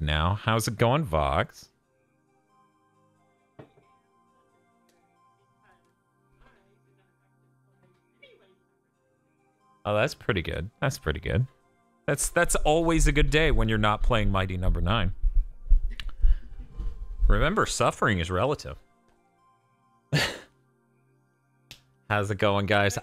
live now. How's it going, Vox? Oh, that's pretty good. That's pretty good. That's always a good day when you're not playing Mighty Number 9. Remember, suffering is relative. How's it going, guys?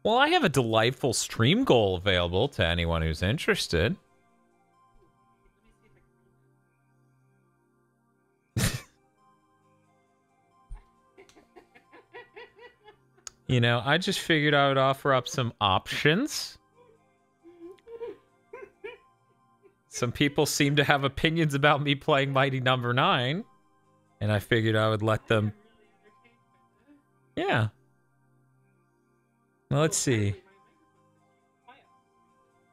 Well, I have a delightful stream goal available to anyone who's interested. You know, I just figured I would offer up some options. Some people seem to have opinions about me playing Mighty Number 9, and I figured I would let them... Yeah. Well, let's see.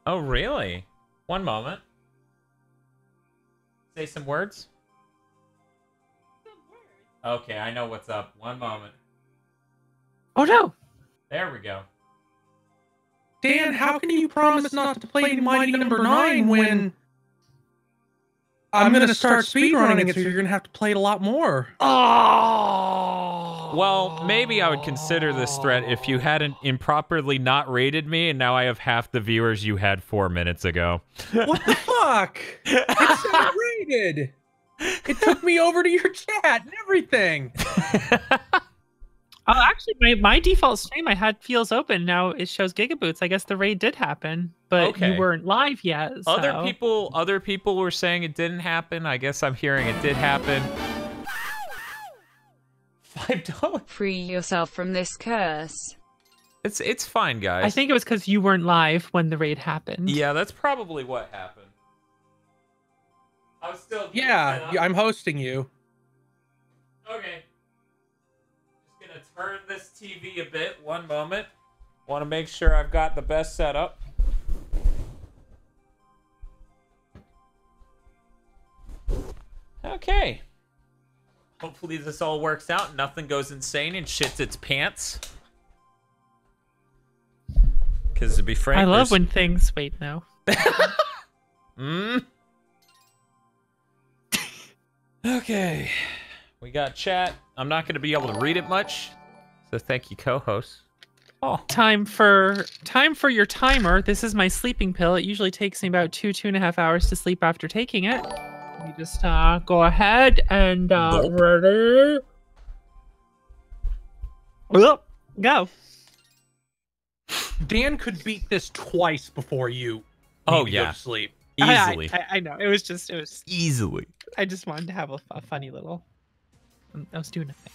Oh, really? One moment. Say some words? Okay, I know what's up. One moment. Oh, no. There we go. Dan, how can you promise not to play Mighty Number 9 when I'm going to start speedrunning it, so you're going to have to play it a lot more? Oh! Well, maybe I would consider this threat if you hadn't improperly not rated me, and now I have half the viewers you had 4 minutes ago. What the fuck? It's not rated. It took me over to your chat and everything. Oh, actually, my default stream I had feels open. Now it shows gigaboots. I guess the raid did happen, but you weren't live yet. So. Other people were saying it didn't happen. I guess I'm hearing it did happen. $5. Free yourself from this curse. It's fine, guys. I think it was because you weren't live when the raid happened. Yeah, that's probably what happened. I was still... Yeah, I'm hosting you. Okay. Just gonna turn this TV a bit. One moment. Want to make sure I've got the best setup. Okay. Hopefully this all works out. Nothing goes insane and shits its pants. Because to be frank, I love when things... Wait, no. Okay. We got chat. I'm not going to be able to read it much. So thank you, co-host. Oh. Time for your timer. This is my sleeping pill. It usually takes me about 2.5 hours to sleep after taking it. Let me just go ahead and ready. Go. Dan could beat this twice before you. Oh go yeah, to sleep easily. I know. It was easily. I just wanted to have a funny little. I was doing nothing.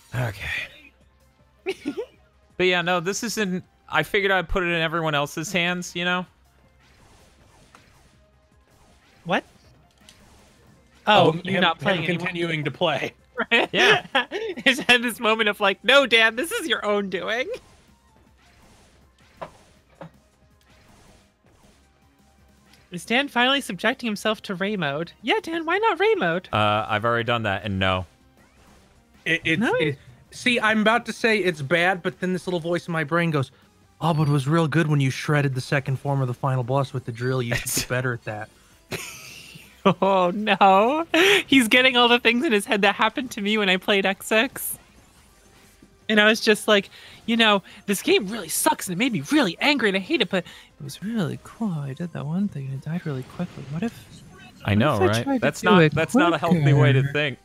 Okay. But yeah, no, this isn't. I figured I'd put it in everyone else's hands, you know. What? Oh, you're him, not playing him continuing to play. Right? Yeah. He's had this moment of like, no, Dan, this is your own doing. Is Dan finally subjecting himself to Ray mode? Yeah, Dan, why not Ray mode? I've already done that, and no. See, I'm about to say it's bad, but then this little voice in my brain goes, "Oh, but it was real good when you shredded the second form of the final boss with the drill. You should get better at that." Oh no, he's getting all the things in his head that happened to me when I played XX. And I was just like, you know, this game really sucks and it made me really angry and I hate it, but it was really cool. I did that one thing and it died really quickly. What if... I know, right? That's not a healthy way to think.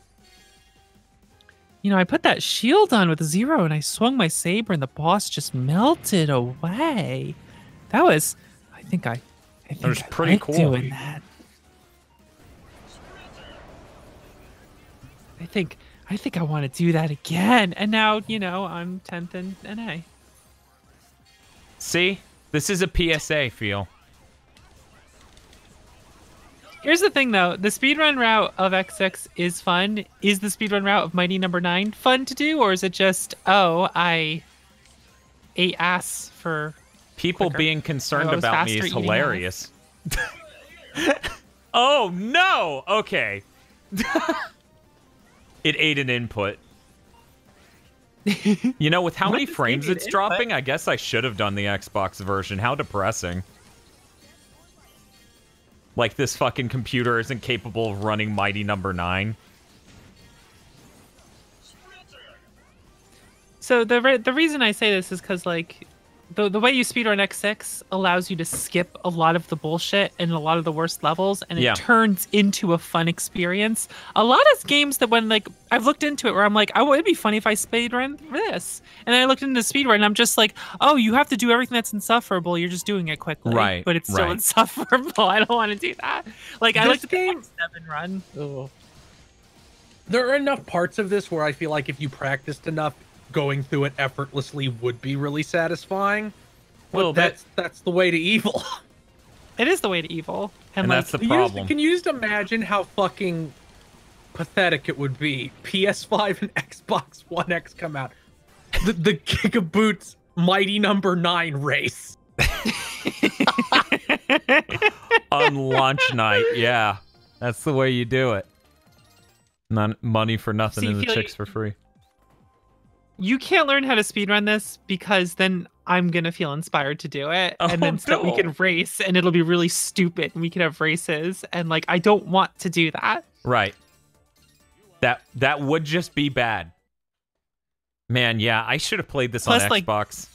You know, I put that shield on with 0 and I swung my saber and the boss just melted away. That was... I think that was pretty cool. Doing that. I think I want to do that again. And now, you know, I'm 10th in NA. See? This is a PSA feel. Here's the thing, though. The speedrun route of XX is fun. Is the speedrun route of Mighty Number 9 fun to do? Or is it just, oh, I ate ass for people quicker. Being concerned about me is hilarious. Oh, no! Okay. It ate an input. You know, with how What many does frames David it's input? dropping, I guess I should have done the Xbox version. How depressing. Like, this fucking computer isn't capable of running Mighty Number 9. So the reason I say this is because like the way you speedrun X6 allows you to skip a lot of the bullshit and a lot of the worst levels, and Yeah. it turns into a fun experience. A lot of games that when like I've looked into it where I'm like, oh, it'd be funny if I speedrun this, and then I looked into speedrun and I'm just like, oh, you have to do everything that's insufferable. You're just doing it quickly, Right, but it's still right. insufferable. I don't want to do that. Like I This looked at the game- X7 run. Ugh. There are enough parts of this where I feel like if you practiced enough, going through it effortlessly would be really satisfying. Little But bit. that's the way to evil. It is the way to evil, And like, that's the problem. Can you just imagine how fucking pathetic it would be? PS5 and Xbox One X come out. The Gigaboots Mighty Number 9 race. On launch night, yeah. That's the way you do it. Money for nothing See, and the feel chicks you- for free. You can't learn how to speedrun this because then I'm gonna feel inspired to do it, Oh, and then so that we no. can race, and it'll be really stupid, and we can have races, and like I don't want to do that. Right. That would just be bad. Man, yeah, I should have played this Plus, on like, Xbox.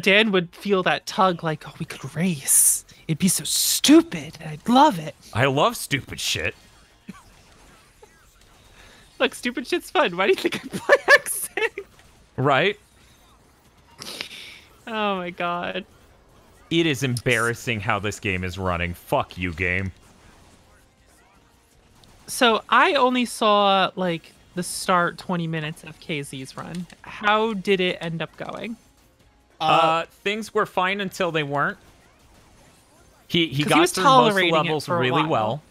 Dan would feel that tug, like, oh, we could race. It'd be so stupid. And I'd love it. I love stupid shit. Look, stupid shit's fun. Why do you think I play X6? Right? Oh my god. It is embarrassing how this game is running. Fuck you, game. So I only saw like the start 20 minutes of KZ's run. How did it end up going? Things were fine until they weren't. He 'Cause he got was through most of the tolerating it levels for a really while. well.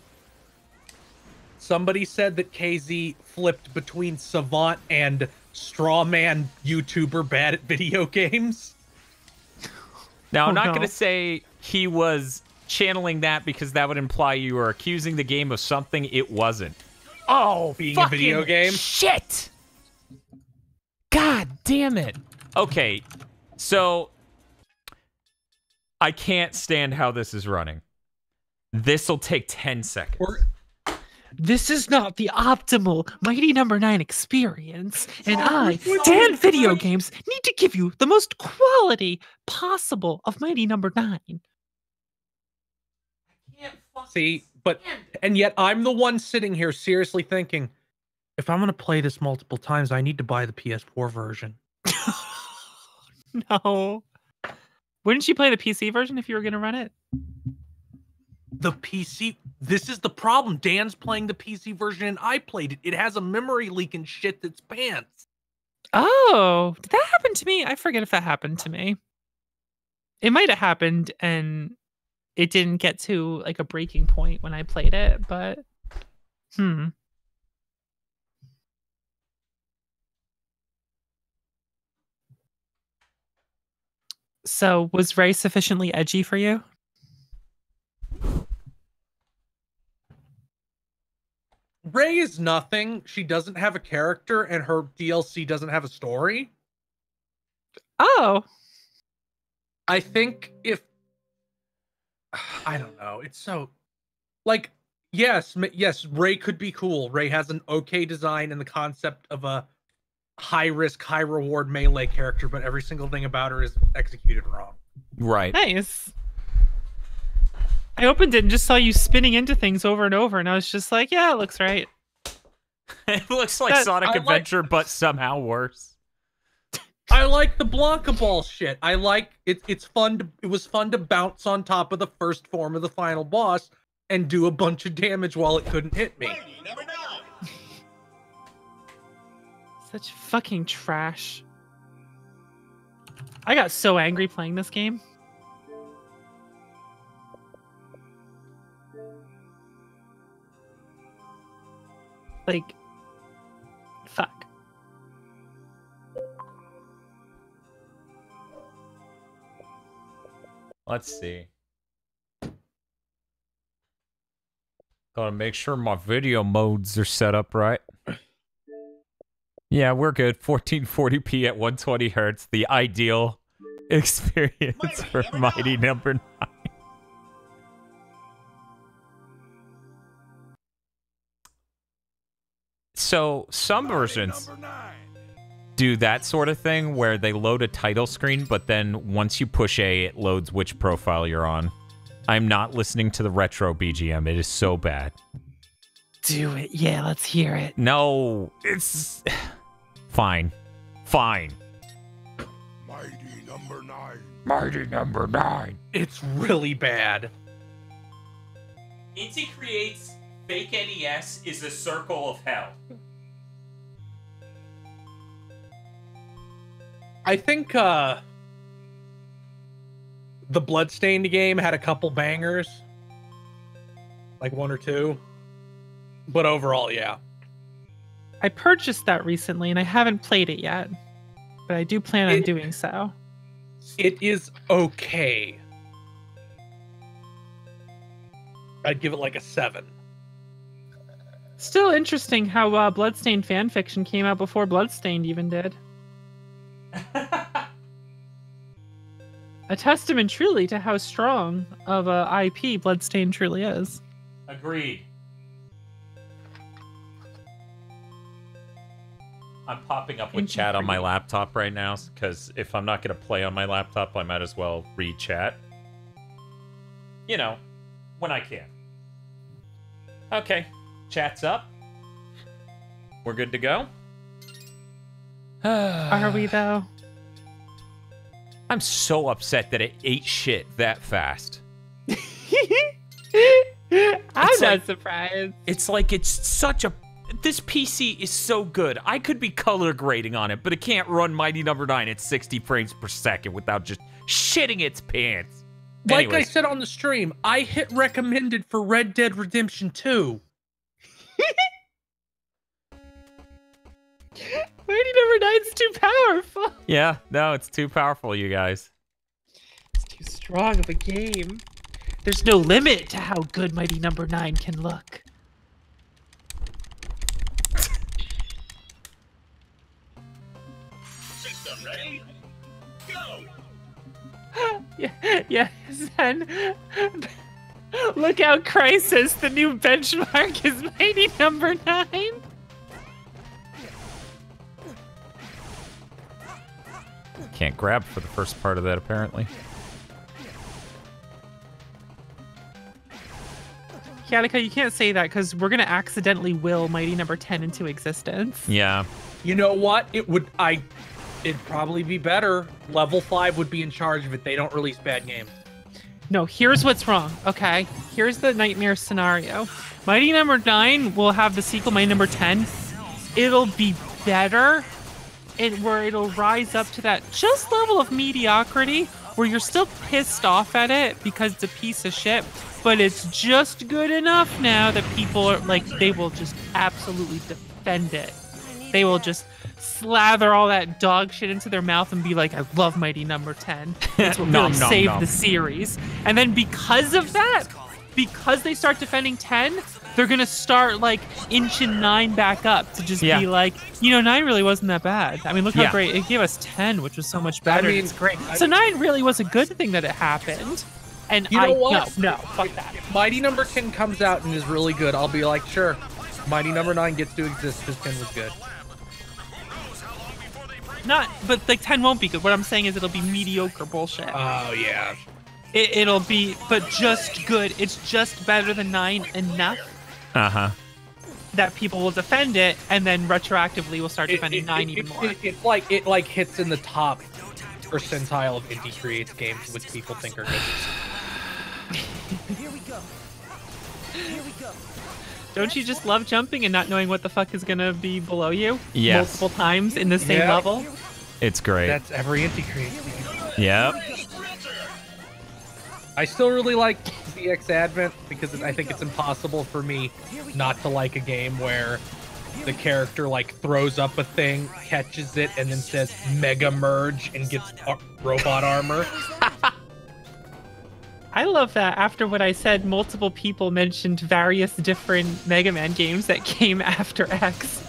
Somebody said that KZ flipped between savant and strawman YouTuber bad at video games. Now, I'm Oh, not no. going to say he was channeling that because that would imply you were accusing the game of something it wasn't. Oh, Being a video fucking game? Shit! God damn it. Okay, so I can't stand how this is running. This'll take 10 seconds. This is not the optimal Mighty Number 9 experience, and I, What? Dan Video Games, need to give you the most quality possible of Mighty Number 9. See, and yet I'm the one sitting here seriously thinking, if I'm gonna play this multiple times, I need to buy the PS4 version. No. Wouldn't you play the PC version if you were going to run it? The PC, this is the problem. Dan's playing the PC version and I played it. It has a memory leak and shit that's pants. Oh, did that happen to me? I forget if that happened to me. It might have happened and it didn't get to like a breaking point when I played it, but So was Ray sufficiently edgy for you? Ray is nothing. She doesn't have a character and her DLC doesn't have a story. Oh, I think if I don't know, it's so like yes, Ray could be cool. Ray has an okay design and the concept of a high risk, high reward melee character, but every single thing about her is executed wrong. Right. nice. I opened it and just saw you spinning into things over and over, and I was just like, yeah, it looks right. It looks like That- Sonic I like- Adventure, but somehow worse. I like the Blanca Ball shit. I like it. It's fun. It was fun to bounce on top of the first form of the final boss and do a bunch of damage while it couldn't hit me. Such fucking trash. I got so angry playing this game. Like, fuck. Let's see. Gotta make sure my video modes are set up right. Yeah, we're good. 1440p at 120 hertz, the ideal experience for Mighty Number 9. So some versions do that sort of thing where they load a title screen, but then once you push A, it loads which profile you're on. I'm not listening to the retro BGM. It is so bad. Do it. Yeah, let's hear it. No, it's fine. Fine. Mighty Number 9. Mighty Number 9. It's really bad. Inti creates fake NES is a circle of hell. I think the Bloodstained game had a couple bangers. Like one or two. But overall, yeah. I purchased that recently and I haven't played it yet. But I do plan on doing so. It is okay. I'd give it like a 7. Still interesting how Bloodstained fanfiction came out before Bloodstained even did. A testament truly to how strong of a IP Bloodstained truly is. Agreed. I'm popping up with chat on my laptop right now, because if I'm not going to play on my laptop, I might as well read chat. You know, when I can. Okay, chat's up. We're good to go? Are we, though? I'm so upset that it ate shit that fast. I'm not surprised. It's like it's such a... This PC is so good. I could be color grading on it, but it can't run Mighty Number 9 at 60 frames per second without just shitting its pants. Like Anyways. I said on the stream, I hit recommended for Red Dead Redemption 2. Mighty Number 9's too powerful. Yeah, no, it's too powerful, you guys. It's too strong of a game. There's no limit to how good Mighty Number 9 can look. System ready? Go! Yeah, Zen. Look out, Crisis. The new benchmark is Mighty Number 9. Can't grab for the first part of that, apparently. Katika, you can't say that because we're gonna accidentally will Mighty Number 10 into existence. Yeah. You know what? It'd probably be better. Level 5 would be in charge of it. They don't release bad games. No, here's what's wrong, okay? Here's the nightmare scenario. Mighty Number 9 will have the sequel, Mighty Number 10. It'll be better, where it'll rise up to that just level of mediocrity where you're still pissed off at it because it's a piece of shit, but it's just good enough now that people are like, they will just absolutely defend it. They will just slather all that dog shit into their mouth and be like, I love Mighty Number 10. It's what really saved the series. And then because of that, because they start defending 10, they're going to start like inching 9 back up to just be like, 9 really wasn't that bad. I mean, look how great. It gave us 10, which was so much better. I mean, it's great. So 9 really was a good thing that it happened. And you know what? No, fuck that. If Mighty Number 10 comes out and is really good, I'll be like, sure. Mighty Number 9 gets to exist because 10 was good. But like 10 won't be good. What I'm saying is it'll be mediocre bullshit. Oh, yeah. It'll be, but just good. It's just better than 9 enough. That people will defend it, and then retroactively will start defending 9 even more. It's like it hits in the top percentile of indie creates games which people think are good. Here we go. Here we go. Don't you just love jumping and not knowing what the fuck is gonna be below you? Yes. Multiple times in the same level? It's great. That's every indie creates game. Yep. I still really like ZX Advent because I think it's impossible for me not to like a game where the character like throws up a thing, catches it, and then says Mega Merge and gets robot armor. I love that after what I said, multiple people mentioned various different Mega Man games that came after X.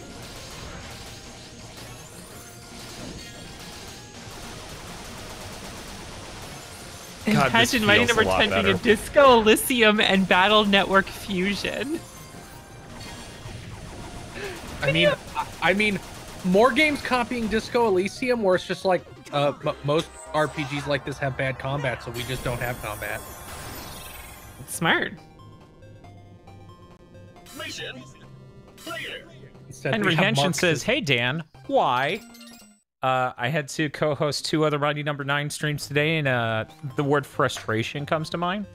God, this Imagine Mighty feels number a lot 10 being better. a Disco Elysium and Battle Network fusion. I mean, more games copying Disco Elysium, where it's just like most RPGs like this have bad combat, so we just don't have combat. Smart. Mission clear. Instead, Henry we have Henshin Marx's- says, "Hey Dan, why? I had to co-host 2 other Mighty Number 9 streams today, and the word frustration comes to mind."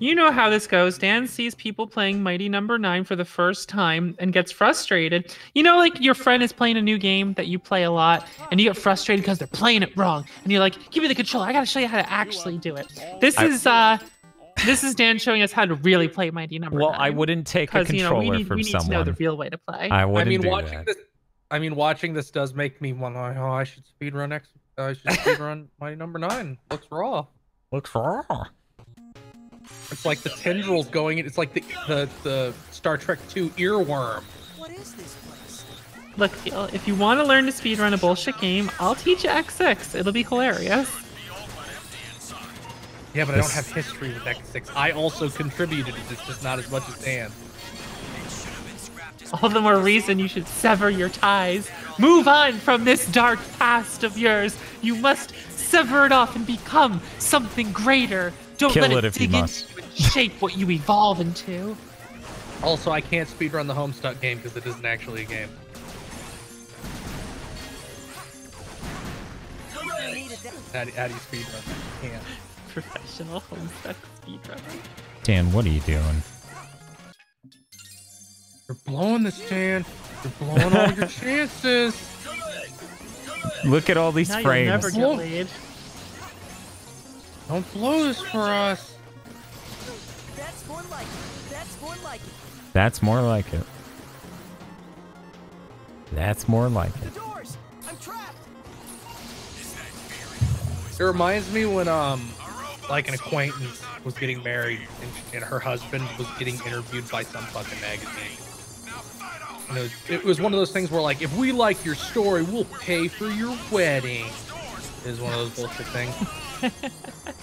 You know how this goes. Dan sees people playing Mighty number 9 for the first time and gets frustrated. You know, like your friend is playing a new game that you play a lot, and you get frustrated because they're playing it wrong. And you're like, give me the controller. I gotta show you how to actually do it. This is Dan showing us how to really play Mighty number 9. Well, I wouldn't take a because controller we from need to someone. know the real way to play. I wouldn't do watching that. this. I mean, watching this does make me want. Oh, I should speedrun I should speedrun Mighty number 9. Looks raw. Looks raw. It's like the tendrils going. It's like the Star Trek 2 earworm. What is this place? Look, Phil, if you want to learn to speedrun a bullshit game, I'll teach you X6. It'll be hilarious. Yeah, but I don't have history with X6. I also contributed to this, just not as much as Dan. All the more reason you should sever your ties. Move on from this dark past of yours. You must sever it off and become something greater. Don't Kill let it it if you dig into must. you and shape what you evolve into. Also, I can't speedrun the Homestuck game because it isn't actually a game. I needed that. How do you speedrun that? You can't. Professional Homestuck speedrunner. Dan, what are you doing? You're blowing this, Dan. You're blowing all your chances. Look at all these Now frames. you'll never get Whoa. laid. Don't blow this for us. That's more like it. That's more like it. That's more like it. That's more like The it. doors. I'm trapped. It reminds me when like an acquaintance was getting married and her husband was getting interviewed by some fucking magazine. And it was one of those things where like, if we like your story, we'll pay for your wedding. It was one of those bullshit things.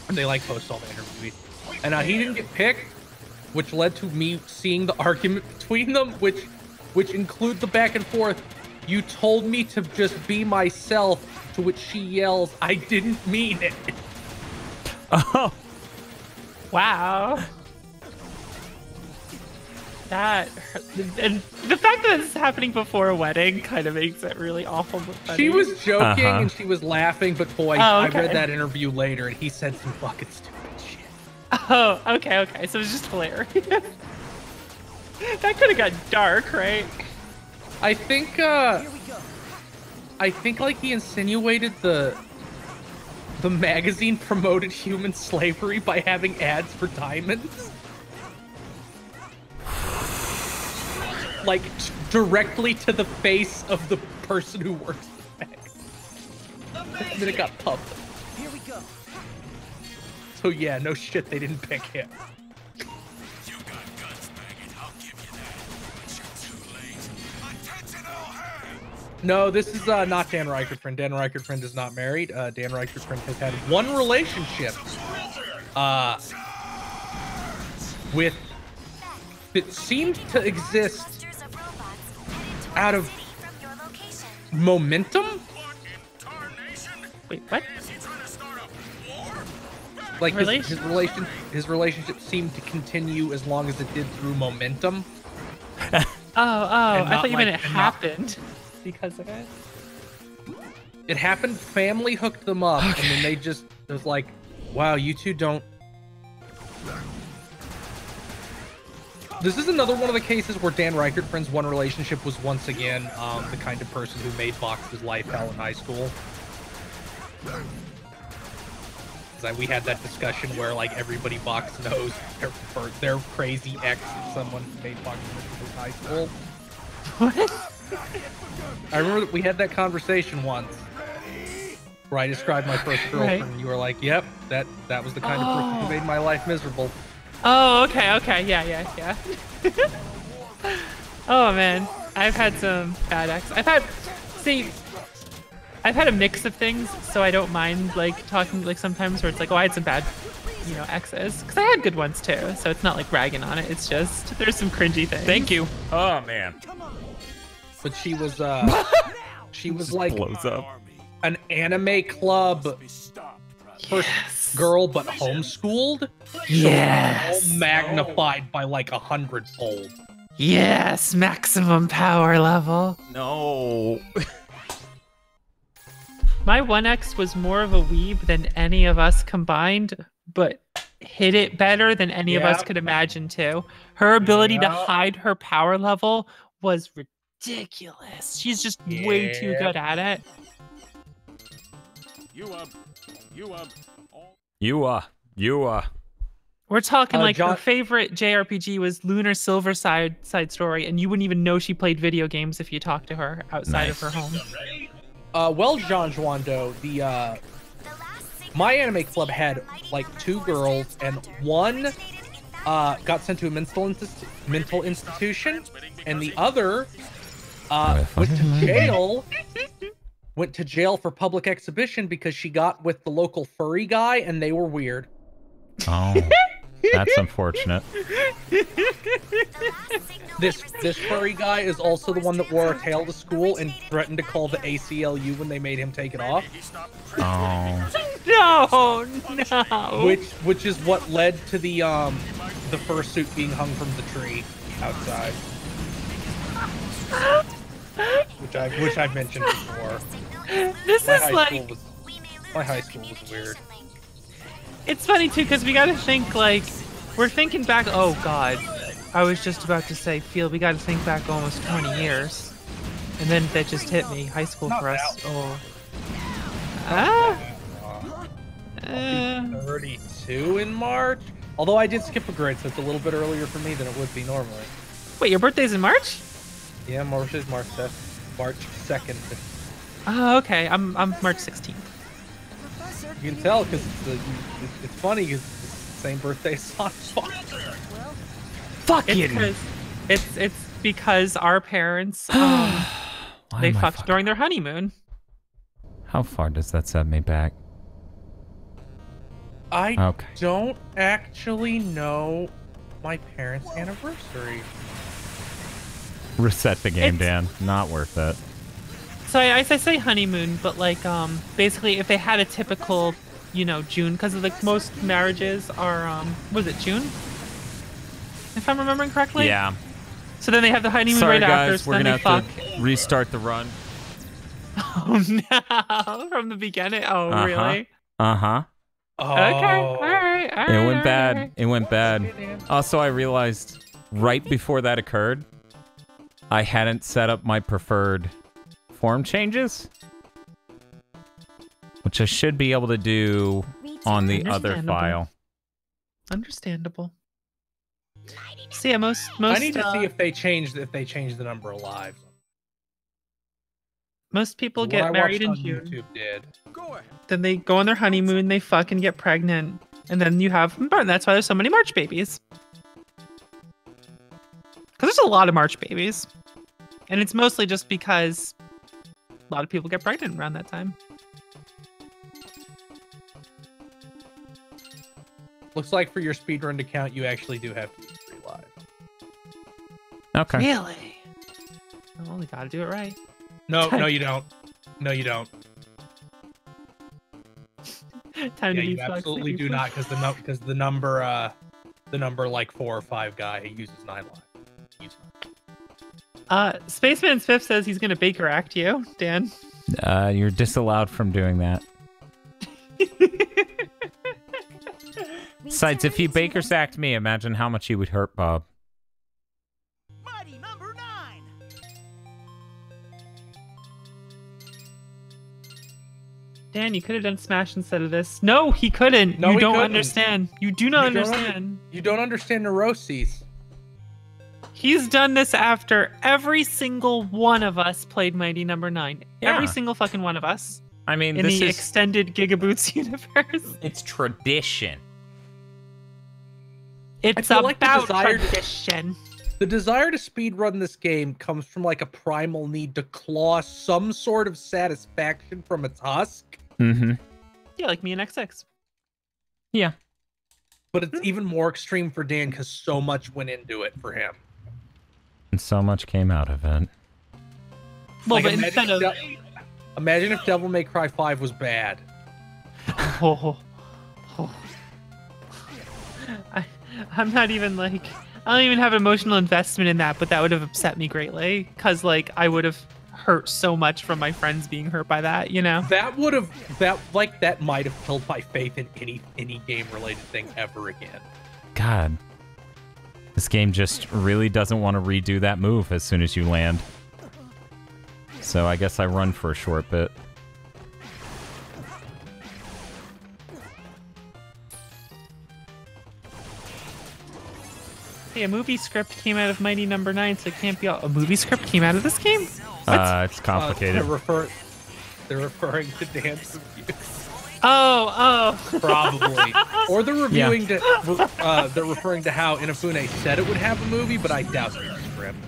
And they like post all the interviews. And he didn't get picked, which led to me seeing the argument between them, which include the back and forth. You told me to just be myself, to which she yells, I didn't mean it. Oh, Wow. That and the fact that it's happening before a wedding kind of makes it really awful. But funny. She was joking Uh-huh. and she was laughing, but boy, Oh, I okay. read that interview later and he said some fucking stupid shit. Oh, okay. So it's just hilarious. That could have got dark, right? I think Here we go. like he insinuated the magazine promoted human slavery by having ads for diamonds. Like directly to the face of the person who works the magazine. And then it got published. Here we go. So yeah, no shit, they didn't pick him. You got guns, maggot. I'll give you that. But you're too late. Attention all hands. No, this is not Dan Reichertfriend. Dan Reichertfriend is not married. Dan Reichertfriend has had one relationship with that seemed to exist out of momentum. Wait, what? Like Relation- his relationship seemed to continue as long as it did through momentum. Oh, And I not thought you like- meant it and not- happened because of it. It happened. Family hooked them up, and then they just it was like, wow, you two don't. This is another one of the cases where Dan Reichertfriend's one relationship was once again the kind of person who made Vox's life hell in high school. 'Cause we had that discussion where like everybody Vox knows their crazy ex is someone who made Vox miserable in high school. What? I remember that we had that conversation once where I described my first girlfriend, Right. and you were like, "Yep, that was the kind of person who made my life miserable." Oh, okay, yeah. Oh man, I've had some bad ex. See, I've had a mix of things, so I don't mind like talking like sometimes where it's like, oh, I had some bad, X's, because I had good ones too. So it's not like ragging on it. It's just there's some cringy things. Thank you. Oh man. But she was like Blows up. an anime club first girl, but homeschooled. Yes. So all magnified by like 100-fold. Yes, maximum power level. No. My 1X was more of a weeb than any of us combined, but hit it better than any of us could imagine too. Her ability to hide her power level was ridiculous. She's just way too good at it. We're talking like her favorite JRPG was Lunar Silver Side Story, and you wouldn't even know she played video games if you talked to her outside of her home. Well, Jean Juando, my anime club had like 2 girls, and one got sent to a mental institution, and the other went to jail. Went to jail for public exhibition because she got with the local furry guy, and they were weird. Oh, that's unfortunate. This furry guy is also the one that wore a tail to school and threatened to call the ACLU when they made him take it off. Oh. No. Which is what led to the fursuit being hung from the tree outside. Which I've mentioned before. My high school was weird. It's funny too, because we gotta think like, we're thinking back, oh god, I was just about to say, we gotta think back almost 20 years. And then that just hit me, high school for us. Oh. 32 in March? Although I did skip a grade, so it's a little bit earlier for me than it would be normally. Wait, your birthday's in March? Yeah, March 2nd. Oh, okay. I'm March 16th. You can tell because it's funny because it's the same birthday as Sonic's father. Fuck you! It's because our parents they fucked during their honeymoon. How far does that set me back? I don't actually know my parents' anniversary. Reset the game, Dan. Not worth it. So I say honeymoon, but like basically if they had a typical, June, because of like most marriages are was it June? If I'm remembering correctly. Yeah. So then they have the honeymoon Sorry, right guys, after. So we're then gonna they have to restart the run. Oh no! From the beginning. Oh really? Uh-huh. Oh. Okay. All right. It went bad. It went bad. Also, I realized right before that occurred, I hadn't set up my preferred form changes, which I should be able to do on the other file. Understandable. So yeah, most. I need to see if they changed the number of lives. Most people get married in June. YouTube did. Then they go on their honeymoon, they fuck and get pregnant, and then you have Martin. That's why there's so many March babies. Because there's a lot of March babies, and it's mostly just because a lot of people get pregnant around that time. Looks like for your speedrun to count, you actually do have to use 3 lives. Okay. Really? Oh, we gotta do it right. No, you don't. No, you don't. Time to you be absolutely do not, because the number like 4 or 5 guy who uses 9 lives. Spaceman Fifth says he's gonna Baker Act you, Dan. You're disallowed from doing that. Besides, if he Baker's act me, imagine how much he would hurt Bob. Mighty number 9. Dan, you could have done Smash instead of this. No, he couldn't. No, you he don't couldn't. understand. You do not understand. You don't understand neuroses. He's done this after every single one of us played Mighty Number 9. Yeah. Every single fucking one of us. I mean, in this the is extended Gigaboots universe. It's tradition. It's I feel about like the desire tradition. The desire to speedrun this game comes from like a primal need to claw some sort of satisfaction from its husk. Yeah, like me and XX. Yeah. But it's even more extreme for Dan because so much went into it for him. And so much came out of it. Well, Like, but instead of imagine if Devil May Cry 5 was bad. I'm not even like, I don't even have emotional investment in that, but that would have upset me greatly because like I would have hurt so much from my friends being hurt by that, you know? That might have killed my faith in any game related thing ever again. God. This game just really doesn't want to redo that move as soon as you land. So I guess I run for a short bit. Hey, a movie script came out of Mighty Number 9, so it can't be a movie script came out of this game? It's complicated. They're referring to Dan's review. Oh. Probably. Or they're reviewing they're referring to how Inafune said it would have a movie, but I doubt there's a script.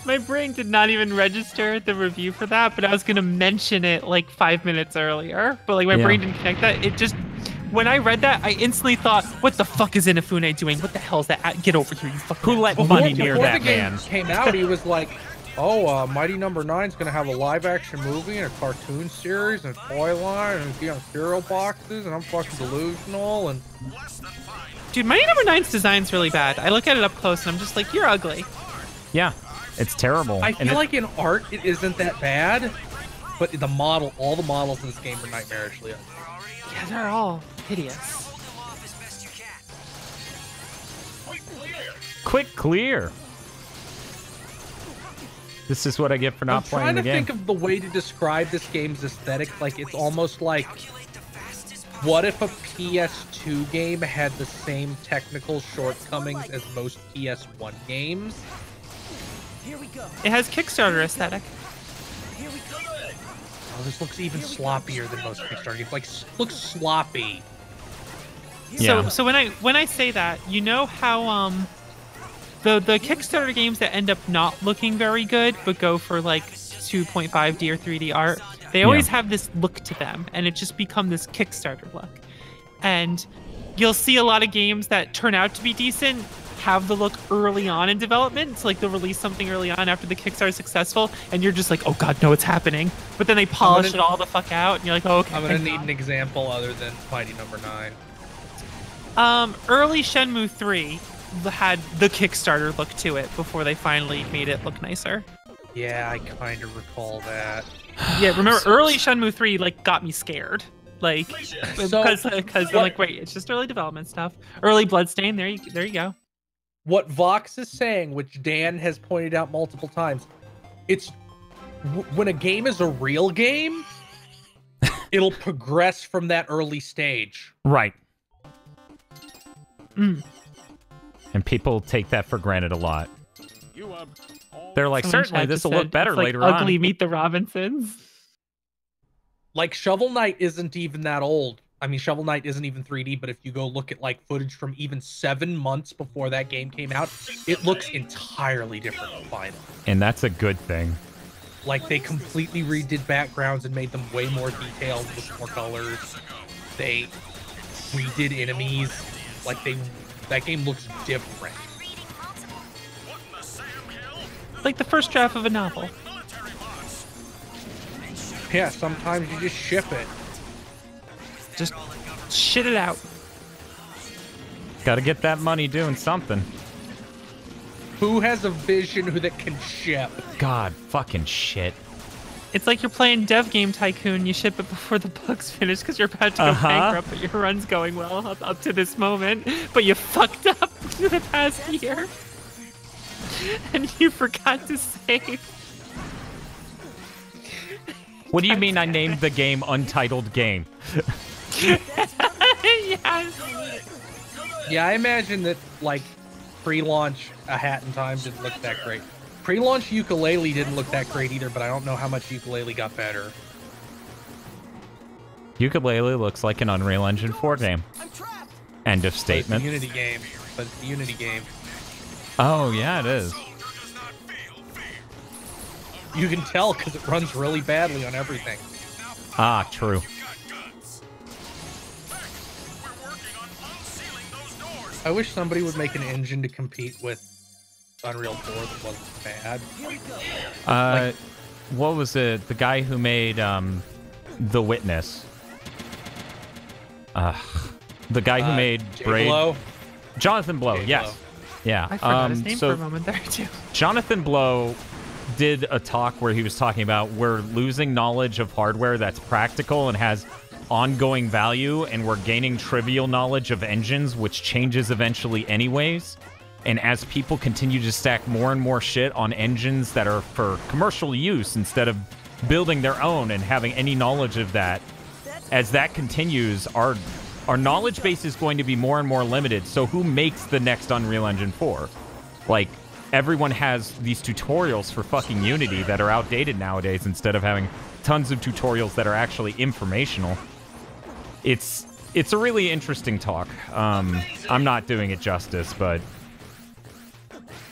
My brain did not even register the review for that, but I was gonna mention it like 5 minutes earlier. But like my brain didn't connect that. It just, when I read that, I instantly thought, "What the fuck is Inafune doing? What the hell is that? Get over here, you fucking." Who let money near Before that the game man? came out, he was like, "Oh, Mighty Number 9's gonna have a live-action movie and a cartoon series and a toy line and it's on cereal boxes and I'm fucking delusional and." Dude, Mighty Number 9's design's really bad. I look at it up close and I'm just like, "You're ugly." Yeah, it's terrible. I feel like in art it isn't that bad, but all the models in this game are nightmarishly ugly. Yeah, they're all hideous. Quick clear. This is what I get for not playing the game. I'm trying to think of the way to describe this game's aesthetic. Like, it's almost like, what if a PS2 game had the same technical shortcomings as most PS1 games? Here we go. It has Kickstarter aesthetic. Here we go. Oh, this looks even sloppier than most Kickstarter games. Like, looks sloppy. Yeah. So when I say that, you know how the Kickstarter games that end up not looking very good but go for like 2.5D or 3D art, they always have this look to them, and it just become this Kickstarter look. And you'll see a lot of games that turn out to be decent have the look early on in development. So like they'll release something early on after the Kickstarter is successful, and you're just like, oh god, no, it's happening. But then they polish it all the fuck out, and you're like, oh, okay. I'm gonna need an example other than Mighty Number 9. Early Shenmue 3 had the Kickstarter look to it before they finally made it look nicer. Yeah, I kind of recall that. Yeah, remember early Shenmue 3 like got me scared. Like because I'm like, wait, it's just early development stuff. Early Bloodstain, there you go. What Vox is saying, which Dan has pointed out multiple times, it's when a game is a real game, it'll progress from that early stage. Right. And people take that for granted a lot. They're like, Someone certainly had this will just look said, better it's like later Ugly on. Meet the Robinsons. Like, Shovel Knight isn't even that old. I mean, Shovel Knight isn't even 3D, but if you go look at like footage from even 7 months before that game came out, it looks entirely different than Final. And that's a good thing. Like, they completely redid backgrounds and made them way more detailed with more colors. They redid enemies. Like, that game looks different. Like the first draft of a novel. Yeah, sometimes you just ship it. Just shit it out. Gotta get that money doing something. Who has a vision that can ship? God, fucking shit. It's like you're playing Dev Game Tycoon. You ship it before the bug's finished because you're about to go bankrupt, but your run's going well up to this moment. But you fucked up the past year. And you forgot to save. What do you mean I named the game Untitled Game? Yes. Yeah, I imagine that, like, pre-launch A Hat in Time didn't look that great. Pre-launch Ukulele didn't look that great either, but I don't know how much Ukulele got better. Ukulele looks like an Unreal Engine 4 game. End of But it's statement. a Unity game. But it's a Unity game. Oh, yeah, it is. Soldier does not feel fear. You can tell because it runs really badly on everything. Ah, true. You got guts. Heck, we're working on unsealing those doors. I wish somebody would make an engine to compete with Unreal 4 that wasn't bad. What was it? The guy who made The Witness. The guy who made Jay Braid. Blow? Jonathan Blow, Jay yes. Blow. Yeah. I forgot his name for a moment there too. Jonathan Blow did a talk where he was talking about we're losing knowledge of hardware that's practical and has ongoing value, and we're gaining trivial knowledge of engines, which changes eventually anyways. And as people continue to stack more and more shit on engines that are for commercial use instead of building their own and having any knowledge of that, as that continues, our knowledge base is going to be more and more limited. So who makes the next Unreal Engine 4? Like, everyone has these tutorials for fucking Unity that are outdated nowadays instead of having tons of tutorials that are actually informational. It's a really interesting talk. I'm not doing it justice, but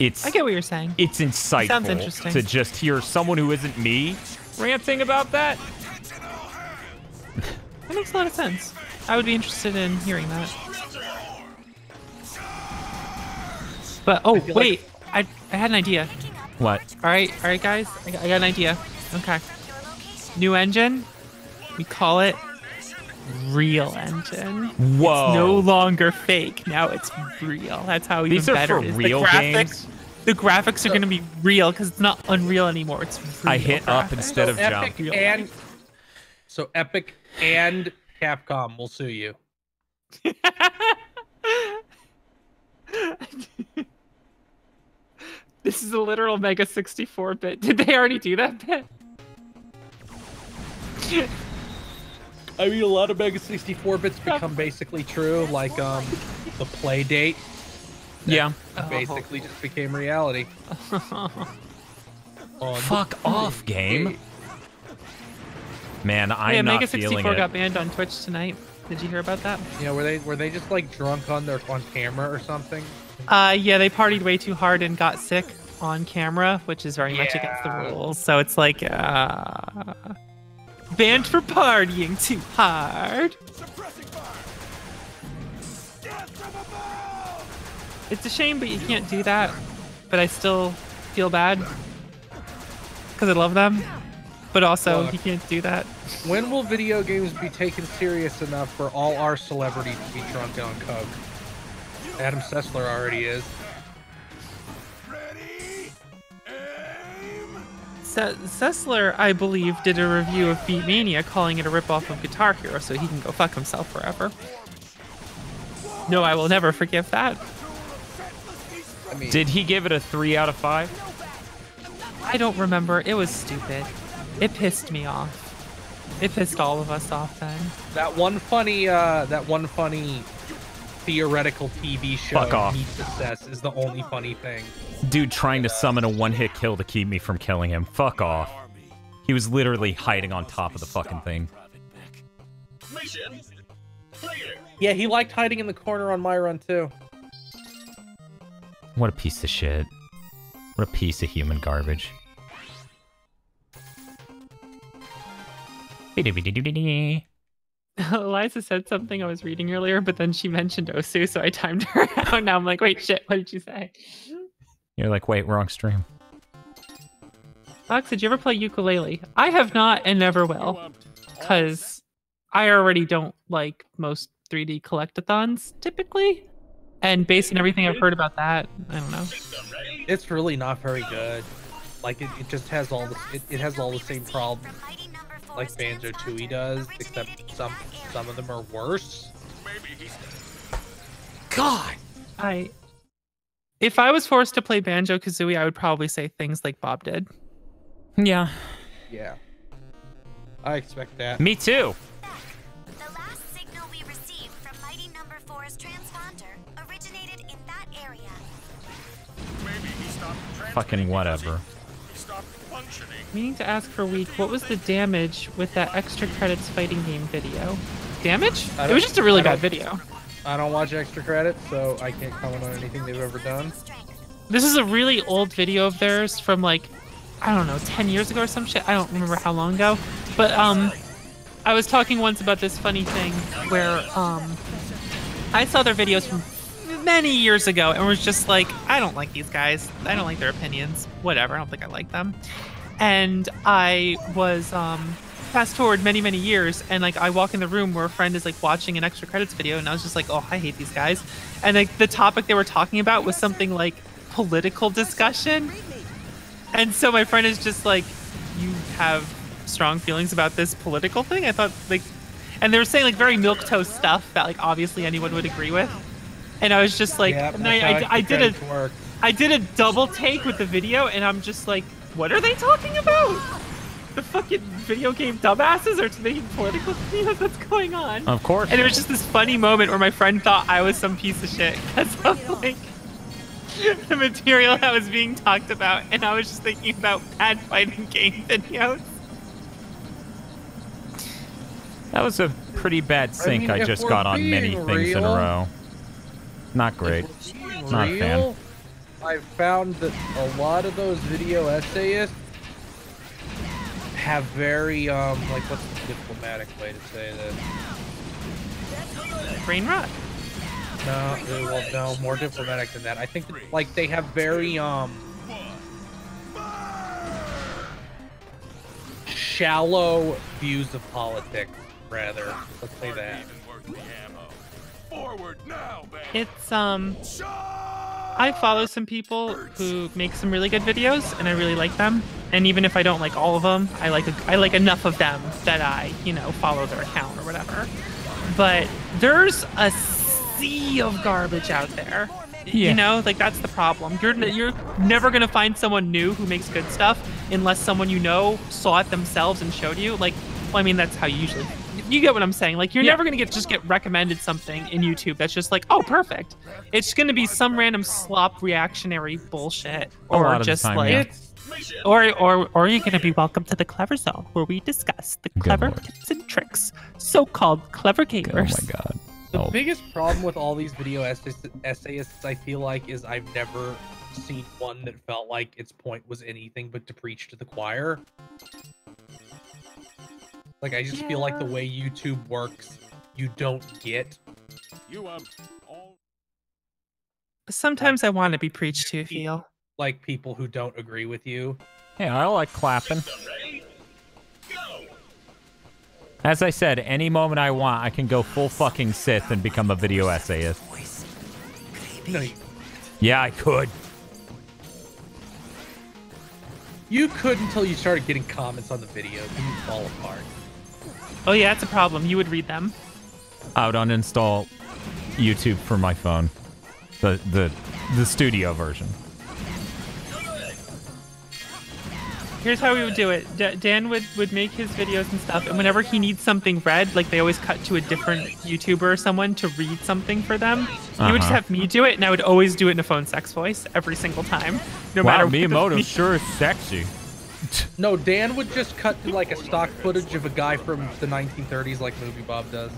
I get what you're saying. it's insightful Sounds interesting. to just hear someone who isn't me ranting about that. That makes a lot of sense. I would be interested in hearing that. But oh feel wait, I had an idea. What? All right, guys, I got an idea. Okay, new engine. We call it Real Engine. Whoa. It's no longer fake. Now it's real. That's how even These are better for it is. real the graphics, games? The graphics are going to be real because it's not Unreal anymore. It's real I hit up graphics. instead of jump. Epic and Capcom will sue you. This is a literal Mega 64-bit. Did they already do that bit? I mean, a lot of Mega 64 bits become basically true, like the play date Yeah. basically just became reality. Fuck off, game. Man, I'm Yeah, not Mega feeling 64 it. got banned on Twitch tonight. Did you hear about that? You know, were they just like drunk on camera or something? Yeah, they partied way too hard and got sick on camera, which is very much against the rules. So it's like, banned for partying too hard. It's a shame, but you can't do that. But I still feel bad because I love them. But also, Look. you can't do that. When will video games be taken serious enough for all our celebrities to be drunk on coke? Adam Sessler already is. Sessler, I believe, did a review of Beatmania calling it a ripoff of Guitar Hero, so he can go fuck himself forever. No, I will never forgive that. I mean, Did he give it a 3 out of 5? I don't remember. It was stupid. It pissed me off. It pissed all of us off then. that one funny theoretical TV show, Fuck off. Meet Success, is the only funny thing. Dude trying to summon a one-hit kill to keep me from killing him. Fuck off. He was literally hiding on top of the fucking thing. Yeah, he liked hiding in the corner on my run too. What a piece of shit. What a piece of human garbage. Eliza said something I was reading earlier, but then she mentioned Osu, so I timed her out. Now I'm like, wait, shit, what did you say? You're like, wait, wrong stream. Fox, did you ever play ukulele? I have not and never will, because I already don't like most 3D collectathons, typically. And based on everything I've heard about that, I don't know. It's really not very good. Like it just has all the it has all the same problems like Banjo-Tooie does, except some of them are worse. God, If I was forced to play Banjo-Kazooie, I would probably say things like Bob did. Yeah. yeah, I expect that. Me too. The last signal we received from Mighty Number 4's transponder originated in that area. Fucking whatever. Meaning to ask for week, what was the damage with that extra credits fighting game video? Damage? It was just a really bad video. I don't watch extra credits, so I can't comment on anything they've ever done. This is a really old video of theirs from like, I don't know, 10 years ago or some shit. I don't remember how long ago. But I was talking once about this funny thing where I saw their videos from many years ago and was just like, I don't like these guys. I don't like their opinions. Whatever. I don't think I like them. And I was fast forward many, many years, and like I walk in the room where a friend is like watching an extra credits video, and I was just like, oh, I hate these guys. And like the topic they were talking about was something like political discussion. And so my friend is just like, you have strong feelings about this political thing? I thought like, and they were saying like very milquetoast stuff that like obviously anyone would agree with. And I was just like, Yeah, and I did a double take with the video, and I'm just like, what are they talking about? The fucking video game dumbasses are making political videos? What's going on? Of course. And it was just this funny moment where my friend thought I was some piece of shit because of like the material that was being talked about, and I was just thinking about bad fighting game videos. That was a pretty bad sync I just got on many things in a row. Not great. Not a fan. I've found that a lot of those video essayists have very like, what's the diplomatic way to say this? Brain rot. No, well, no, more diplomatic than that. I think that, like, they have very shallow views of politics, rather. Let's say that. Forward now, It's I follow some people who make some really good videos, and I really like them. And even if I don't like all of them, I like enough of them that I, you know, follow their account or whatever. But there's a sea of garbage out there. Yeah. You know, like that's the problem. You're never gonna find someone new who makes good stuff unless someone you know saw it themselves and showed you. Like, well, I mean, that's how you get what I'm saying. Like, you're never gonna get recommended something in YouTube that's just like, oh, perfect. It's gonna be some random slop reactionary bullshit, or just time, like, yeah. or you're gonna be welcome to the Clever Zone, where we discuss the clever tips and tricks, so-called clever gamers. Oh my god. The biggest problem with all these video essayists, I feel like, is I've never seen one that felt like its point was anything but to preach to the choir. Like, I just feel like the way YouTube works, you don't get. Sometimes I want to be preached to, feel. Like people who don't agree with you. Hey, I like clapping. As I said, any moment I want, I can go full fucking Sith and become a video essayist. No, Yeah, I could. you could until you started getting comments on the video, then you fall apart. Oh yeah, that's a problem. You would read them. I would uninstall YouTube for my phone. The studio version. Here's how we would do it. Dan would make his videos and stuff, and whenever he needs something read, like they always cut to a different YouTuber or someone to read something for them. He would just have me do it, and I would always do it in a phone sex voice every single time, no matter what. Miyamoto sure is sexy. No, Dan would just cut to like a stock footage of a guy from the 1930s, like Movie Bob does.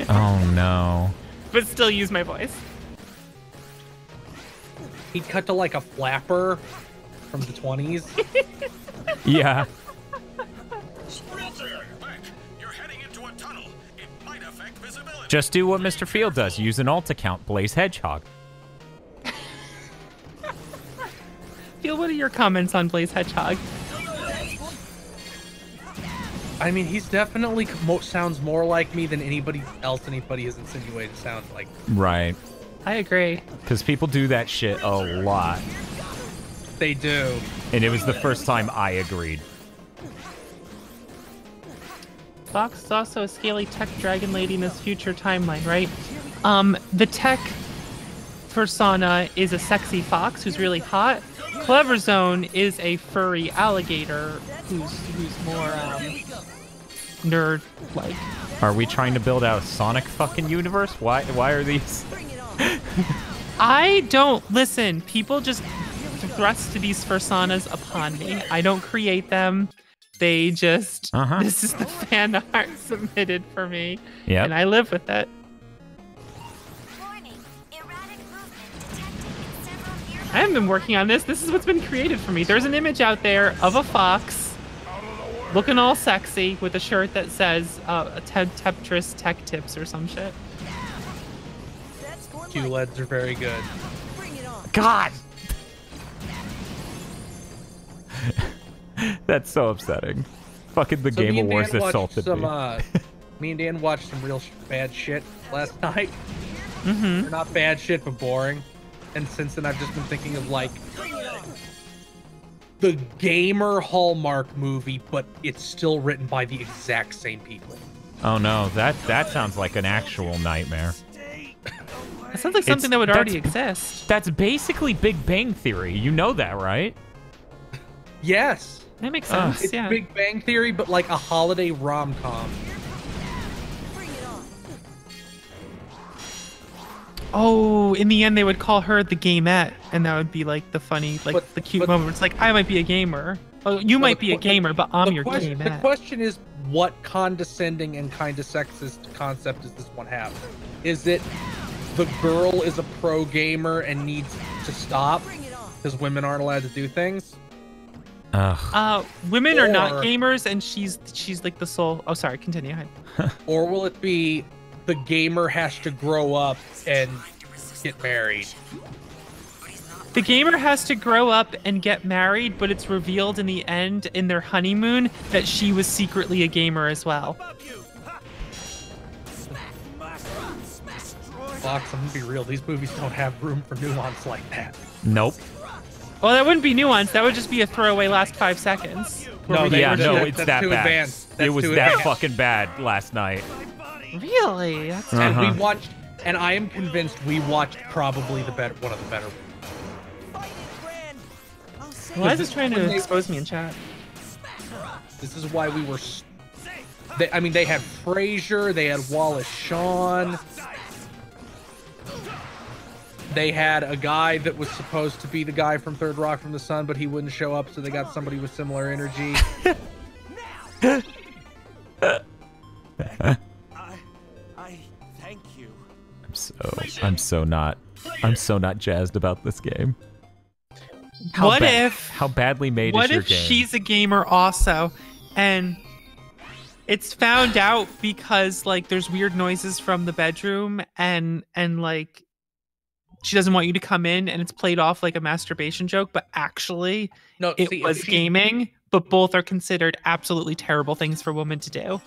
Oh no. But still use my voice. He'd cut to like a flapper from the 20s. Yeah. You're heading into a tunnel. It might affect visibility. Just do what Mr. Field does. Use an alt account, Blaze Hedgehog. Feel, what are your comments on Blaze Hedgehog? I mean, he's definitely sounds more like me than anybody else anybody has insinuated sounds like. Right. I agree. Because people do that shit a lot. They do. And it was the first time I agreed. Fox is also a scaly tech dragon lady in this future timeline, right? The tech persona is a sexy fox who's really hot. Clever Zone is a furry alligator who's more nerd-like. Are we trying to build out a Sonic fucking universe? Why are these? I don't listen. People just thrust these personas upon me. I don't create them. They just this is the fan art submitted for me. Yeah. And I live with it. Warning. Erratic movement detected in several nearby I haven't been working on this. This is what's been created for me. There's an image out there of a fox looking all sexy with a shirt that says Tetris Tech Tips or some shit. That's more like QLEDs are very good. bring it on. God. That's so upsetting. Fucking the So Game me and Awards Dan watched assaulted some, me. me and Dan watched some real bad shit last night. Mm-hmm. Or not bad shit, but boring. And since then, I've just been thinking of like the gamer Hallmark movie, but it's still written by the exact same people. Oh no, that sounds like an actual nightmare. That sounds like something that would already exist. That's basically Big Bang Theory. You know that, right? Yes, That makes sense. it's Yeah. Big Bang Theory, but like a holiday rom-com. Bring it on. Oh, in the end, they would call her the gamette, and that would be like the funny, like But- the cute but- moment. Where it's like, I might be a gamer. Oh, you might be a gamer, but I'm your The gamette. question is, what condescending and kind of sexist concept does this one have? Is it the girl is a pro gamer and needs to stop Bring it on. because women aren't allowed to do things? Ugh. Women are not Or- gamers, and she's like the soul. Oh, sorry. Continue. Ahead. Or will it be the gamer has to grow up and get married? The gamer has to grow up and get married, but it's revealed in the end, in their honeymoon, that she was secretly a gamer as well. Fox, I'm gonna be real. These movies don't have room for nuance like that. Nope. Well, that wouldn't be nuanced. That would just be a throwaway last 5 seconds. No, we they Yeah, were no, too- it's that's that too bad. advanced. It That's was too that advanced. fucking bad last night. Really? That's And Uh-huh. we watched, and I am convinced we watched probably one of the better. Fight it, Gran. I'll save Why is this this trying when to they- expose me in chat? This is why we were. I mean, they had Frasier, they had Wallace Shawn. They had a guy that was supposed to be the guy from Third Rock from the Sun, but he wouldn't show up, so they got somebody with similar energy. I thank you. I'm so not jazzed about this game. What if how badly made What is your if game? she's a gamer also, and it's found out because like there's weird noises from the bedroom, and like she doesn't want you to come in, and it's played off like a masturbation joke, but actually No, it see, was if she- gaming. But both are considered absolutely terrible things for women to do.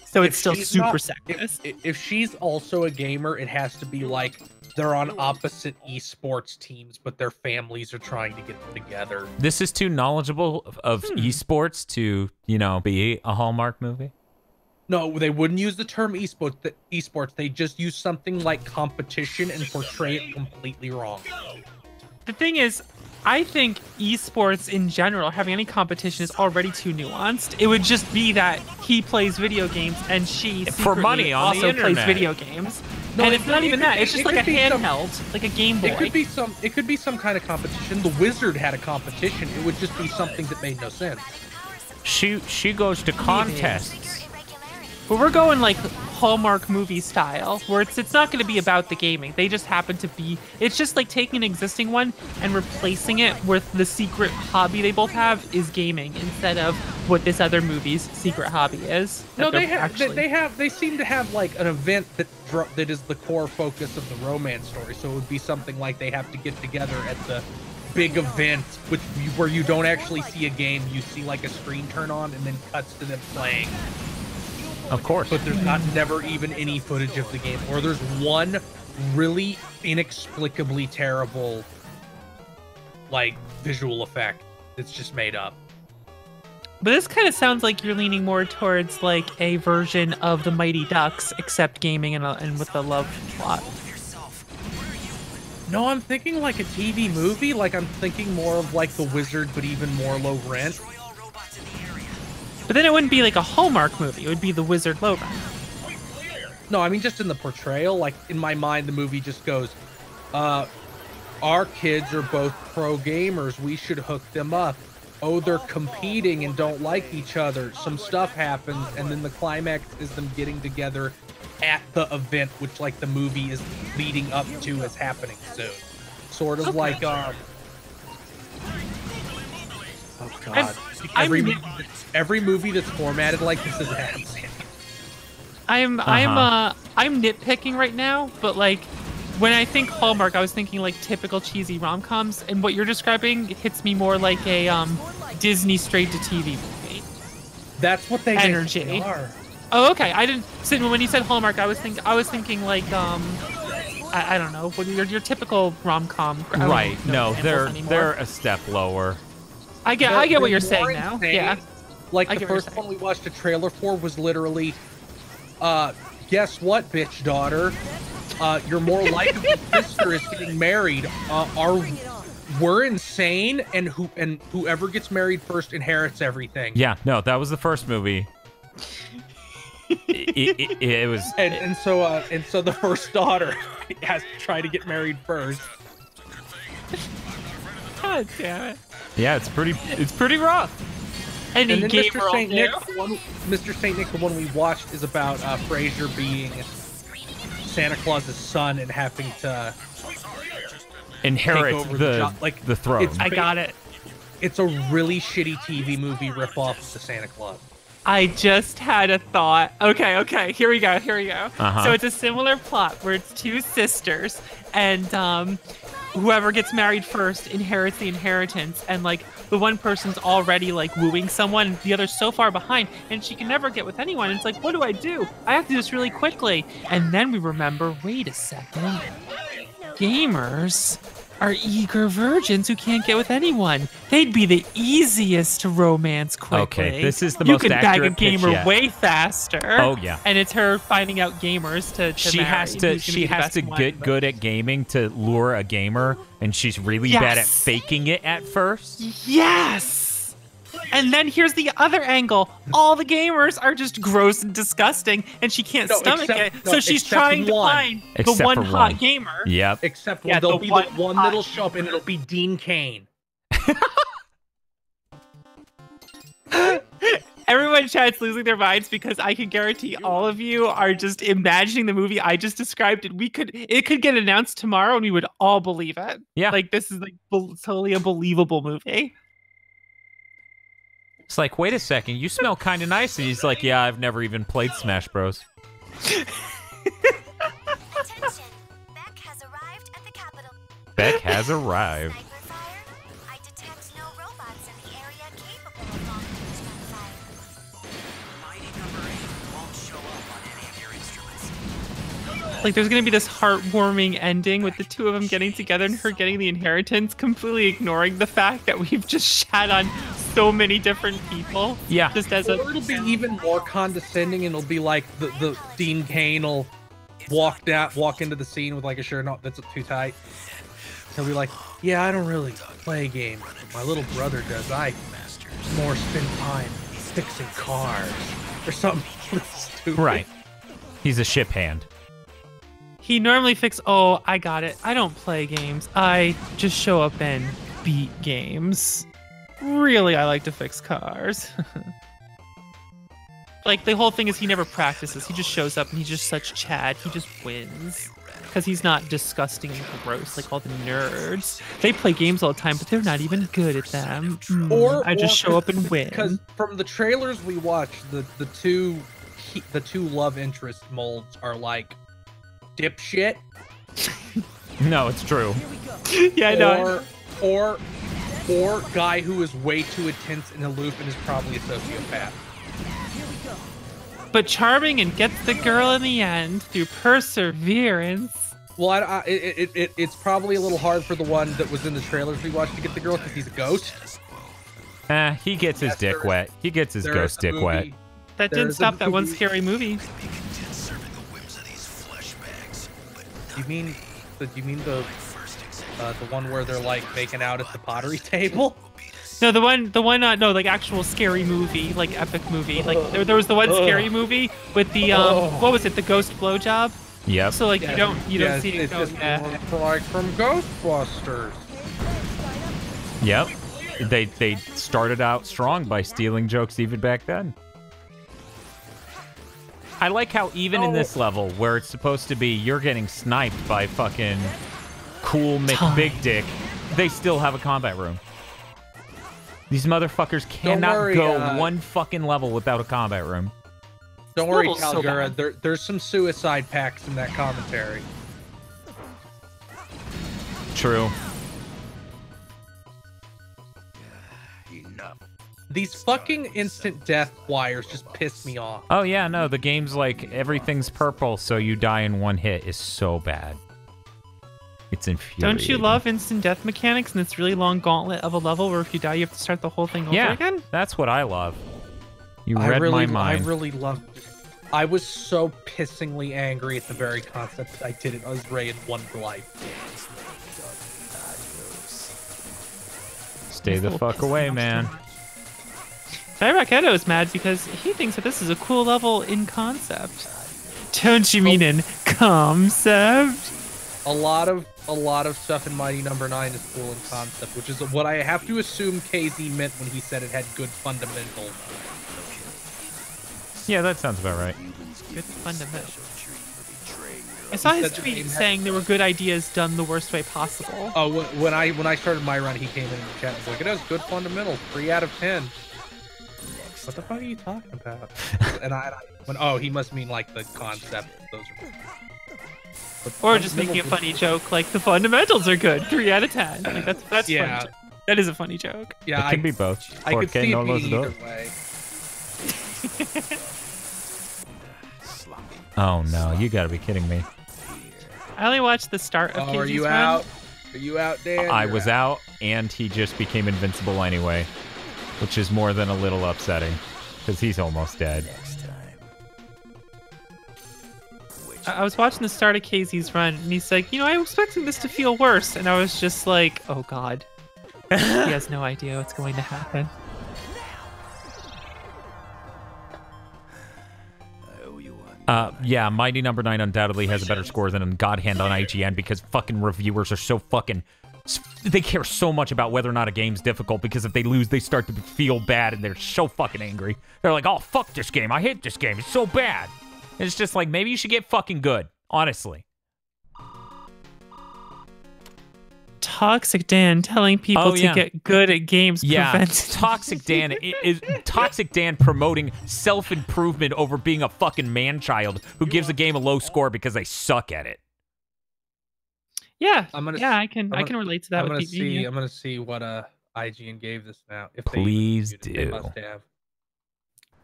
So it's if still she's super not- sexist. If she's also a gamer, it has to be like they're on opposite esports teams, but their families are trying to get them together. This is too knowledgeable of esports to, be a Hallmark movie. No, they wouldn't use the term esports. They just use something like competition and portray it completely wrong. The thing is, I think esports in general, having any competition, is already too nuanced. It would just be that he plays video games and she For secretly money on the also plays internet. video games. No, And it it's not could- even it that. could- It's just it like a could be some- handheld, like a Game Boy. It could be some kind of competition. The Wizard had a competition. It would just be something that made no sense. She goes to contests. But we're going like Hallmark movie style, where it's not going to be about the gaming. They just happen to be. It's just like taking an existing one and replacing it with the secret hobby they both have is gaming instead of what this other movie's secret hobby is. No, that they they're have. They seem to have like an event that is the core focus of the romance story. So it would be something like they have to get together at the big event, where you don't actually see a game. You see like a screen turn on and then cuts to them playing. Of course. But there's never even any footage of the game, or there's one really inexplicably terrible like visual effect that's just made up. But this kind of sounds like you're leaning more towards like a version of the Mighty Ducks, except gaming and with the love plot. No, I'm thinking like a TV movie. Like I'm thinking more of like The Wizard, but even more low rent. But then it wouldn't be like a Hallmark movie. It would be the Wizard low rent. No, I mean just in the portrayal. Like in my mind, the movie just goes, our kids are both pro gamers. We should hook them up. Oh, they're competing and don't like each other. Some stuff happens, and then the climax is them getting together at the event, which like the movie is leading up to is happening soon. Sort of like Oh God! Every, I'm- every movie that's formatted like this is Adam Sandler. I'm nitpicking right now, but like when I think Hallmark, I was thinking like typical cheesy rom-coms, and what you're describing hits me more like a Disney straight-to-TV movie. That's what they Energy. basically are. Oh, okay. I didn't. So when you said Hallmark, I was thinking like I don't know, what your typical rom-com. I don't Right. know No, examples anymore. they're a step lower. I get what They're you're more saying now. insane. Yeah. Like I the get what you're first one we watched a trailer for was literally, guess what, bitch daughter? Your more likely sister is getting married. We're insane, and whoever gets married first inherits everything. Yeah. No, that was the first movie. It was. And so the first daughter has to try to get married first. God damn it. Yeah, it's pretty rough. And And he then gave her Mr. all Saint Nick, new. Mr. Saint Nick, the one we watched, is about Frasier being Santa Claus's son and having to Inherit take over the job. Like, the throne. it's- I got it. It's a really shitty TV movie ripoff of the Santa Claus. I just had a thought. Okay, here we go. Uh-huh. So it's a similar plot where it's two sisters, and whoever gets married first inherits the inheritance, and like the one person's already like wooing someone, and the other's so far behind, and she can never get with anyone. It's like, what do? I have to do this really quickly. And then we remember, wait a second, gamers are eager virgins who can't get with anyone. They'd be the easiest to romance quickly. Okay, this is the you most could bag a accurate pitch gamer yet. way faster. Oh, yeah. And it's her finding out gamers to She marry, has who's to gonna she be the has best to one, get but- good at gaming to lure a gamer, and she's really bad at Yes. faking it at first. Yes. And then here's the other angle. All the gamers are just gross and disgusting, and she can't No, stomach except- it. no, So she's except trying to one. find Except the one for hot one. gamer. Yep. Except Yeah, there'll the be one the one hot- that'll show up, and it'll be Dean Cain. Everyone in chat's losing their minds because I can guarantee all of you are just imagining the movie I just described, and it could get announced tomorrow, and we would all believe it. Yeah. Like this is like totally a believable movie. It's like, wait a second, you smell kind of nice, and he's like, yeah, I've never even played Smash Bros. Attention! Beck has arrived at the capital. Beck has arrived. Sniper fire? I detect no robots in the area capable of launching gunfire. Mighty number 8 won't show up on any of your instruments. Like there's gonna be this heartwarming ending with the two of them getting together and her getting the inheritance, completely ignoring the fact that we've just shat on so many different people. Yeah. Just as Or a it'll be even more condescending, and it'll be like the Dean Cain will walk into the scene with like a shirt that's too tight. He'll be like, "Yeah, I don't really play games. But my little brother does. I more spend time fixing cars or something stupid." Right. He's a ship hand. he normally oh, I got it. I don't play games. I just show up and beat games. Really, I like to fix cars. Like the whole thing is he never practices. He just shows up and he's just such Chad. He just wins. Because he's not disgusting and gross like all the nerds. They play games all the time, but they're not even good at them. I just show up and win. Because from the trailers we watched, the two love interest molds are like dipshit, No, it's true. Yeah, I know. or guy who is way too intense and aloof and is probably a sociopath. But charming and gets the girl in the end through perseverance. Well, it's probably a little hard for the one that was in the trailers we watched to get the girl because he's a ghost. He gets his dick wet. He gets his There ghost is a dick wet. movie- That There didn't is a stop that one movie- scary movie. You mean the one where they're like making out at the pottery table? No, the one, no, like actual scary movie, like epic movie. Like there was the one scary movie with the what was it, the ghost blowjob? Yep. So like you don't Yes, see it it's go. just Yeah. like from Ghostbusters. Yep. They started out strong by stealing jokes even back then. I like how even in this level, where it's supposed to be you're getting sniped by fucking cool McBig Dick, they still have a combat room. These motherfuckers cannot worry, go one fucking level without a combat room. Don't worry, level's so Calgura. bad. There's some suicide packs in that commentary. True. Enough. These fucking instant death wires just piss me off. Oh yeah, no, the game's like everything's purple, so you die in one hit is so bad. It's infuriating. Don't you love instant death mechanics and this really long gauntlet of a level where if you die, you have to start the whole thing over Yeah, again? that's what I love. You I read really, my mind. I really loved it. I was so pissingly angry at the very concept that I did it as Ray in one life. Stay the fuck away, man. Cyrac Edo is mad because he thinks that this is a cool level in concept. Don't you mean in concept? A lot of stuff in Mighty Number 9 is cool in concept, which is what I have to assume KZ meant when he said it had good fundamentals. Yeah, that sounds about right. Good fundamental. I saw his tweet saying there were good ideas done the worst way possible. Oh, when I started my run, he came in the chat and was like, "It has good fundamentals, 3 out of 10." What the fuck are you talking about? And I went, "Oh, he must mean like the concept." Those are. Or just making a funny joke like the fundamentals are good, 3 out of 10. Like that's Yeah. funny. That is a funny joke. Yeah, It can be both. I could ¿Por qué see no it los being dos? either way. Oh no, you gotta be kidding me. I only watched the start of Oh, are KZ's you run. out? Are you out, Dan? I You're was out, and he just became invincible anyway, which is more than a little upsetting, because he's almost dead. I was watching the start of KZ's run, and he's like, I was expecting this to feel worse. And I was just like, oh god. He has no idea what's going to happen. Yeah, Mighty Number 9 undoubtedly has a better score than God Hand on IGN because fucking reviewers are so fucking... They care so much about whether or not a game's difficult because if they lose, they start to feel bad and they're so fucking angry. They're like, oh, fuck this game. I hate this game. It's so bad. And it's just like, maybe you should get fucking good. Honestly. Toxic Dan telling people to get good at games prevents... Toxic Dan is Toxic Dan promoting self-improvement over being a fucking man-child who gives a game a low score because they suck at it. Yeah, I'm gonna, I can relate to that. I'm with gonna see what IGN gave this now. If Please they even reviewed it, they do. must have.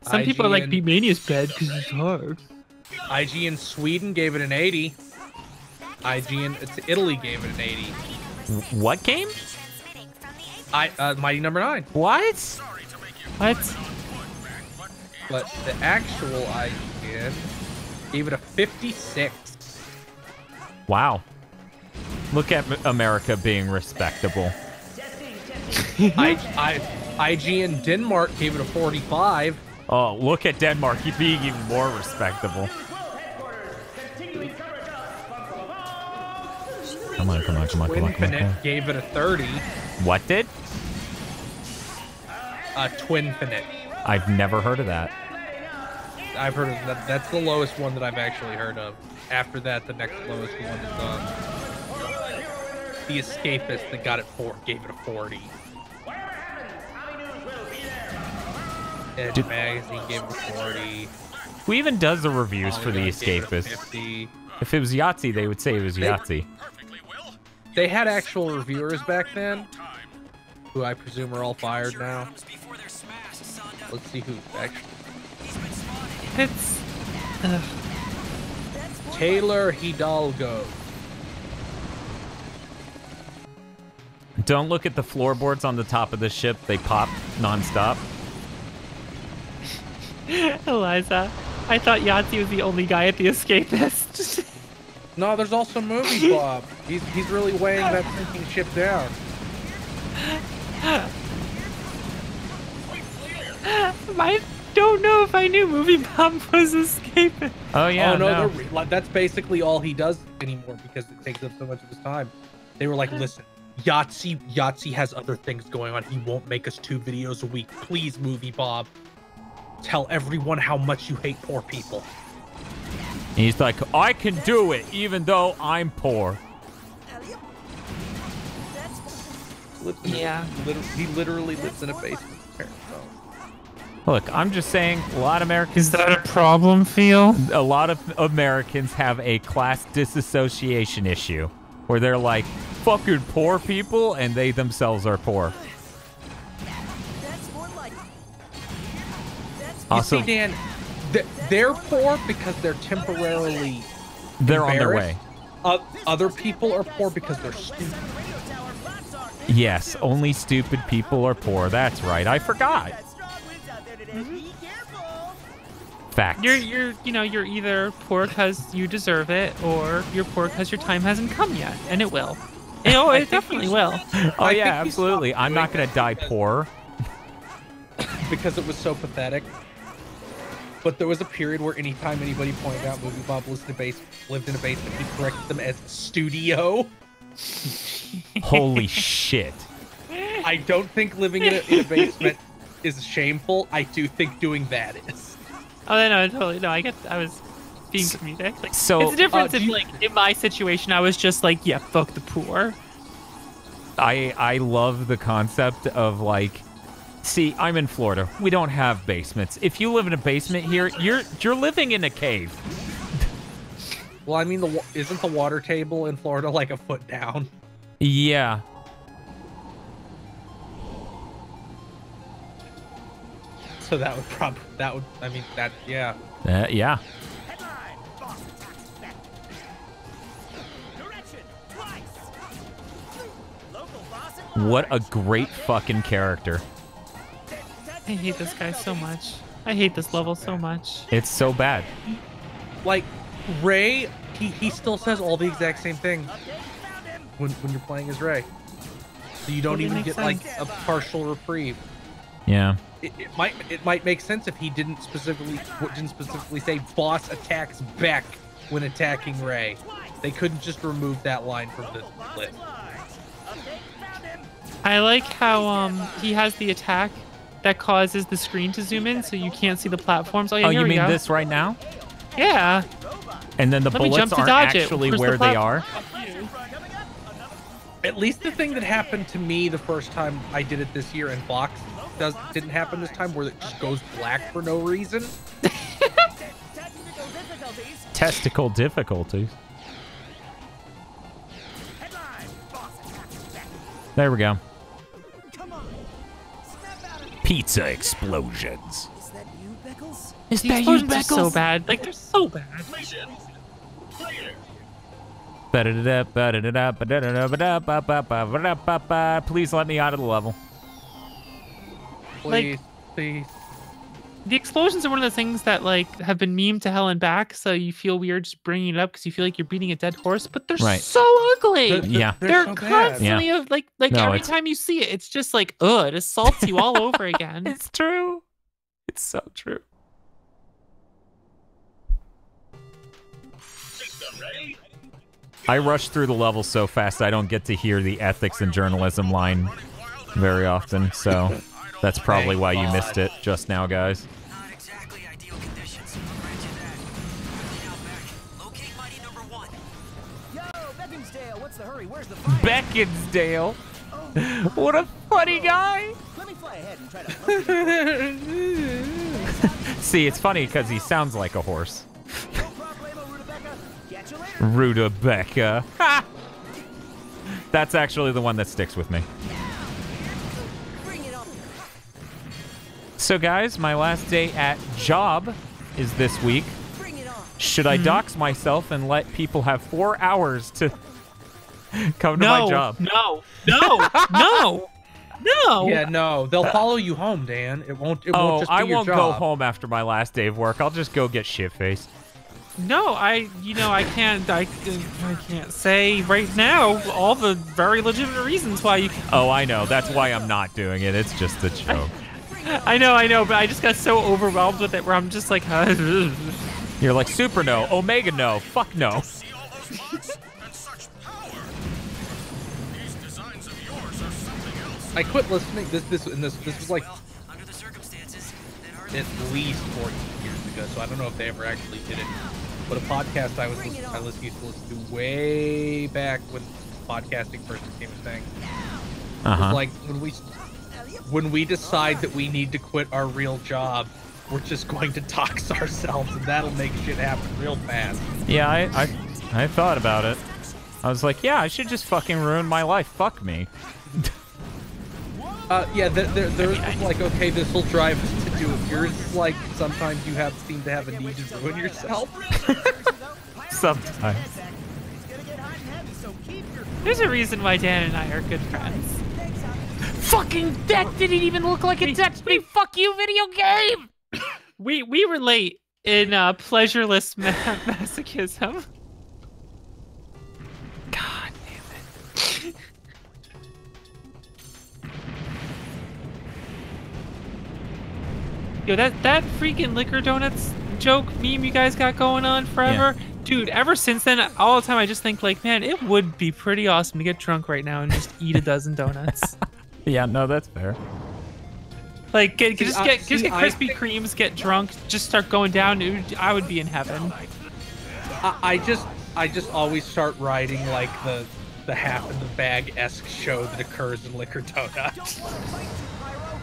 Some people are like, IGN Beatmania's bad because it's hard. IGN Sweden gave it an 80. Italy gave it an 80. What game? Mighty Number 9. What? What? But the actual IGN gave it a 56. Wow. Look at America being respectable. IGN Denmark gave it a 45. Oh, look at Denmark being even more respectable. Come on. Twinfinite gave it a 30. What did? Twinfinite. I've never heard of that. I've heard of that. That's the lowest one that I've actually heard of. After that, the next lowest one is The Escapist that got it gave it a 40. Edge Magazine gave it a 40. Who even does the reviews for The Polygon gave it a Escapist? 50. If it was Yahtzee, they would say it was Yahtzee. They had actual reviewers back then, who I presume are all fired now. Let's see who actually. It's... Taylor Hidalgo. Don't look at the floorboards on the top of the ship. They pop nonstop. Eliza, I thought Yahtzee was the only guy at The Escapist. No, there's also Movie Bob. He's really weighing that sinking ship down. I don't know if I knew Movie Bob was escaping. Oh yeah, Oh no, no. that's basically all he does anymore because it takes up so much of his time. They were like, listen, Yahtzee has other things going on. He won't make us 2 videos a week. Please, Movie Bob, tell everyone how much you hate poor people. He's like, I can do it even though I'm poor. lives in he literally lives in a basement. So. Look, I'm just saying, a lot of Americans. Is that a problem, Phil? A lot of Americans have a class disassociation issue, where they're like, fucking poor people, and they themselves are poor. That's more like. You see, Dan, they're poor because they're temporarily they're on their way. Other people are poor because they're stupid. Yes, only stupid people are poor. That's right. I forgot. Facts. You're either poor because you deserve it, or you're poor because your time hasn't come yet, and it will. It definitely will. Oh yeah, absolutely. I'm not gonna die poor because it was so pathetic. But there was a period where anytime anybody pointed out Movie Bob lived in a basement, he corrected them as studio. Holy shit. I don't think living in a basement is shameful. I do think doing that is. Oh no, totally. No, I was being comedic. Like, so it's a difference if, like, in my situation, I was just like, yeah, fuck the poor. I love the concept of, like, see, I'm in Florida. We don't have basements. If you live in a basement here, you're living in a cave. Well, I mean, isn't the water table in Florida like a foot down? Yeah. So that would yeah. Yeah. What a great fucking character. I hate this guy so much. I hate this level so much. It's so bad. Like, Ray, he still says all the exact same thing when you're playing as Ray. So you don't even get like a partial reprieve. Yeah. It might make sense if he didn't specifically say boss attacks back when attacking Ray. They couldn't just remove that line from the list. I like how he has the attack that causes the screen to zoom in so you can't see the platforms. Oh, yeah, here you we mean go. this right now? Yeah. And then the bullets aren't actually where they are? At least the thing that happened to me the first time I did it this year, and Vox didn't happen this time, where it just goes black for no reason. Testicle difficulties. There we go. Pizza explosions. Is that you, Beckles? Is that you, Beckles? So bad. Like, they're so bad. Please let me out of the level. Please, please. The explosions are one of the things that, like, have been memed to hell and back, so you feel weird just bringing it up because you feel like you're beating a dead horse, but they're so ugly. They're so constantly like every time you see it, it's just like, it assaults you all over again. It's true. It's so true. I rush through the level so fast I don't get to hear the ethics and journalism line very often, so that's probably why you missed it just now, guys. Not exactly ideal conditions. I'll grant you that. Now back. Locate mighty number 1. Yo, Beckinsdale, what's the hurry? Where's the fire? Beckinsdale. What a funny guy. Let me fly ahead and try to See, it's funny because he sounds like a horse. No problemo, Rudabecca. Catch you later. Rudabecca. Ha! That's actually the one that sticks with me. Bring it on. So guys, my last day at job is this week. Bring it on. Should I dox myself and let people have 4 hours to come to my job? No. Yeah, no. They'll follow you home, Dan. It won't just be I your won't job. go home after my last day of work. I'll just go get shit-faced. No, I can't say right now all the very legitimate reasons why you can. Oh, I know. That's why I'm not doing it. It's just a joke. I know, but I just got so overwhelmed with it where I'm just like, You're like, super no, omega no, fuck no. I quit listening. This was like Under the circumstances, at least 14 years ago, so I don't know if they ever actually did it. But a podcast I used to listen to way back when podcasting first became a thing. Uh-huh. Like when we decide that we need to quit our real job, we're just going to dox ourselves, and that'll make shit happen real fast. Yeah, I thought about it. I was like, yeah, I should just fucking ruin my life. Fuck me. Yeah, there's like, okay, this will drive us to do it. Yours is like, sometimes you seem to have a need to ruin yourself. Sometimes. There's a reason why Dan and I are good friends. Fucking that didn't even look like a text me. Fuck you, video game. We relate in pleasureless masochism. God damn it. Yo, that freaking liquor donuts joke meme you guys got going on forever. Yeah. Dude, ever since then, all the time I just think like, man, it would be pretty awesome to get drunk right now and just eat a dozen donuts. Yeah, no, that's fair. Like, just get Krispy Kremes, get drunk, just start going down. I would be in heaven. I just always start writing like the half in the bag-esque show that occurs in Liquor Donuts.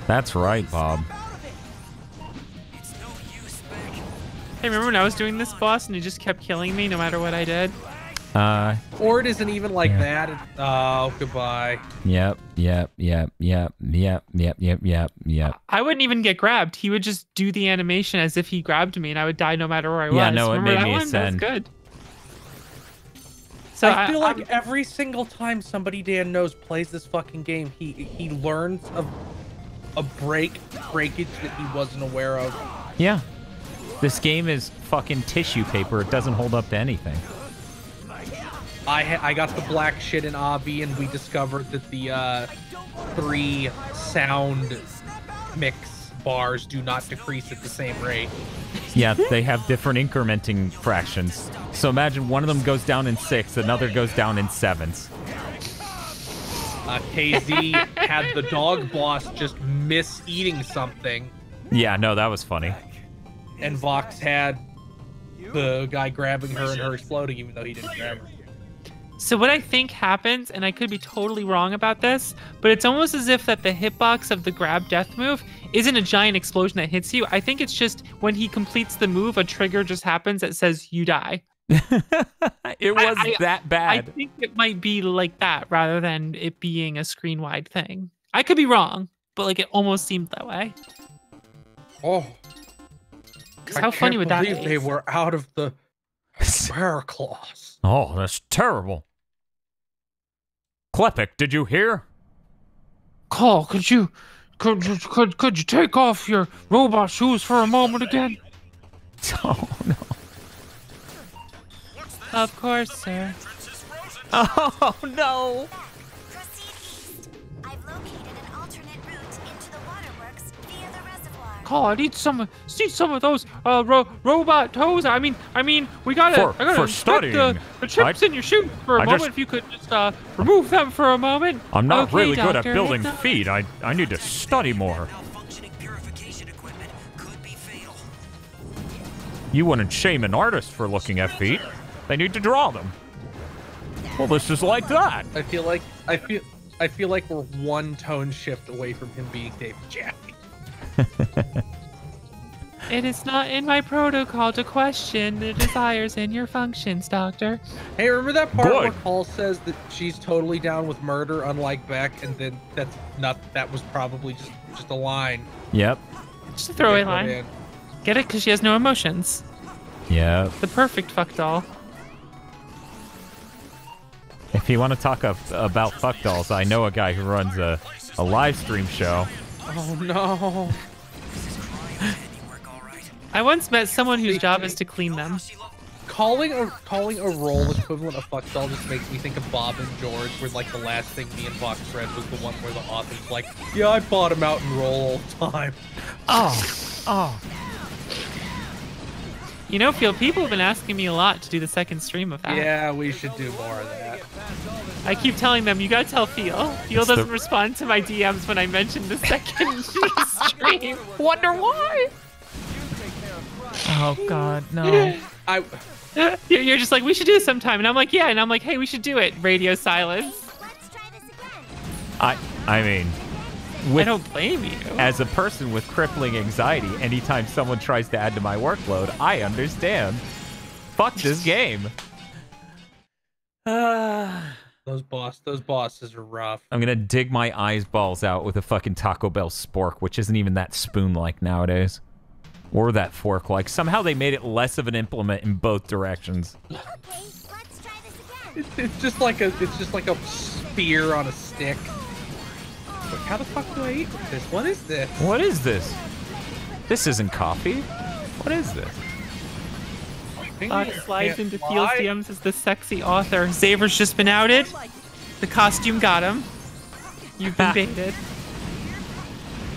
That's right, Bob. Hey, remember when I was doing this boss and he just kept killing me no matter what I did? Or it isn't even like that. Oh, goodbye. Yep. I wouldn't even get grabbed. He would just do the animation as if he grabbed me, and I would die no matter where I was. Yeah, no, remember it made that me one? ascend. That's good. So I feel like every single time somebody Dan knows plays this fucking game, he learns of a breakage that he wasn't aware of. Yeah. This game is fucking tissue paper. It doesn't hold up to anything. I got the black shit in Obby, and we discovered that the 3 sound mix bars do not decrease at the same rate. Yeah, they have different incrementing fractions. So imagine one of them goes down in 6, another goes down in 7s. KZ had the dog boss just miss eating something. Yeah, no, that was funny. And Vox had the guy grabbing her and her exploding, even though he didn't grab her. So what I think happens, and I could be totally wrong about this, but it's almost as if that the hitbox of the grab death move isn't a giant explosion that hits you. I think it's just when he completes the move, a trigger just happens that says you die. It was that bad. I think it might be like that rather than it being a screen-wide thing. I could be wrong, but like it almost seemed that way. Oh. How funny would that be? They were out of the bear claws. Oh, that's terrible. Klepek, did you hear? Call, could you take off your robot shoes for a moment again? Oh no. Of course, sir. Oh no. Proceed east. I've located an alternate route into the waterworks via the reservoir. Call, I need some of those robot toes. I mean, I gotta inspect the chips in your shoe for a moment. If you could just remove them for a moment. I'm not okay, really doctor, good at building feet. I need to study more. You wouldn't shame an artist for looking at feet. They need to draw them. Well, this is like that. I feel like we're one tone shift away from him being David Jaffe. It is not in my protocol to question the desires in your functions, Doctor. Hey, remember that part where Paul says that she's totally down with murder, unlike Beck, and then that was probably just a line. Yep. Just a throwaway line. Get it? Because she has no emotions. Yeah. The perfect fuck doll. If you want to talk about fuck dolls, I know a guy who runs a live stream show. Oh no. I once met someone whose job is to clean them. Calling a role equivalent of fuck doll just makes me think of Bob and George, where like the last thing me and Fox read was the one where the author's like, yeah, I bought him out in roll all the time. Oh. You know, Phil, people have been asking me a lot to do the second stream of that. Yeah, we should do more of that. I keep telling them, you gotta tell Phil. Phil doesn't respond to my DMs when I mention the second stream. Wonder why? Oh God, no. You're just like, we should do this sometime, and I'm like, yeah, and I'm like, hey, we should do it. Radio silence. Let's try this again. I mean, I don't blame you. as a person with crippling anxiety, anytime someone tries to add to my workload, I understand. Fuck this game. Those bosses are rough. I'm gonna dig my eyeballs out with a fucking Taco Bell spork, which isn't even that spoon-like nowadays. Or that fork-like. Somehow they made it less of an implement in both directions. Okay, let's try this again. It's just like a spear on a stick. Like, how the fuck do I eat with this? What is this? What is this? This isn't coffee. What is this? Fox slides into Can't Fields fly? DMs as the sexy author. Xaver's just been outed. The costume got him. You've been baited.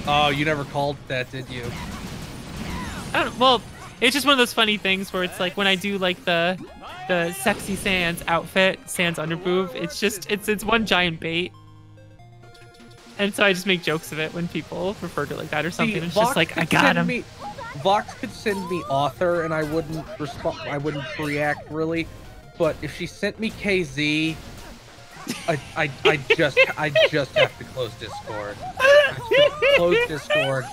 Oh, you never called that, did you? Well, it's just one of those funny things where it's like when I do like the sexy Sans outfit, Sans underboob, it's one giant bait. And so I just make jokes of it when people refer to it like that or something. See, It's Vox just like, could I got send him. me- Vox could send me author and I wouldn't respond. I wouldn't react really. But if she sent me KZ, I just have to close Discord. I have to close Discord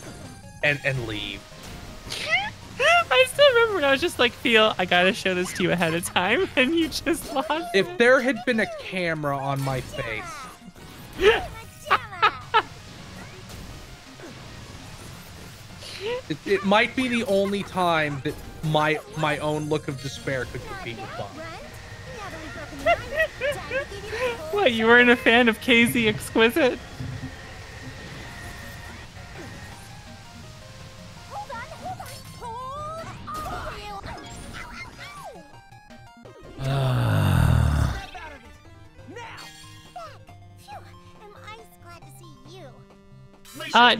and leave. I still remember when I was just like, Feel, I gotta show this to you ahead of time, and you just lost. If there had been a camera on my face, it might be the only time that my own look of despair could compete with Vox. What, you weren't a fan of KZ Exquisite?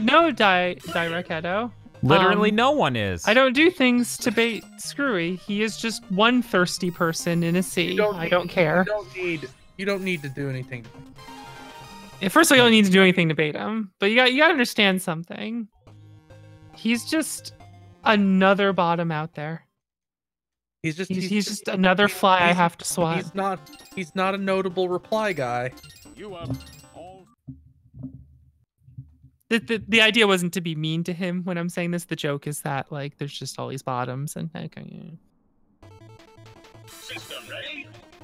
No, Direct Edo. Literally no one is. I don't do things to bait Screwy. He is just one thirsty person in a sea. I don't care. You don't need to do anything. First of all, you don't need to do anything to bait him, but you got to understand something. He's just another bottom out there. He's just another fly I have to swat. He's not a notable reply guy. The idea wasn't to be mean to him when I'm saying this. The joke is that like there's just all these bottoms and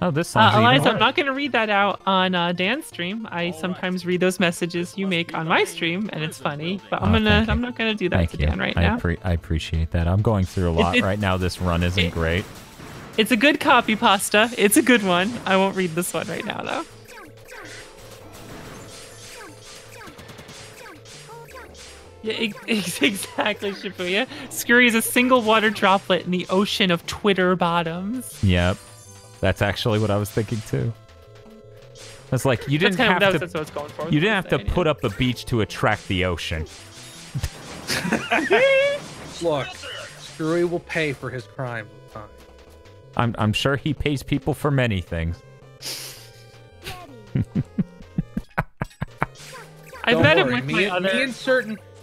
Oh, this song's even Eliza, worse. I'm not going to read that out on Dan's stream. I sometimes read those messages you make on my stream, and it's funny. But I'm not gonna do that Thank to you. Dan right now. I appreciate that. I'm going through a lot right now. This run isn't great. It's a good copy pasta. It's a good one. I won't read this one right now though. Yeah, exactly, Shibuya. Scurry is a single water droplet in the ocean of Twitter bottoms. Yep. That's actually what I was thinking too. It's like you didn't have to. That's what I was going for. You didn't have to put up a beach to attract the ocean. Look, Screwy will pay for his crimes with time. I'm sure he pays people for many things. I Don't met him worry, with my other.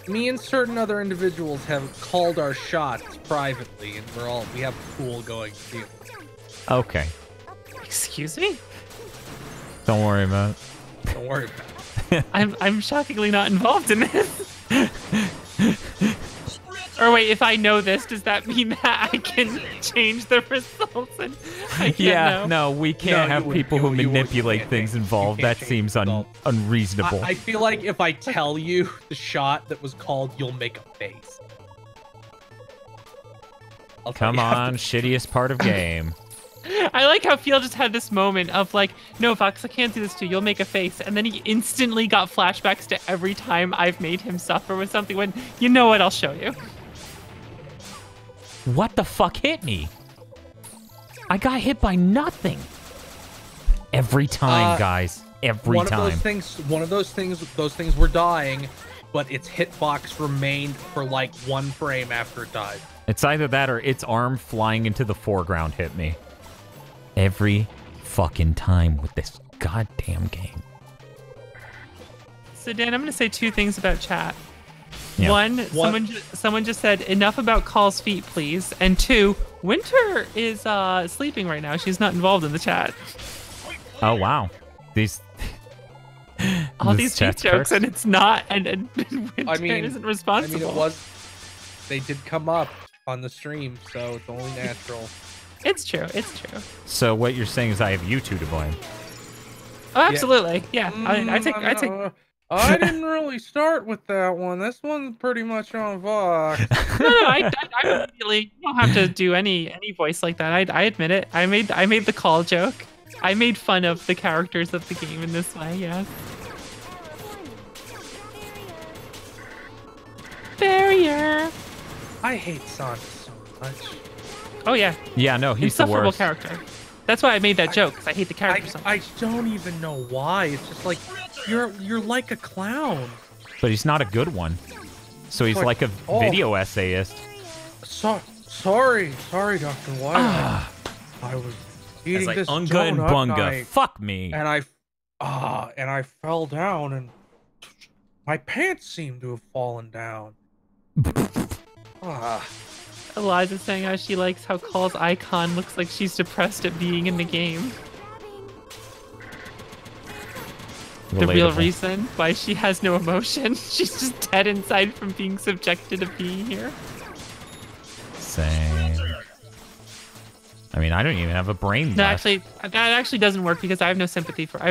Me and certain other individuals have called our shots privately, and we have a pool going to deal. Okay. Excuse me? Don't worry about it. Don't worry about it. I'm shockingly not involved in this. Or wait, if I know this, does that mean that I can change the results? And I can't know? No, we can't have people who manipulate things involved. That seems unreasonable. I feel like if I tell you the shot that was called, you'll make a face. Come on, shittiest part of game. I like how Field just had this moment of like, no, Fox, I can't do this to you. You'll make a face. And then he instantly got flashbacks to every time I've made him suffer with something when, you know what, I'll show you. What the fuck hit me? I got hit by nothing. Every time, guys. Every time. One of those things were dying, but its hitbox remained for like 1 frame after it died. It's either that or its arm flying into the foreground hit me. Every fucking time with this goddamn game. So Dan, I'm going to say 2 things about chat. Yeah. One, someone just said, enough about Call's feet, please. And 2, Winter is sleeping right now. She's not involved in the chat. Oh, wow. These all This these deep chat's jokes, cursed. and it's not, and Winter I mean, isn't I responsible. mean, it was. They did come up on the stream, so it's only natural. It's true. It's true. So what you're saying is I have you two to blame. Oh, absolutely. Yeah. I take. I didn't really start with that one. This one's pretty much on Vox. No, I immediately. You don't have to do any voice like that. I admit it. I made the call joke. I made fun of the characters of the game in this way. Yeah. Barrier. I hate Sonic so much. Oh yeah. Yeah, no, he's the Insufferable worst. character. That's why I made that joke, because I hate the character so much. I don't even know why. It's just like you're like a clown. But he's not a good one. So he's like a video essayist. Sorry, Dr. White. I was eating like, this Unga and donut Bunga, night, fuck me. and I fell down, and my pants seemed to have fallen down. Eliza's saying how she likes how Call's icon looks like she's depressed at being in the game. The real Relatable. reason why she has no emotion. She's just dead inside from being subjected to being here. Same. I mean, I don't even have a brain No, left. that actually doesn't work because I have no sympathy for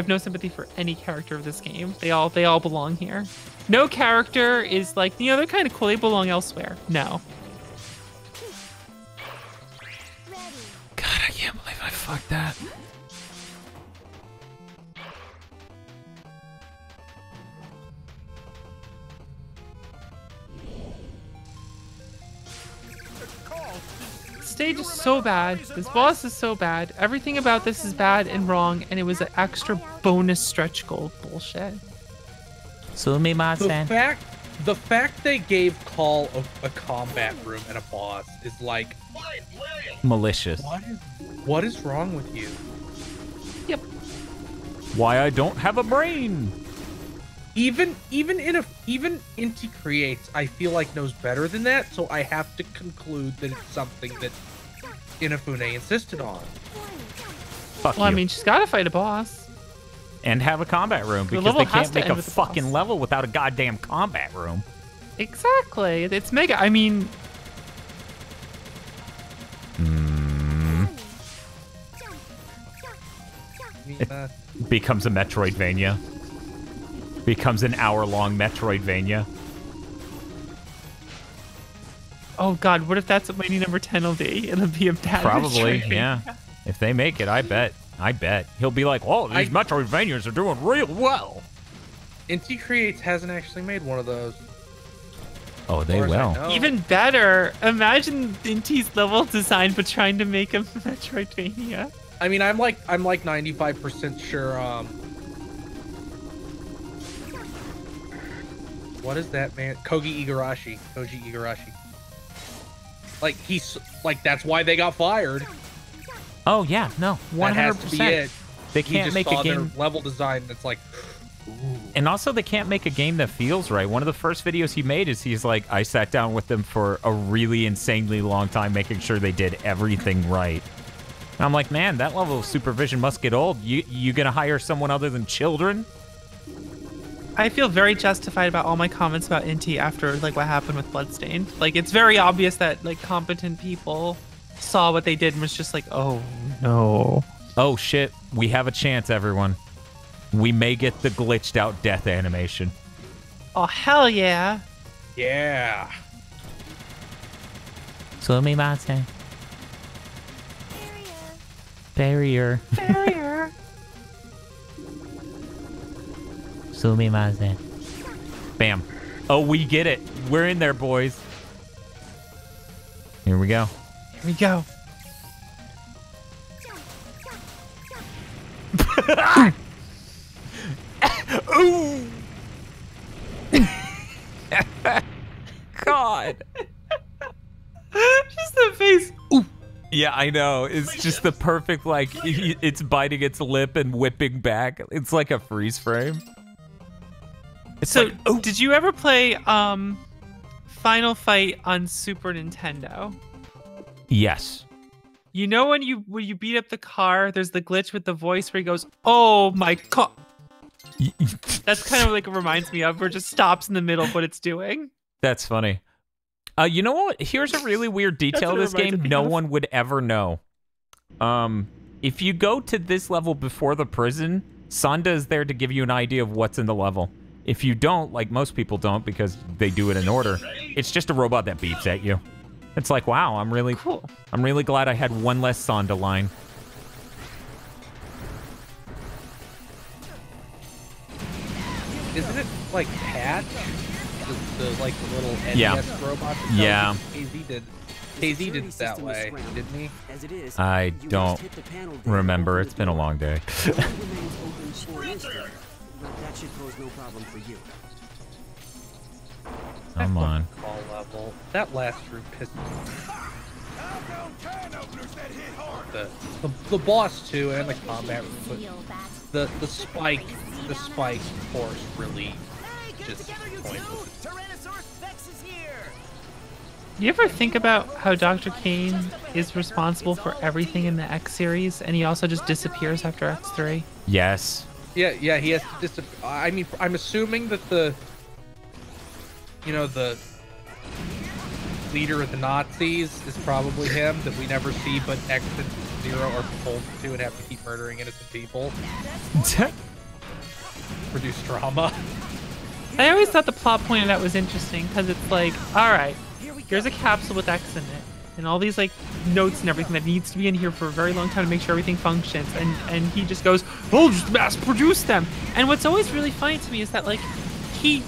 any character of this game. They all belong here. No character is like, they're kind of cool. They belong elsewhere. No. God, I can't believe I fucked that. Stage is so bad. This boss is so bad. Everything about this is bad and wrong, and it was an extra bonus stretch goal bullshit. The fact they gave Call a combat room and a boss is like Malicious. what is wrong with you? Yep. Why I don't have a brain. Even Inti Creates, I feel like knows better than that, so I have to conclude that it's something that Inafune insisted on. Fuck Well, I you. mean, she's got to fight a boss. And have a combat room because level they has can't to make end a with the fucking boss. level without a goddamn combat room. Exactly. It's mega. I mean, Becomes a Metroidvania. Becomes an hour-long Metroidvania. oh god, what if that's what Mighty Number 10 will be? It'll be a bad Probably, Metroidvania. yeah. If they make it, I bet. He'll be like, "Oh, these Metroidvanias are doing real well." Inti Creates hasn't actually made one of those. Oh, they As far as I will. know. Even better, imagine Inti's level design, but trying to make a Metroidvania. I mean, I'm like 95% sure. What is that man? Koji Igarashi. Like that's why they got fired. Oh yeah, no, That has 100%. to be it. They He can't just make saw a game, their level design that's like, and also they can't make a game that feels right. One of the first videos he made is he's like, I sat down with them for a really insanely long time, making sure they did everything right. And I'm like, man, that level of supervision must get old. You gonna hire someone other than children? I feel very justified about all my comments about Inti after like what happened with Bloodstained. Like it's very obvious that like competent people saw what they did and was just like, oh no. Oh shit, we have a chance, everyone. We may get the glitched out death animation. Oh hell yeah. yeah. Sumimasen. Barrier. Barrier. Sumimasen. Bam. Oh, we get it. We're in there, boys. Here we go. Here we go. Ooh. God. Just the face. Ooh. Yeah, I know. It's just the perfect, like, it's biting its lip and whipping back. It's like a freeze frame. It's So, like, did you ever play Final Fight on Super Nintendo? yes. You know when you beat up the car, there's the glitch with the voice where he goes, "Oh my god." That's kind of like it reminds me of, where it just stops in the middle of what it's doing. That's funny. You know what? Here's a really weird detail of this game no one would ever know. If you go to this level before the prison, Sonda is there to give you an idea of what's in the level. If you don't, like most people don't because they do it in order, it's just a robot that beeps at you. It's like, wow, I'm really cool. I'm really glad I had one less Sonda line. Isn't it like Pat? The like the little NES Yeah. robot? Yeah. KZ did it that way, didn't he? As it is, I you must don't hit the panel down remember. It's been a long day. The door remains open for an instant, but that should pose no problem for you. Come on. Call level. That last room pissed me off. The boss too, and the combat room, but the spike force really just pointless. You ever think about how Dr. Kane is responsible for everything in the X series, and he also just disappears after X3? Yes. Yeah, he has to disappear. I mean, I'm assuming that the leader of the Nazis is probably him, that we never see, but X and Zero are pulled to and have to keep murdering innocent people. Produce drama. I always thought the plot point of that was interesting, because it's like, all right, here's a capsule with X in it, and all these like notes and everything that needs to be in here for a very long time to make sure everything functions, and he just goes, "Oh, just mass produce them." And what's always really funny to me is that like he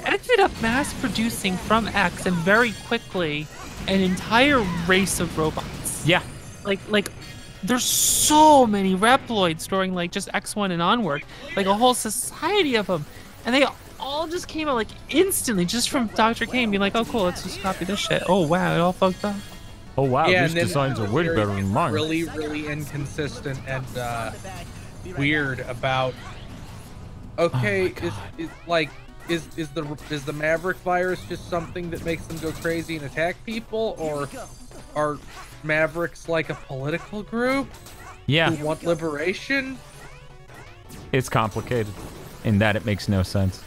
ended up mass producing from X and very quickly an entire race of robots. Yeah. Like there's so many Reploids storing like just X1 and onward, like a whole society of them, and they all just came out like instantly just from Dr. Kane being like, "Oh cool, let's just copy this shit." Oh wow, it all fucked up. Oh wow, Yeah, these designs are way better than mine. Really inconsistent and weird about. Okay, is the Maverick virus just something that makes them go crazy and attack people, or are Mavericks like a political group? Yeah. Who want liberation? It's complicated in that it makes no sense.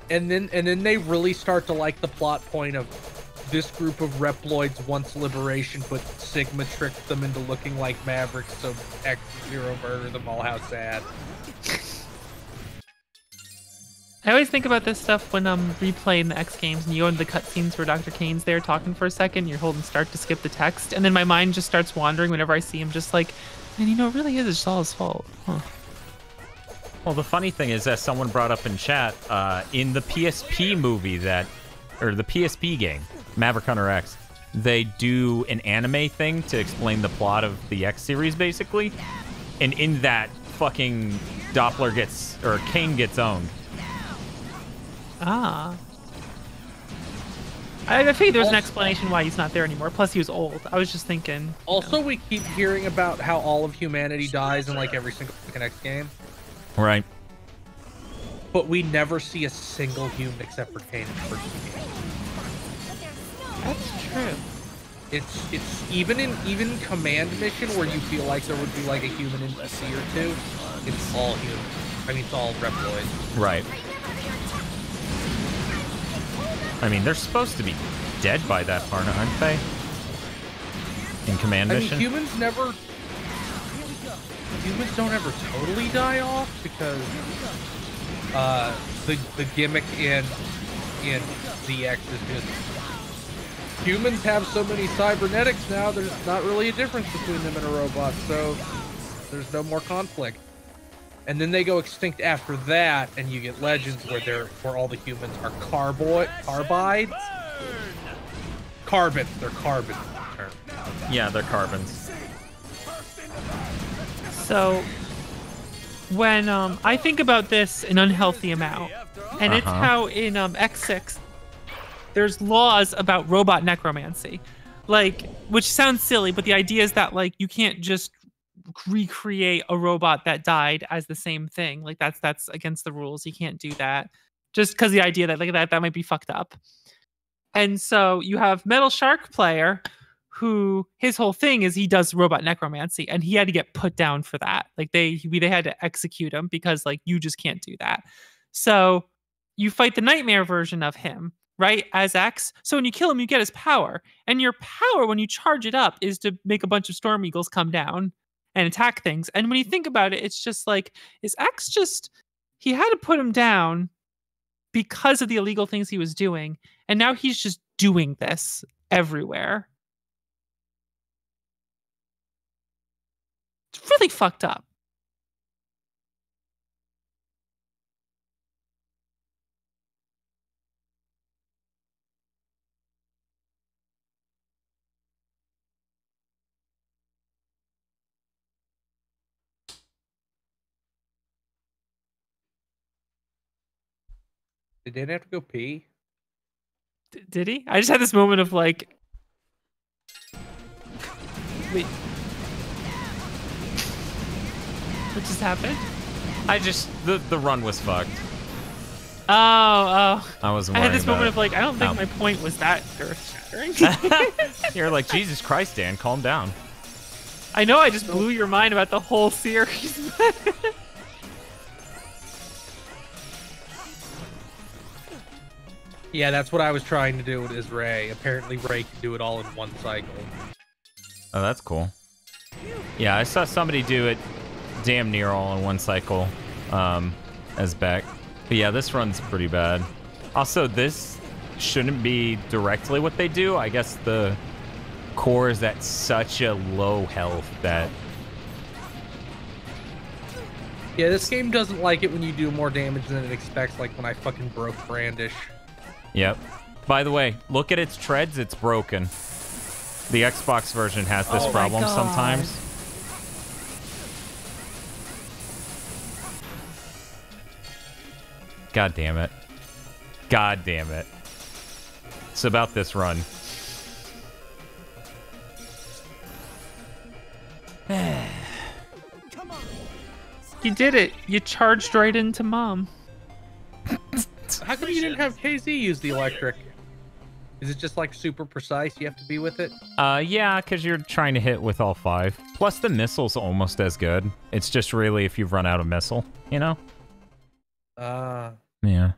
And then they really start to like the plot point of this group of Reploids wants liberation, but Sigma tricked them into looking like Mavericks, so X-Zero murdered them all. How sad. I always think about this stuff when I'm replaying the X games and you go into the cutscenes where Dr. Kane's there talking for a second, you're holding start to skip the text, and then my mind just starts wandering whenever I see him, just like, man, it really is just all his fault. Huh. Well, the funny thing is, as someone brought up in chat, in the PSP movie or the PSP game, Maverick Hunter X, they do an anime thing to explain the plot of the X series, basically. And in that, fucking Kane gets owned. Ah. I figured there was an explanation why he's not there anymore. Plus, he was old. I was just thinking. Also, we keep hearing about how all of humanity dies in like every single fucking X game. Right. But we never see a single human except for Kane in the first game. That's true. It's even command mission where you feel like there would be like a human NPC or two. It's all human. I mean, it's all Reploids. Right. I mean, they're supposed to be dead by that part, aren't they? In command mission. I mean, humans don't ever totally die off because the gimmick in ZX is just humans have so many cybernetics now. There's not really a difference between them and a robot, so there's no more conflict. And then they go extinct after that, and you get Legends where all the humans are carbides. Carbons. They're carbons. Yeah, they're carbons. So when I think about this an unhealthy amount, and it's how in X6 there's laws about robot necromancy, like, which sounds silly, but the idea is that like you can't just recreate a robot that died as the same thing. Like that's against the rules. You can't do that, just because the idea that like that might be fucked up. And so you have Metal Shark Player, who his whole thing is he does robot necromancy, and he had to get put down for that. Like they had to execute him because like you just can't do that. So you fight the nightmare version of him, right, as X. So when you kill him, you get his power, and your power when you charge it up is to make a bunch of Storm Eagles come down and attack things. And when you think about it, it's just like, is X just, he had to put him down because of the illegal things he was doing, and now he's just doing this everywhere. It's really fucked up. Did Dan have to go pee? Did he? I just had this moment of like, wait, what just happened? The run was fucked. Oh. I was I worried had this moment about of like, I don't think Oh. my point was that earth-shattering. You're like, Jesus Christ, Dan, calm down. I know I just blew your mind about the whole series. Yeah, that's what I was trying to do with his Ray. Apparently Ray can do it all in one cycle. Oh, that's cool. Yeah, I saw somebody do it damn near all in one cycle as Beck. But yeah, this run's pretty bad. Also, this shouldn't be directly what they do. I guess the core is at such a low health that... Yeah, this game doesn't like it when you do more damage than it expects, like when I fucking broke Brandish. Yep. By the way, look at its treads, it's broken. The Xbox version has this problem sometimes. God damn it. God damn it. It's about this run. You did it. You charged right into Mom. How come you didn't have KZ use the electric? Is it just like super precise? You have to be with it? Yeah, because you're trying to hit with all 5. Plus the missile's almost as good. It's just really if you've run out of missile, you know? Yeah.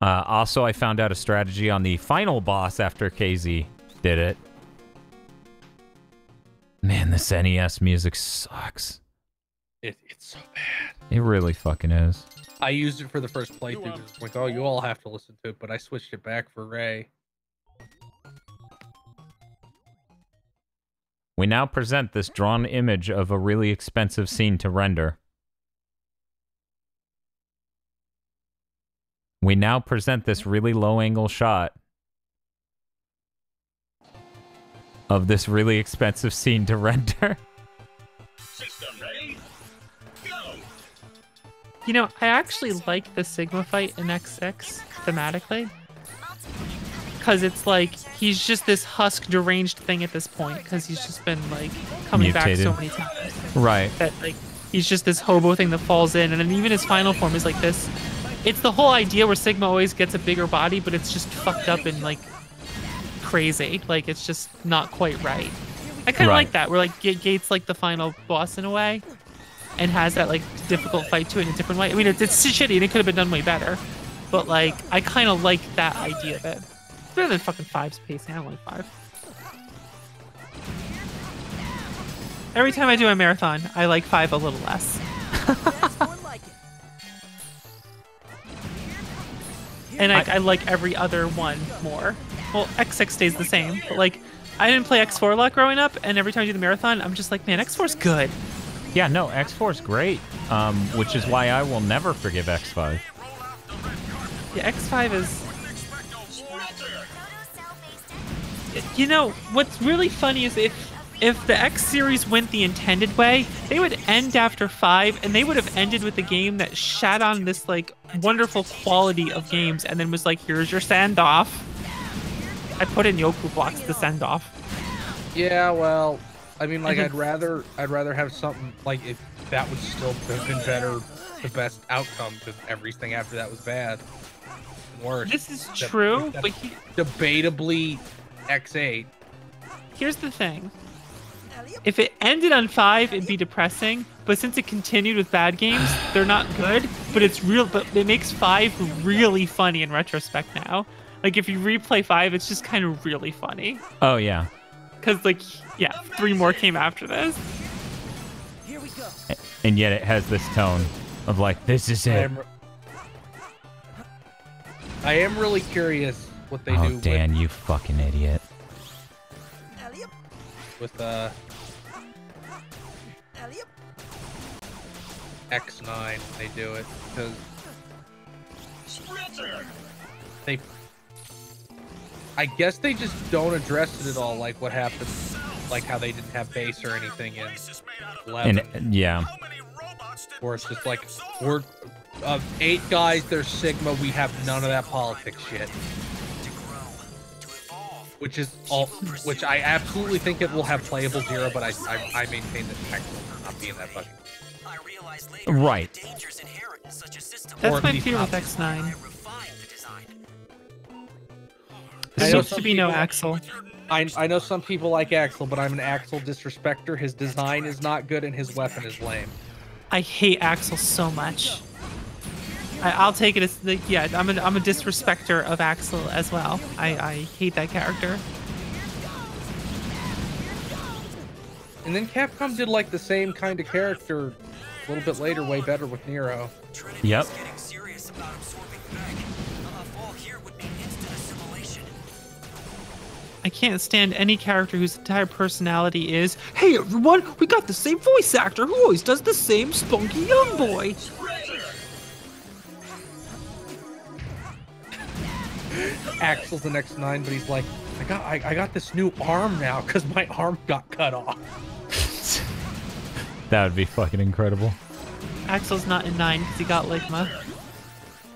Also, I found out a strategy on the final boss after KZ did it. Man, this NES music sucks. It's so bad. It really fucking is. I used it for the first playthrough. It's like, oh, you all have to listen to it, but I switched it back for Ray. We now present this drawn image of a really expensive scene to render. We now present this really low-angle shot of this really expensive scene to render. System ready? Go! You know, I actually like the Sigma fight in XX thematically. Because it's like, he's just this husk deranged thing at this point. Because he's just been, like, coming back so many times. Right. That, like, he's just this hobo thing that falls in. And then even his final form is like this. It's the whole idea where Sigma always gets a bigger body, but it's just fucked up and, like, crazy. Like, it's just not quite right. I kind of like that, where, like, Gates, like, the final boss in a way. And has that, like, difficult fight to it in a different way. I mean, it's shitty and it could have been done way better. But, like, I kind of like that idea of it. It's better than fucking 5's pacing. I don't like 5. Every time I do a marathon, I like 5 a little less. That's more like it. And I like every other one more. Well, X6 stays the same, but like, I didn't play X4 a lot growing up, and every time I do the marathon, I'm just like, man, X4's good. Yeah, no, X4's great, which is why I will never forgive X5. Yeah, X5 is... You know, what's really funny is if the X series went the intended way, they would end after 5, and they would have ended with a game that shat on this, like, wonderful quality of games, and then was like, here's your send-off. I put in Yoku blocks to send off. Yeah, well, I mean, like, I'd rather have something, like, if that would still have been better, the best outcome, because everything after that was bad. Worse. This is true, but debatably X8. Here's the thing. If it ended on 5, it'd be depressing. But since it continued with bad games, they're not good. But it's real. But it makes 5 really funny in retrospect now. Like if you replay 5, it's just kind of really funny. Oh yeah. Because like, yeah, 3 more came after this. Here we go. And yet it has this tone of like, this is it. I am really curious what they Oh, do Dan, you fucking idiot. with X9. They do it because they. I guess they just don't address it at all, like what happened, like how they didn't have base or anything in 11. And yeah. Or it's just like, we're 8 guys, there's Sigma, we have none of that politics shit. Which is all, which I absolutely think it will have playable Zero, but I maintain that X will not be in that fucking. Right. That's my fear with X9. I There know needs to some be no people- Axel. I know some people like Axel, but I'm an Axel disrespecter. His design is not good and his weapon is lame. I hate Axel so much. I'll take it as like, yeah. I'm a disrespecter of Axel as well. I hate that character. And then Capcom did like the same kind of character a little bit later, way better with Nero. Yep. I can't stand any character whose entire personality is, "Hey everyone, we got the same voice actor who always does the same spunky young boy." Axel's the next 9, but he's like, I got this new arm now because my arm got cut off. That would be fucking incredible. Axel's not in 9 because he got Ligma.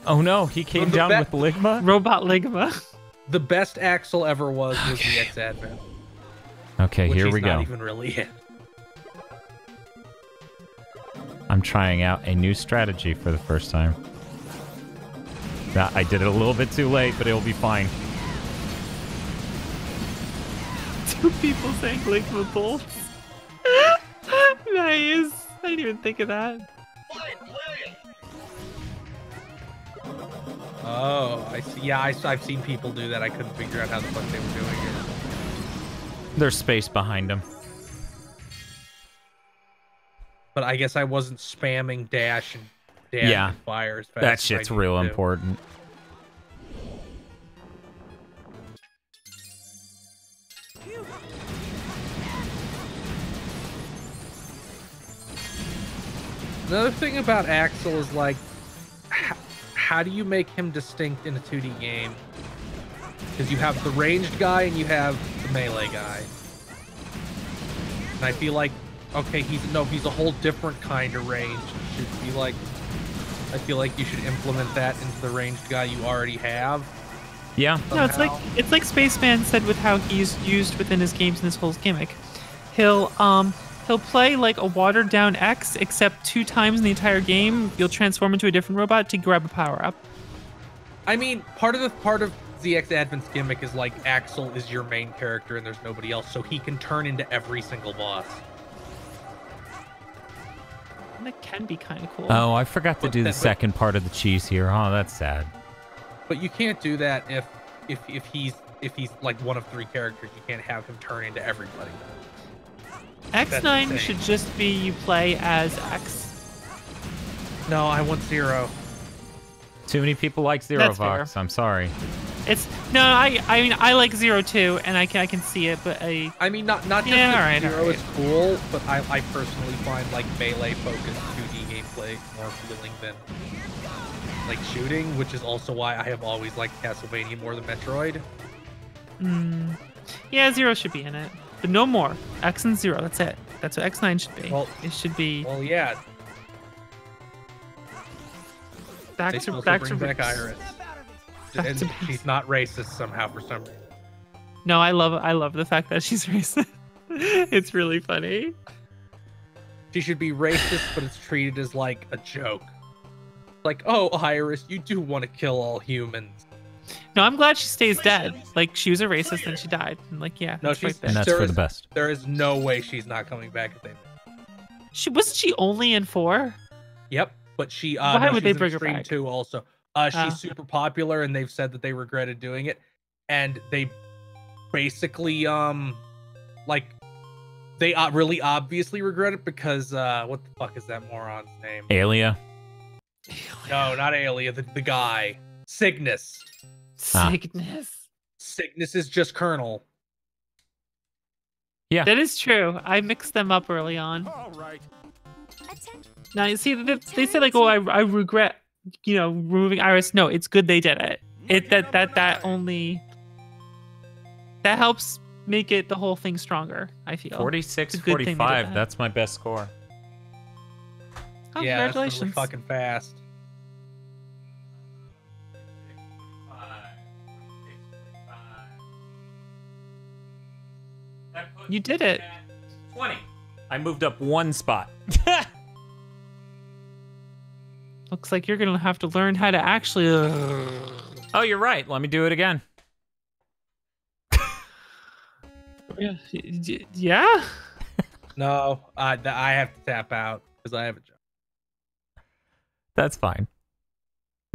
Oh no, he came The down be- with Ligma? Robot Ligma. The best Axel ever was the X Advent. Okay, Which here he's we not go. even really in. I'm trying out a new strategy for the first time. I did it a little bit too late, but it'll be fine. 2 people saying Ligma bolts. Nice. I didn't even think of that. Oh, I see. Yeah, I've seen people do that. I couldn't figure out how the fuck they were doing it. There's space behind him. But I guess I wasn't spamming dash and Yeah. fire as fast That as I shit's need real to. important. Another thing about Axel is like, how do you make him distinct in a 2D game? Because you have the ranged guy and you have the melee guy. And I feel like, okay, he's a whole different kind of range. It should be like, I feel like you should implement that into the ranged guy you already have. Yeah. No, it's like Spaceman said with how he's used within his games and his whole gimmick. He'll play like a watered down X, except 2 times in the entire game you'll transform into a different robot to grab a power up. I mean, part of ZX Advent's gimmick is like Axel is your main character and there's nobody else, so he can turn into every single boss. And that can be kind of cool. Oh, I forgot to do the second part of the cheese here. Oh, that's sad. But you can't do that if he's like one of 3 characters. You can't have him turn into everybody. X9 should just be you play as X. No, I want Zero. Too many people like Zero That's Vox. I'm sorry. It's no, I mean I like Zero too, and I can see it, but I mean not just Yeah, that alright, Zero alright. is cool, but I personally find like melee focused 2D gameplay more appealing than like shooting, which is also why I have always liked Castlevania more than Metroid. yeah, Zero should be in it, but no more. X and Zero, that's it. That's what X9 should be. Well- it should be Well, yeah, back they to should also back bring to back Iris. Back And to she's not racist somehow for some reason. No, I love the fact that she's racist. It's really funny. She should be racist, but it's treated as like a joke. Like, oh, Iris, you do want to kill all humans. No, No, I'm glad she stays dead. Like, she was a racist and she died. And like, yeah. No, it's right she's there. And that's there for is- the best. There is no way she's not coming back if they. Wasn't she only in 4? Yep, but she. Why no, would she's they in bring her Extreme back? 2 also. She's Ah. super popular, and they've said that they regretted doing it, and they basically like they really obviously regret it because what the fuck is that moron's name? Alia. No, not Alia. The guy Cygnus. Cygnus. Cygnus is just Colonel. Yeah. That is true. I mixed them up early on. All right. Now, you see, they say like, "Oh, I regret, removing Iris." No, it's good they did it. That only that helps make it the whole thing stronger. I feel 46, It's a good thing they did 45. that. That's my best score. Oh, Yeah, that's really congratulations! fucking fast. You did it. 20. I moved up 1 spot. Looks like you're gonna have to learn how to actually. Oh, you're right. Let me do it again. Yeah. No, I have to tap out because I have a job. That's fine.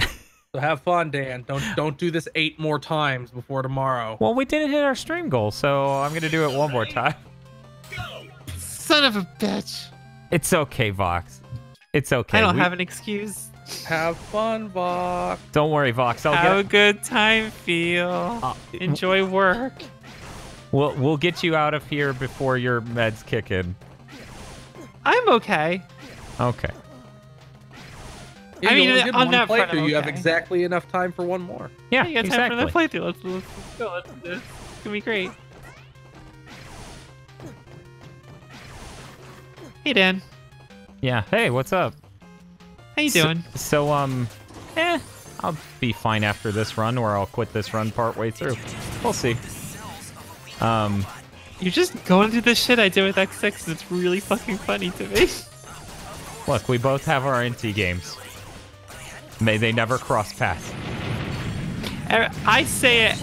So have fun, Dan. Don't do this 8 more times before tomorrow. Well, we didn't hit our stream goal, so I'm going to do it one more time. Son of a bitch. It's okay, Vox. It's okay. I don't have an excuse. Have fun, Vox. Don't worry, Vox. Have a good time, feel. Enjoy work. We'll get you out of here before your meds kick in. I'm okay. Okay. Yeah, I you mean, only did on one that front, playthrough. I'm You have okay. exactly enough time for one more. Yeah, You got time exactly. for that playthrough. Let's go. Let's do this. It's gonna be great. Hey, Dan. Yeah. Hey, what's up? How you doing? So, I'll be fine after this run, or I'll quit this run partway through. We'll see. You're just going through the shit I did with X6, and it's really fucking funny to me. Look, we both have our NT games. May they never cross paths. I say it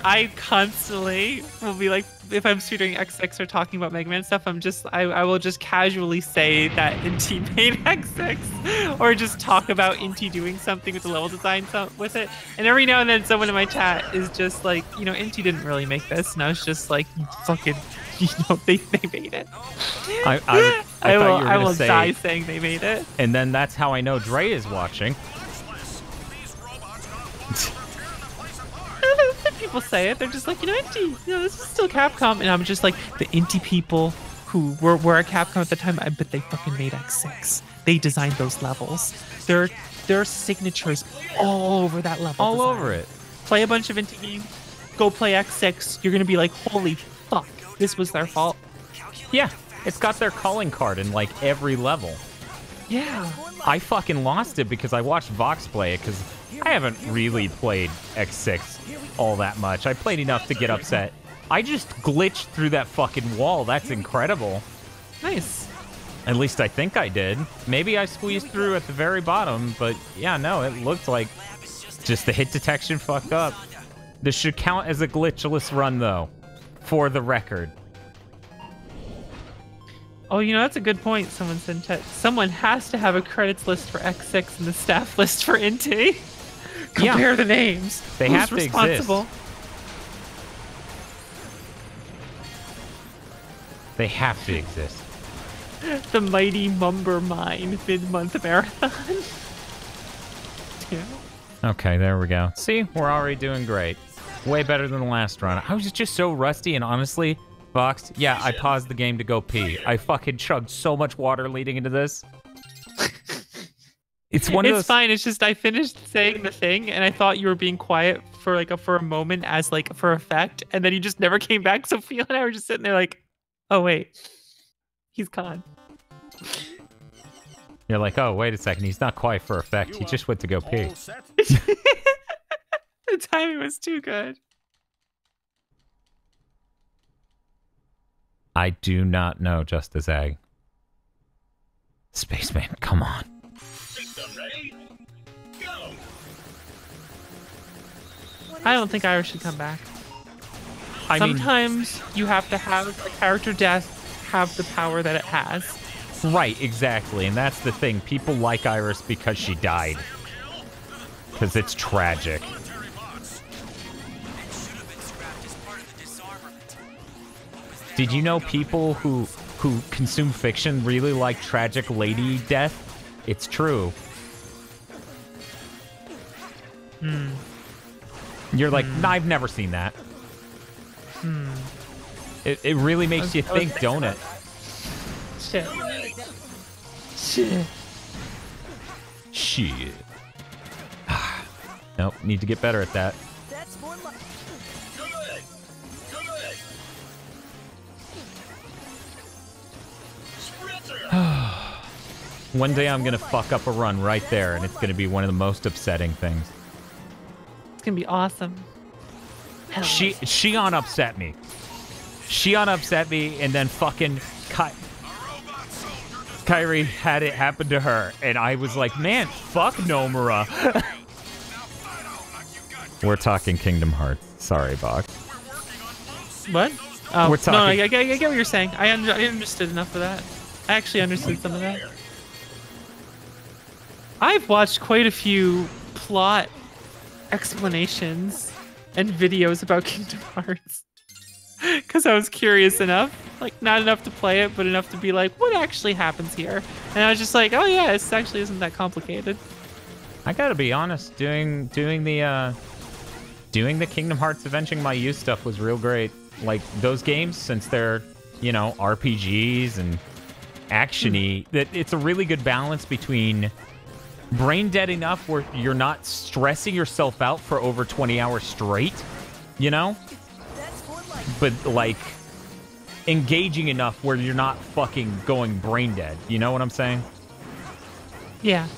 I constantly will be like, if I'm shooting X6 or talking about Mega Man stuff, I will just casually say that Inti made X6, or just talk about Inti doing something with the level design with it. And every now and then someone in my chat is just like, Inti didn't really make this, and I was just like, fucking, they made it. I thought you were I gonna will say, die saying they made it. and then that's how I know Dre is watching. People say it. They're just like, Inti, this is still Capcom. And I'm just like, the Inti people who were at Capcom at the time, I bet they fucking made X6. They designed those levels. Their signatures all over that level. All design. over it. Play a bunch of Inti games. Go play X6. You're going to be like, holy fuck, this was their fault. Yeah, it's got their calling card in like every level. Yeah. I fucking lost it because I watched Vox play it because I haven't really played X6 all that much. I played enough to get upset. I just glitched through that fucking wall. That's incredible. Nice. At least I think I did. Maybe I squeezed through at the very bottom, but yeah, no, it looked like just the hit detection fucked up. This should count as a glitchless run, though, for the record. Oh, that's a good point. Someone said in chat. Someone has to have a credits list for X6 and the staff list for Inti. Compare the names. They Who's have to exist. responsible? They have to exist. The mighty Mumber Mine mid-month marathon. Yeah. Okay, there we go. See, we're already doing great. Way better than the last run. I was just so rusty, and honestly, Vox, yeah, I paused the game to go pee. I fucking chugged so much water leading into this. It's one of those... It's fine. It's just I finished saying the thing, and I thought you were being quiet for a moment as like for effect, and then you just never came back. So Phil and I were just sitting there like, oh wait, he's gone. You're like, oh, wait a second. He's not quiet for effect. He just went to go pee. The timing was too good. I do not know, Justice Ag. Spaceman, come on. System ready? Go! I don't think Iris should come back. I mean, Sometimes you have to have a character death have the power that it has. right, exactly. And that's the thing. People like Iris because she died. Because it's tragic. Did you know people who consume fiction really like tragic lady death? It's true. You're like, nah, I've never seen that. It really makes you think, don't it? Shit. Shit. Nope, need to get better at that. That's more like. One day I'm gonna fuck up a run right there, and it's gonna be one of the most upsetting things. It's gonna be awesome. Hell. Shion upset me. Shion upset me, and then fucking Kairi had it happen to her, and I was like, man, fuck Nomura. We're talking Kingdom Hearts. Sorry, Vox. What? Oh, We're talking- no, I get what you're saying. I understood enough of that. I actually understood some of that. I've watched quite a few plot explanations and videos about Kingdom Hearts. Because I was curious enough. Like, not enough to play it, but enough to be like, what actually happens here? And I was just like, oh yeah, this actually isn't that complicated. I gotta be honest, doing the Kingdom Hearts Avenging My Youth stuff was real great. Like, those games, since they're, you know, RPGs and action-y, that it's a really good balance between brain dead enough where you're not stressing yourself out for over 20 hours straight, you know? But, like, engaging enough where you're not fucking going brain dead. You know what I'm saying? Yeah.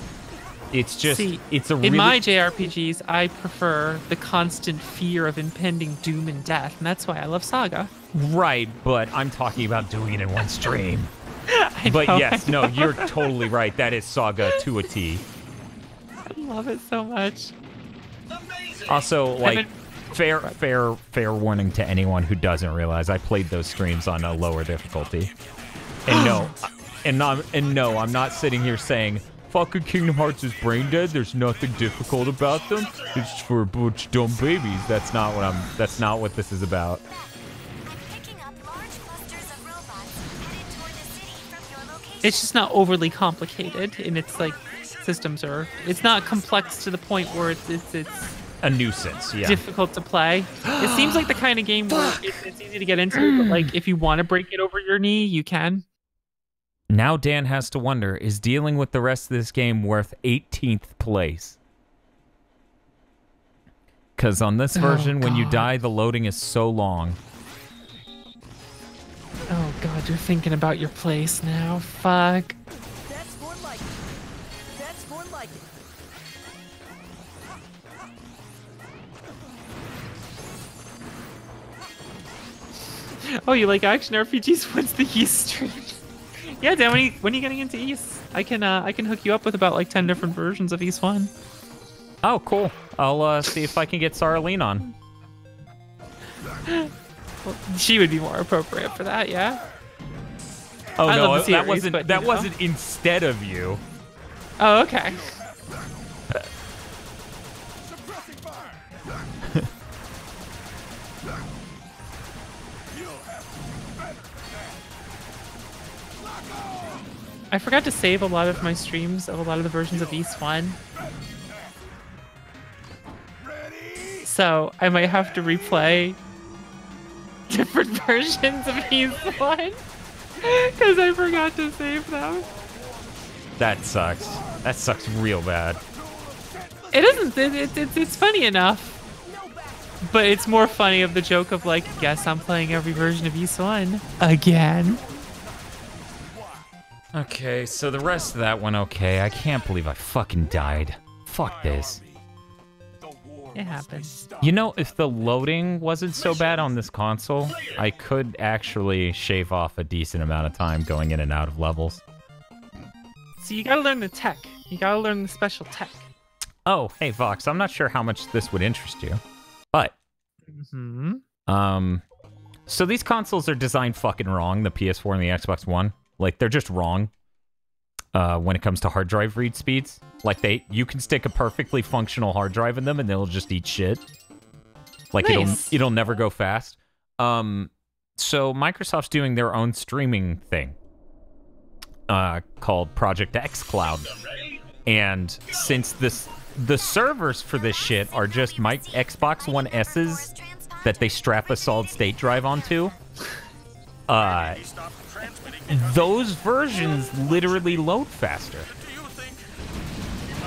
It's just, See, it's a in really... my JRPGs, I prefer the constant fear of impending doom and death, and that's why I love Saga. Right, but I'm talking about doing it in one stream. I But know, yes, I no, you're totally right. That is Saga to a T. I love it so much. Also, like, been- fair warning to anyone who doesn't realize I played those streams on a lower difficulty. And no, I'm not sitting here saying fucking Kingdom Hearts is brain dead. There's nothing difficult about them. It's for a bunch of dumb babies. That's not what this is about. I'm picking up large clusters of robots headed toward the city from your location. It's just not overly complicated, and it's like systems are. It's not complex to the point where it's A nuisance, yeah. difficult to play. It seems like the kind of game where it's easy to get into, but like if you want to break it over your knee, you can. Now Dan has to wonder, is dealing with the rest of this game worth 18th place? Because on this version, when you die, the loading is so long. Oh god, you're thinking about your place now. Fuck. That's more like it. That's more like it. Oh, you like action RPGs? What's the East stream? Yeah, Dan, when are you getting into East? I can hook you up with about like 10 different versions of East 1. Oh, cool. I'll see if I can get Sarlene on. Well, she would be more appropriate for that, yeah? Oh I no, love the that series, wasn't but, that you know. wasn't instead of you. Oh, okay. Suppressing fire. You'll have to be better than that. Lock on. I forgot to save a lot of my streams of a lot of the versions of East 1. Ready? So I might have to replay different versions of East 1. Because I forgot to save them. That sucks. That sucks real bad. It isn't. It's funny enough. But it's more funny of the joke of like, guess I'm playing every version of East 1 again. Okay, so the rest of that went okay. I can't believe I fucking died. Fuck this. It happens. You know, if the loading wasn't so bad on this console, I could actually shave off a decent amount of time going in and out of levels. So you gotta learn the tech. You gotta learn the special tech. Oh, hey Vox, I'm not sure how much this would interest you. Hmm. So these consoles are designed fucking wrong, the PS4 and the Xbox One. Like, they're just wrong when it comes to hard drive read speeds. Like, you can stick a perfectly functional hard drive in them and they'll just eat shit. Like, Nice. it'll never go fast. So Microsoft's doing their own streaming thing called Project X Cloud. And since the servers for this shit are just Xbox One S's that they strap a solid-state drive onto, those versions literally load faster.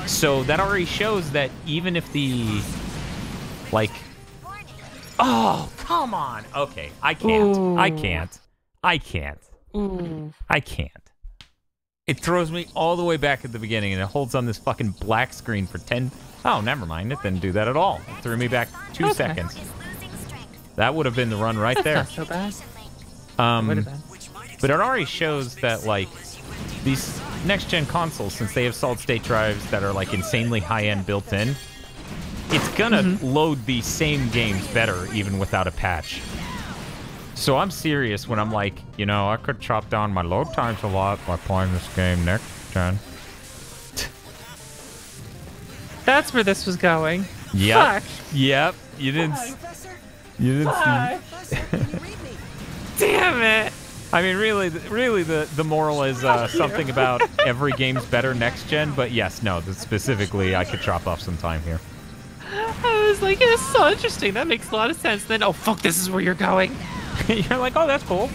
So that already shows that even if the, like... Oh, come on! Okay, I can't. Ooh. I can't. Ooh. I can't. It throws me all the way back at the beginning, and it holds on this fucking black screen for 10... Oh, never mind. It didn't do that at all. It threw me back 2 seconds. That would have been the run right there. That's not so bad. Would have been. But it already shows that, like, these next-gen consoles, since they have solid-state drives that are, like, insanely high-end built-in, it's gonna load these same games better even without a patch. So I'm serious when I'm like, you know, I could chop down my load times a lot by playing this game next-gen. That's where this was going. Yep. Fuck. Yep. You didn't see. Damn it. I mean, really, the moral is something about every game's better next gen, but yes, no, specifically, I could chop off some time here. I was like, it's so interesting. That makes a lot of sense. Then, oh, fuck, this is where you're going. You're like, oh, that's cool.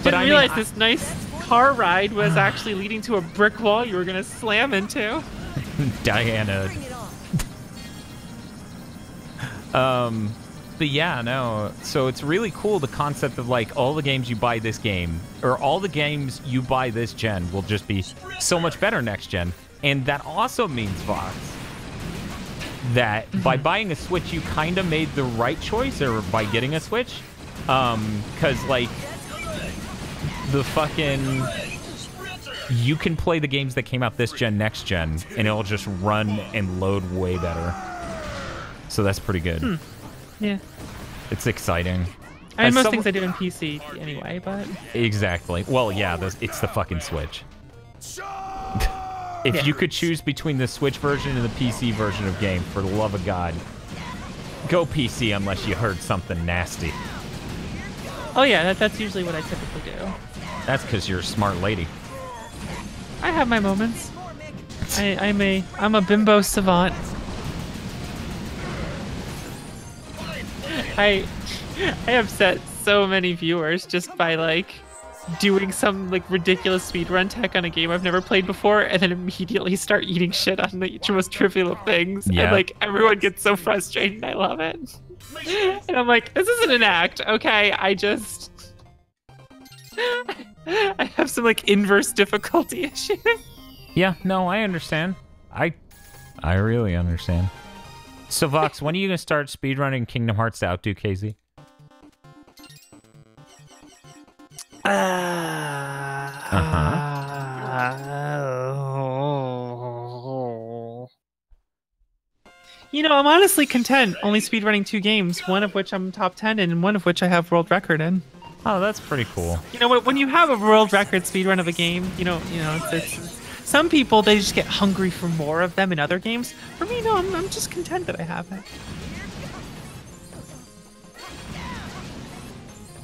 Didn't realize this nice car ride was actually leading to a brick wall you were going to slam into. Diana. But yeah, no. So it's really cool, the concept of, like, all the games you buy this game, or all the games you buy this gen will just be so much better next gen. And that also means, Vox, that by buying a Switch, you kind of made the right choice, or by getting a Switch. Because, like, the fucking... You can play the games that came out this gen, next gen, and it'll just run and load way better. So that's pretty good. Yeah. It's exciting. I mean, most things I do in PC anyway, but... Exactly. Well, yeah, it's the fucking Switch. If you could choose between the Switch version and the PC version of game, for the love of God, go PC unless you heard something nasty. Oh yeah, that's usually what I typically do. That's because you're a smart lady. I have my moments. I'm a bimbo savant. I upset so many viewers just by, like, doing some, like, ridiculous speedrun tech on a game I've never played before, and then immediately start eating shit on the most trivial of things. Yeah. And, like, everyone gets so frustrated, and I love it. And I'm like, this isn't an act, okay? I have some, like, inverse difficulty issues. Yeah, no, I understand. I really understand. So, Vox, when are you going to start speedrunning Kingdom Hearts Outdo KZ? You know, I'm honestly content only speedrunning 2 games, one of which I'm top 10 in, and one of which I have world record in. Oh, that's pretty cool. You know, when you have a world record speedrun of a game, you know, it's some people, they just get hungry for more of them in other games. For me, no, I'm just content that I have it.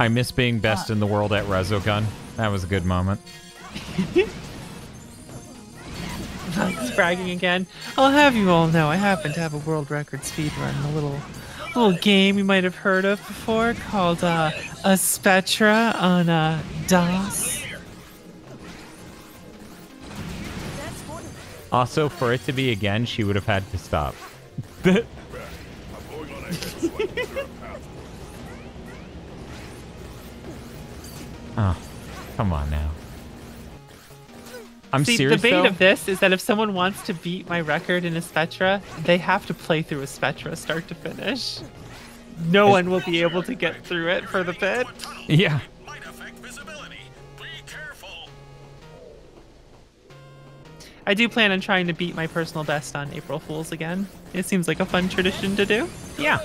I miss being best in the world at Resogun. That was a good moment. Vox bragging again. I'll have you all know I happen to have a world record speedrun, a little game you might have heard of before called a Spectra on DOS. Also, for it to be again, she would have had to stop. Oh, come on now. I'm serious, the bait though? of this is that if someone wants to beat my record in a Spectra, they have to play through a Spectra start to finish. No one will be able to get through it for the bit. Yeah. Might affect visibility. Be careful. I do plan on trying to beat my personal best on April Fools again. It seems like a fun tradition to do. Yeah.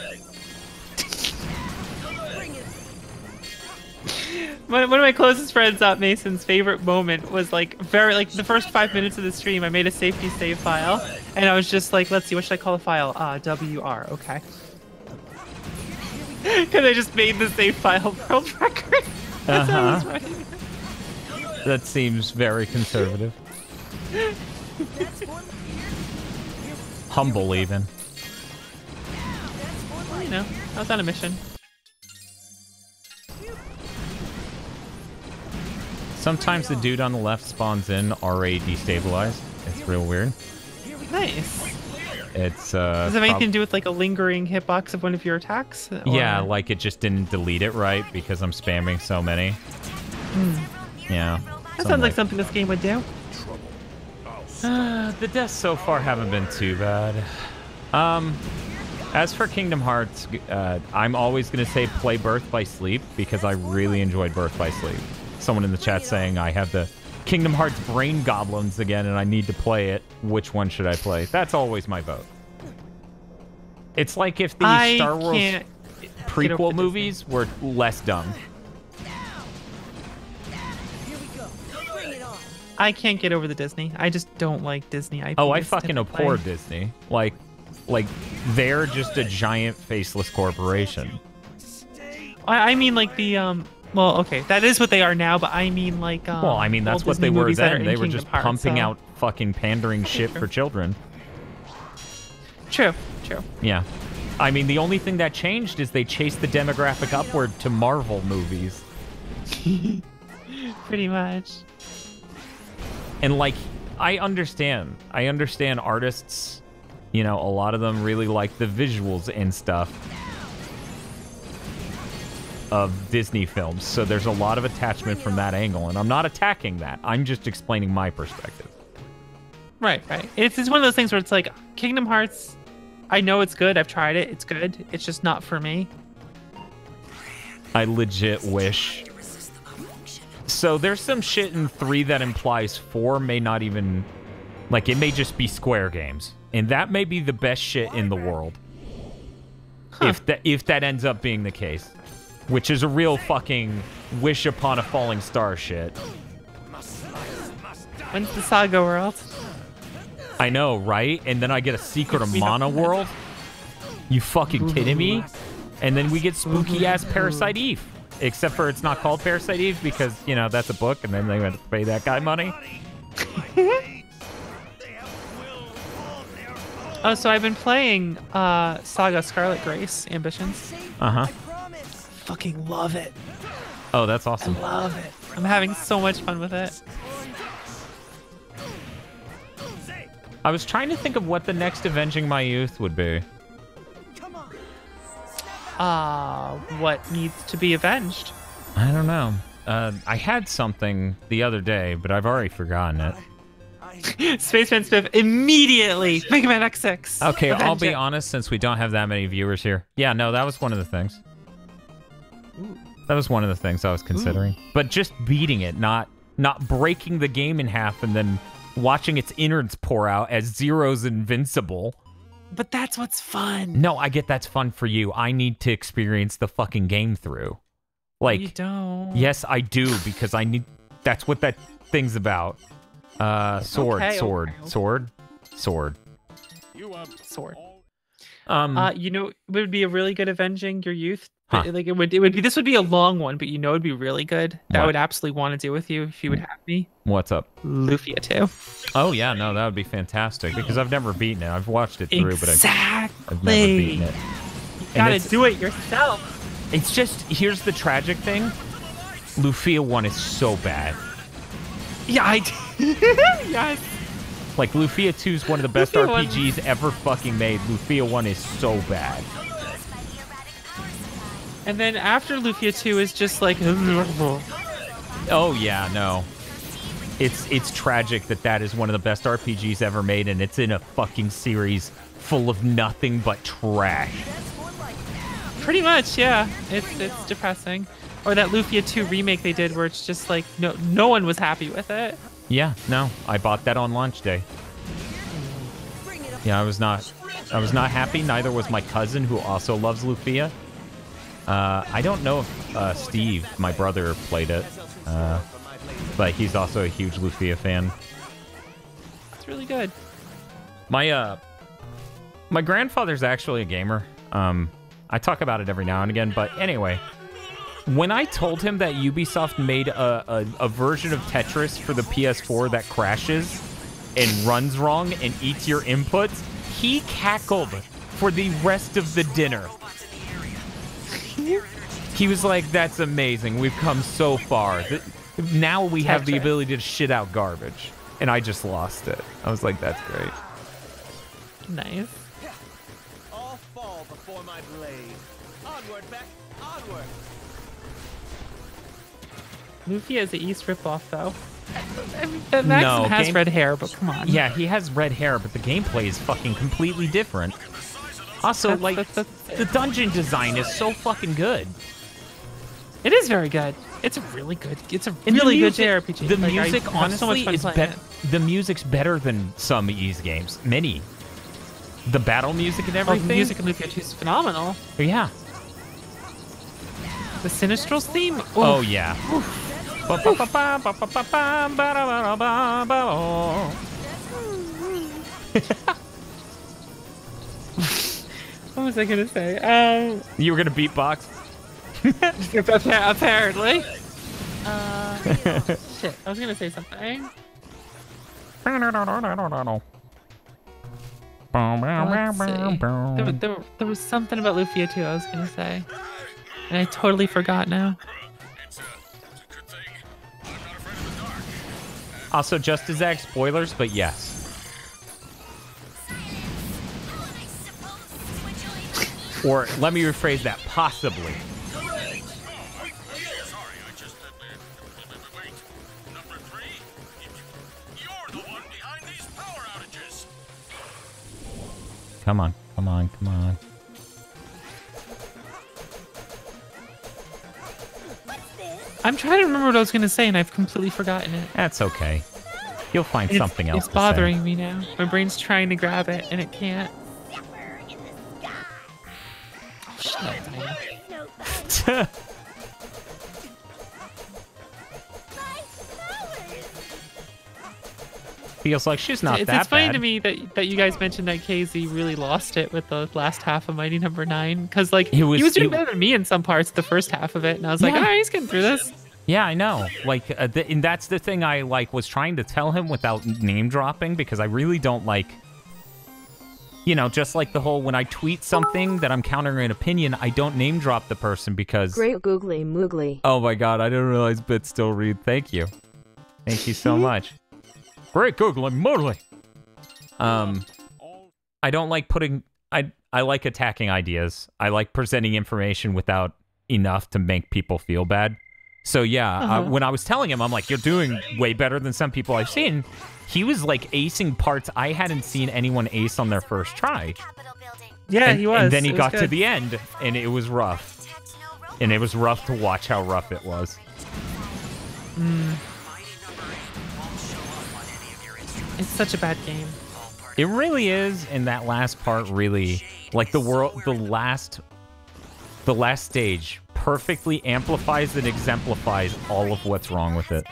One of my closest friends, Mason's favorite moment was like the first 5 minutes of the stream. I made a safety save file, and I was just like, let's see, what should I call the file? WR, okay. Because I just made the save file world record. That's how I was writing. That seems very conservative. Humble, even. Well, you know, I was on a mission. Sometimes the dude on the left spawns in RA destabilized. It's real weird. Nice. It's Does it have anything to do with like a lingering hitbox of one of your attacks? Or... Yeah, like it just didn't delete it right because I'm spamming so many. Yeah. That sounds like something this game would do. The deaths so far haven't been too bad. As for Kingdom Hearts, I'm always going to say play Birth by Sleep because I really enjoyed Birth by Sleep. Someone in the chat saying I have the Kingdom Hearts brain goblins again and I need to play it. Which one should I play? That's always my vote. It's like if the Star Wars prequel movies were less dumb. I can't get over the Disney. I just don't like Disney IPs. Oh, I fucking abhor Disney. Like they're just a giant faceless corporation. I mean like the well, okay, that is what they are now, but I mean like well, I mean that's what Disney they were then. They were Kingdom just Hearts, pumping out fucking pandering shit for children. True. Yeah. I mean, the only thing that changed is they chased the demographic upward to Marvel movies. Pretty much. And like, I understand artists, you know, a lot of them really like the visuals and stuff of Disney films, so there's a lot of attachment from that angle, and I'm not attacking that. I'm just explaining my perspective. Right. It's one of those things where it's like, Kingdom Hearts, I know it's good, I've tried it, it's good, it's just not for me. I legit wish... So there's some shit in 3 that implies 4 may not even... Like, it may just be Square games. And that may be the best shit in the world. Huh. If that ends up being the case. Which is a real fucking wish upon a falling star shit. When's the Saga World? I know, right? And then I get a secret of Mana World? You fucking kidding me? And then we get spooky-ass Parasite Eve. Except for it's not called Parasite Eve because, you know, that's a book and then they went to pay that guy money. Oh, so I've been playing Saga Scarlet Grace Ambitions. Uh-huh. Fucking love it. Oh, that's awesome. I love it. I'm having so much fun with it. I was trying to think of what the next Avenging My Youth would be. What needs to be avenged? I don't know. I had something the other day, but I've already forgotten it. Spaceman Spiff immediately. Mega Man X6. Okay, I'll be honest, since we don't have that many viewers here. Yeah, no, that was one of the things. That was one of the things I was considering. But just beating it, not breaking the game in half and then watching its innards pour out as Zero's invincible. But that's what's fun. No, I get that's fun for you. I need to experience the fucking game through. Like, you don't. Yes, I do, because I need... That's what that thing's about. Sword. You know, it would be a really good Avenging Your Youth. Huh. Like it would be. This would be a long one, but you know, it'd be really good. That I What? would absolutely want to do with you if you would have me. What's up? Lufia 2. Oh, yeah, no, that would be fantastic, because I've never beaten it. I've watched it through, but I've never beaten it. You gotta do it yourself. It's just, here's the tragic thing. Lufia 1 is so bad. Yeah, yes. Like, Lufia 2 is one of the best Lufia RPGs ever fucking made. Lufia 1 is so bad. And then after Lufia 2 is just like... Oh, yeah, no. It's tragic that is one of the best RPGs ever made, and it's in a fucking series full of nothing but trash. Pretty much, yeah. It's depressing. Or that Lufia 2 remake they did where it's just like, no one was happy with it. Yeah, no. I bought that on launch day. Yeah, I was not happy. Neither was my cousin, who also loves Lufia. I don't know if Steve, my brother, played it, but he's also a huge Lufia fan. It's really good. My grandfather's actually a gamer. I talk about it every now and again, but anyway, when I told him that Ubisoft made a version of Tetris for the PS4 that crashes and runs wrong and eats your inputs, he cackled for the rest of the dinner. He was like, that's amazing. We've come so far. Now we have the ability to shit out garbage. And I just lost it. I was like, that's great. Nice. All fall before my blade. Onward, Beck. Onward. Lufia is the East ripoff, though. I mean, Maxim has red hair, but come on. Yeah, he has red hair, but the gameplay is fucking completely different. Also, the dungeon design is so fucking good. It is very good. It's a really good. It's a really good JRPG. The music, honestly, is better. The music's better than some Ys games. Many. The battle music and everything. The music in Lufia 2 is phenomenal. Yeah. The Sinistral's theme. Oof. Oh yeah. What was I gonna say? You were gonna beatbox? Apparently. Shit, I was gonna say something. There was something about Lufia 2 I was gonna say. And I totally forgot now. Also, just as Zag spoilers, but yes. Or let me rephrase that, possibly. Come on, come on, come on. I'm trying to remember what I was going to say, and I've completely forgotten it. That's okay. You'll find something else. It's bothering me now. My brain's trying to grab it, and it can't. Oh, shut up. Feels like she's not that bad. It's funny to me that you guys mentioned that KZ really lost it with the last half of Mighty Number 9, because like he was doing better than me in some parts the first half of it, and I was like, all right, he's getting through this. Yeah, I know. Like, and that's the thing I was trying to tell him without name dropping, because I really don't like, you know, just like the whole when I tweet something that I'm countering an opinion, I don't name drop the person because. Great googly moogly. Oh my god, I didn't realize Bits still read. Thank you. Thank you so much. Great googly moogly. I don't like putting. I like attacking ideas. I like presenting information without enough to make people feel bad. So yeah, when I was telling him, I'm like, you're doing way better than some people I've seen. He was like acing parts I hadn't seen anyone ace on their first try. Yeah, he was. And then he got to the end, and it was rough. And it was rough to watch how rough it was. It's such a bad game. It really is, and that last part really, like the last stage perfectly amplifies and exemplifies all of what's wrong with it.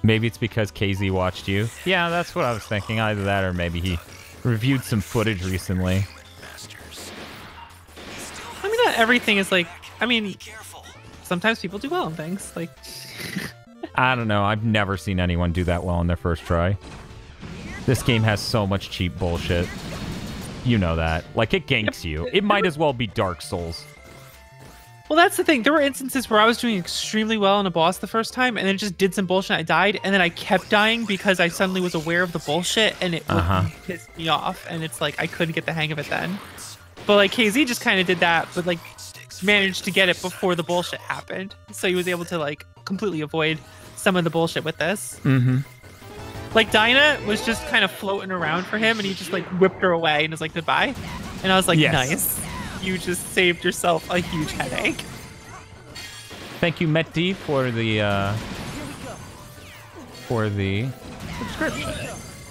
Maybe it's because KZ watched you. Yeah, that's what I was thinking. Either that or maybe he reviewed some footage recently. I mean, not everything is like, I mean, sometimes people do well in things. Like, I don't know. I've never seen anyone do that well on their first try. This game has so much cheap bullshit. You know that. Like, it ganks you. It might as well be Dark Souls. Well, that's the thing. There were instances where I was doing extremely well in a boss the first time, and then it just did some bullshit. I died, and then I kept dying because I suddenly was aware of the bullshit, and it pissed me off. And it's like I couldn't get the hang of it then. But like KZ just kind of did that, but like managed to get it before the bullshit happened. So he was able to like completely avoid some of the bullshit with this. Like Dinah was just kind of floating around for him, and he just like whipped her away and was like goodbye. And I was like, nice. You just saved yourself a huge headache. Thank you, Met D, for the subscription.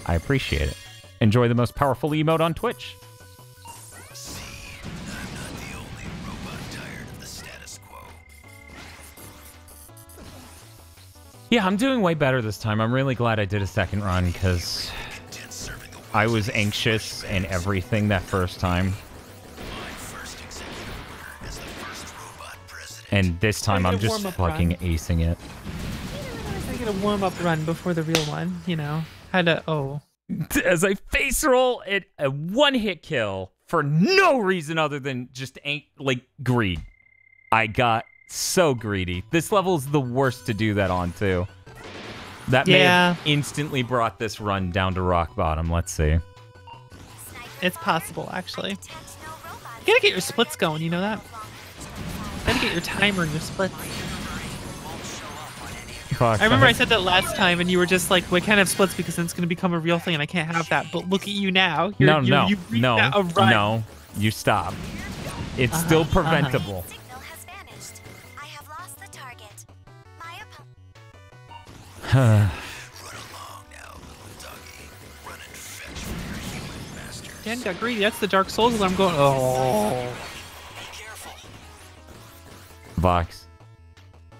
I appreciate it. Enjoy the most powerful emote on Twitch. Yeah, I'm doing way better this time. I'm really glad I did a second run because I was anxious and everything that first time. And this time I'm just fucking acing it. I get a warm-up run before the real one, you know. Had to, As I face roll at a one-hit kill for no reason other than just like greed. I got so greedy. This level is the worst to do that on too. That may have instantly brought this run down to rock bottom. Let's see. It's possible, actually. You gotta get your splits going, you know that? You gotta get your timer and your splits. Fuck, I remember I said that last time, and you were just like, "We can't have splits because then it's going to become a real thing, and I can't have that." But look at you now. No, you stop. It's still preventable. Signal has vanished. I have lost the target. My opponent. Run along now, little doggy. Run and fetch from your human master. Dan got greedy. That's the Dark Souls, and I'm going, oh. Be careful. Vox.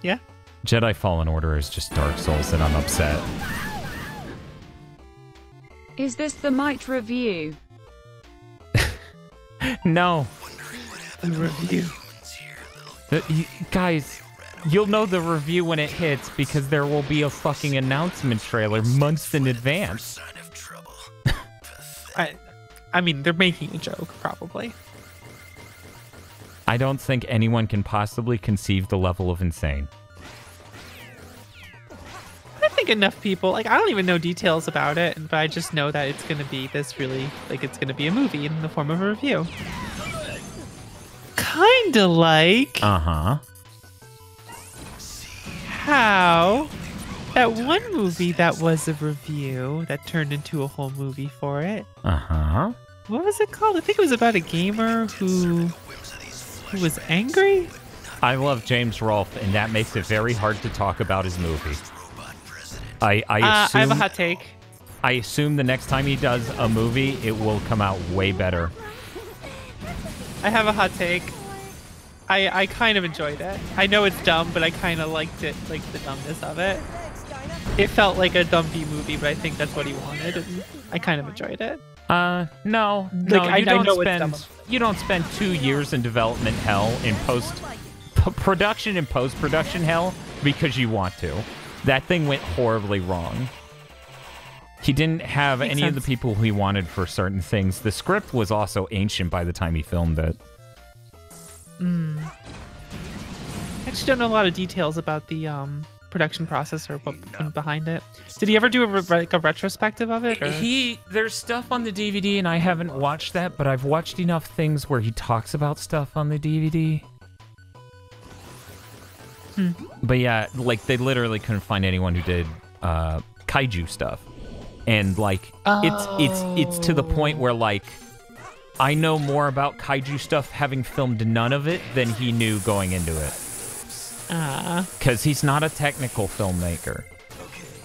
Yeah? Jedi Fallen Order is just Dark Souls, and I'm upset. Is this the Might review? No. The review. Guys, you'll know the review when it hits because there will be a fucking announcement trailer months in advance. Sign of trouble. I mean, they're making a joke, probably. I don't think anyone can possibly conceive the level of insane. I think enough people, like, I don't even know details about it, but I just know that it's going to be this really, like, it's going to be a movie in the form of a review. Kinda like Uh-huh. how that one movie that was a review that turned into a whole movie for it. Uh-huh. What was it called? I think it was about a gamer who was angry? I love James Rolfe, and that makes it very hard to talk about his movie. I assume, I have a hot take. I assume the next time he does a movie, it will come out way better. I have a hot take. I kind of enjoyed it. I know it's dumb, but I kind of liked it, like the dumbness of it. It felt like a dumb B movie, but I think that's what he wanted, and I kind of enjoyed it. No, Like, you don't spend 2 years in development hell in production and post-production hell because you want to. That thing went horribly wrong. He didn't have any of the people he wanted for certain things. The script was also ancient by the time he filmed it. I actually don't know a lot of details about the production process or what went behind it. Did he ever do a retrospective of it? Or? There's stuff on the DVD, and I haven't watched that, but I've watched enough things where he talks about stuff on the DVD. But yeah, like, they literally couldn't find anyone who did kaiju stuff. And, like, it's to the point where, like, I know more about kaiju stuff having filmed none of it than he knew going into it. Because he's not a technical filmmaker.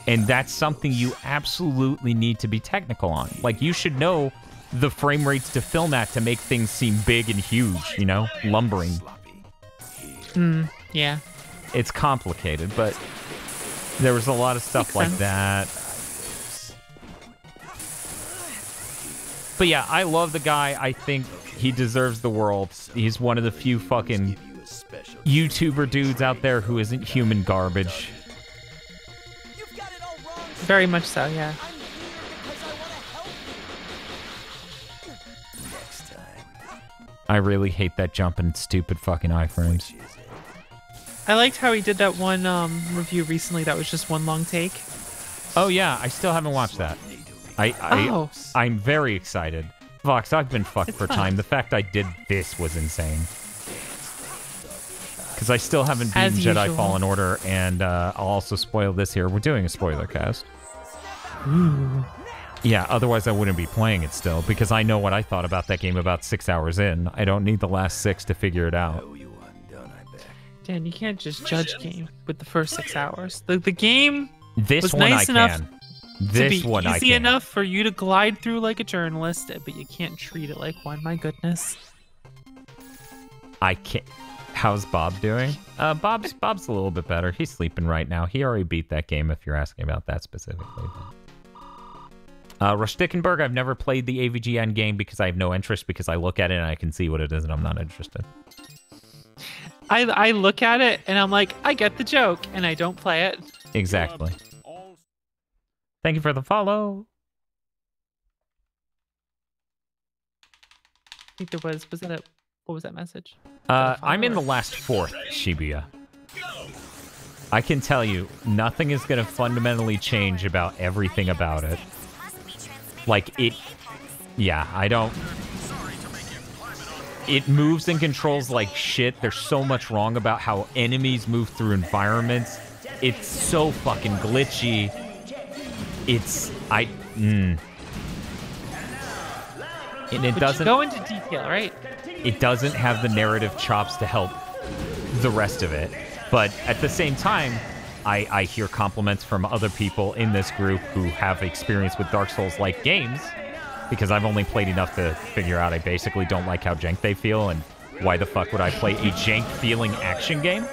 And that's something you absolutely need to be technical on. Like, you should know the frame rates to film at to make things seem big and huge, you know? Lumbering. Yeah. It's complicated, but there was a lot of stuff like that. But yeah, I love the guy. I think he deserves the world. He's one of the few fucking YouTuber dudes out there who isn't human garbage. Very much so, yeah. I really hate that jumping stupid fucking iframes. I liked how he did that one review recently that was just one long take. Oh yeah, I still haven't watched that. I'm very excited. Vox, I've been fucked for time. The fact I did this was insane. Because I still haven't beaten Jedi Fallen Order, and I'll also spoil this here. We're doing a spoiler cast. Ooh. Yeah, otherwise I wouldn't be playing it still, because I know what I thought about that game about 6 hours in. I don't need the last 6 to figure it out. Dan, you can't just judge game with the first 6 hours. The game this was one nice I enough can. This to be one I easy can. enough for you to glide through like a journalist, but you can't treat it like one. My goodness. I can't. How's Bob doing? Bob's a little bit better. He's sleeping right now. He already beat that game if you're asking about that specifically. Rush Dickenberg, I've never played the AVG Endgame because I have no interest, because I look at it and I can see what it is and I'm not interested. I look at it and I'm like, I get the joke, and I don't play it. Exactly. Thank you for the follow. I think there was that a, what was that message? I'm in the last fourth, Shibuya. I can tell you, nothing is going to fundamentally change about everything about it. Like, it... Yeah, I don't... It moves and controls like shit. There's so much wrong about how enemies move through environments. It's so fucking glitchy. It's... And it doesn't... go into detail, right? It doesn't have the narrative chops to help the rest of it. But at the same time, I hear compliments from other people in this group who have experience with Dark Souls-like games, because I've only played enough to figure out I basically don't like how jank they feel, and why the fuck would I play a jank-feeling action game?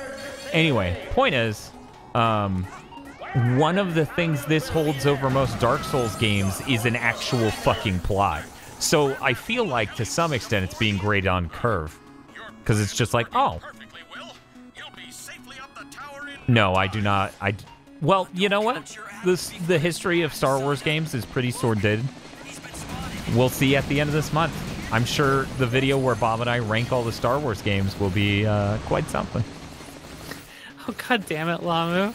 Anyway, point is, one of the things this holds over most Dark Souls games is an actual fucking plot. So I feel like, to some extent, it's being graded on curve. Because it's just like, oh. No, I do not. Well, you know what? The history of Star Wars games is pretty sordid. We'll see at the end of this month. I'm sure the video where Bob and I rank all the Star Wars games will be quite something. Oh, god damn it, Lamu.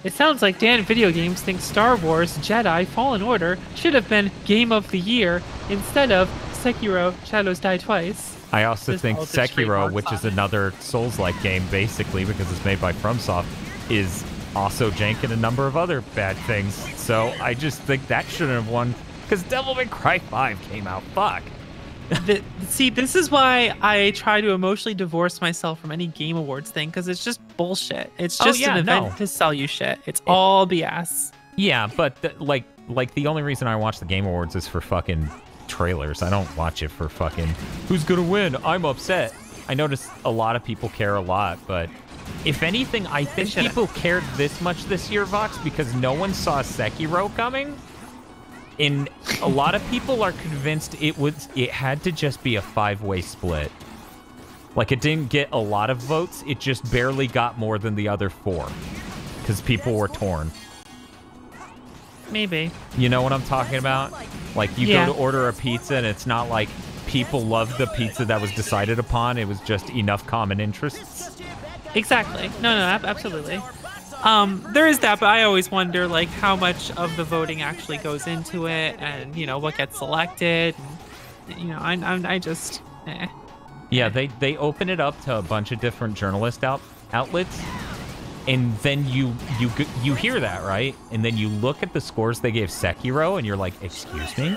It sounds like Dan Video Games thinks Star Wars Jedi Fallen Order should have been Game of the Year instead of Sekiro Shadows Die Twice. I also think Sekiro, which is another Souls-like game, basically, because it's made by FromSoft, is also jank in a number of other bad things. So I just think that shouldn't have won, because Devil May Cry 5 came out. Fuck. See, this is why I try to emotionally divorce myself from any Game Awards thing, because it's just bullshit. It's just an event to sell you shit. It's all BS. Yeah, but like the only reason I watch the Game Awards is for fucking trailers. I don't watch it for fucking who's gonna win. I'm upset. I notice a lot of people care a lot, but if anything, I think people cared this much this year, Vox, because no one saw Sekiro coming. And a lot of people are convinced it had to just be a 5-way split. Like, it didn't get a lot of votes, it just barely got more than the other 4. Because people were torn. Maybe. You know what I'm talking about? Like, you go to order a pizza and it's not like people loved the pizza that was decided upon, it was just enough common interests. Exactly. No, absolutely. There is that, but I always wonder, like, how much of the voting actually goes into it, and, you know, what gets selected. And, you know, I just, Yeah, they open it up to a bunch of different journalist outlets, and then you hear that, right? And then you look at the scores they gave Sekiro, and you're like, excuse me?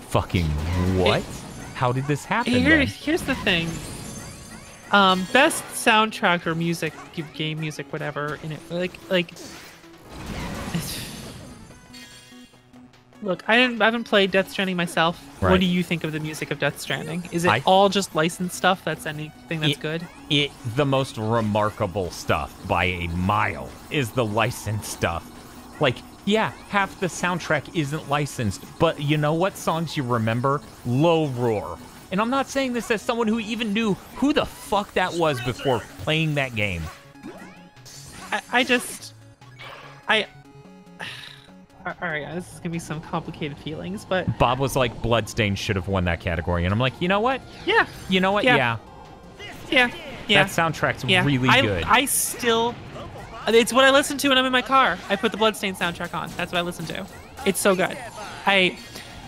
Fucking what? How did this happen? Here's the thing. Best soundtrack or music, game music, whatever, in it, like. Look, I haven't played Death Stranding myself. Right. What do you think of the music of Death Stranding? Is it all just licensed stuff? That's anything that's good? The most remarkable stuff by a mile is the licensed stuff. Like, yeah, half the soundtrack isn't licensed, but you know what songs you remember? Low Roar. And I'm not saying this as someone who even knew who the fuck that was before playing that game. Alright, this is gonna be some complicated feelings, but... Bob was like, Bloodstained should have won that category. And I'm like, you know what? Yeah. You know what? Yeah. That soundtrack's really good. I still... It's what I listen to when I'm in my car. I put the Bloodstained soundtrack on. That's what I listen to. It's so good.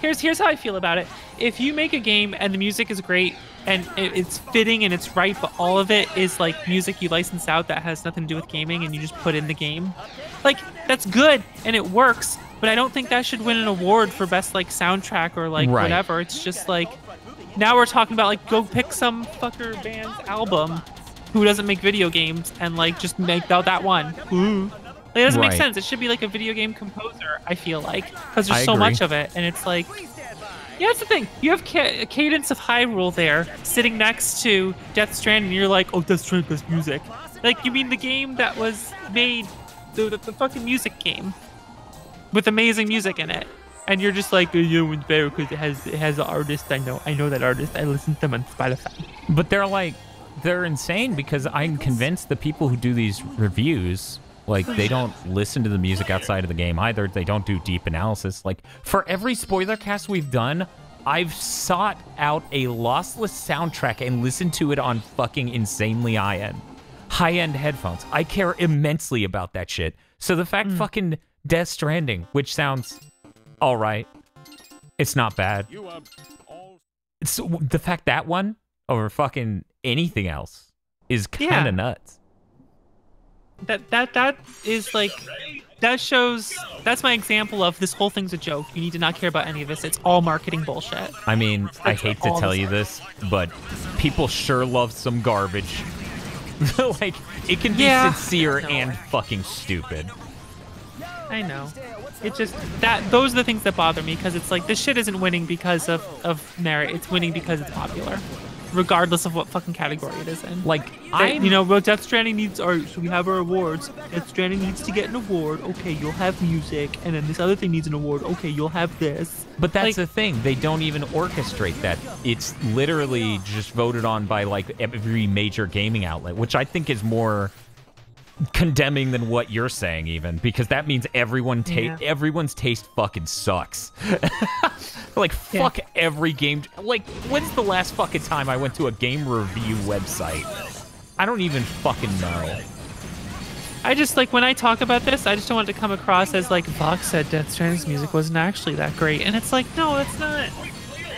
Here's how I feel about it. If you make a game and the music is great and it's fitting and it's right, but all of it is like music you license out that has nothing to do with gaming and you just put in the game, like, that's good and it works, but I don't think that should win an award for best like soundtrack or like whatever. It's just like, now we're talking about like, go pick some fucker band's album who doesn't make video games and like just make that one. Ooh. It doesn't make sense. It should be like a video game composer, I feel like, because there's so much of it, and it's like, Yeah, that's the thing. You have Cadence of Hyrule there, sitting next to Death Stranding, and you're like, oh, Death Stranding, best music. Like, you mean the game that was made, the fucking music game, with amazing music in it. And you're just like, yeah, one's better because it has an artist I know that artist. I listen to them on Spotify. But they're insane because I'm convinced the people who do these reviews, like, they don't listen to the music outside of the game either. They don't do deep analysis. Like, for every spoiler cast we've done, I've sought out a lossless soundtrack and listened to it on fucking insanely high-end headphones. I care immensely about that shit. So the fact fucking Death Stranding, which sounds all right, it's not bad. It's the fact that one over fucking anything else is kind of nuts. That is like, that shows, that's my example of this whole thing's a joke. You need to not care about any of this. It's all marketing bullshit. I mean, I hate to tell you this, but people sure love some garbage. Like, it can be sincere and fucking stupid. I know. It's just those are the things that bother me, because it's like, this shit isn't winning because of merit. It's winning because it's popular, regardless of what fucking category it is in. Like, well, Death Stranding needs so we have our awards. Death Stranding needs to get an award. Okay, you'll have music, and then this other thing needs an award. Okay, you'll have this. But that's the thing. They don't even orchestrate that. It's literally just voted on by, like, every major gaming outlet, which I think is more condemning than what you're saying, even, because that means everyone's taste fucking sucks. Like, fuck every game. Like, when's the last fucking time I went to a game review website? I don't even fucking know. I just, like, when I talk about this, I just don't want it to come across as, like, Vox said Death Stranding's music wasn't actually that great. And it's like, no, that's not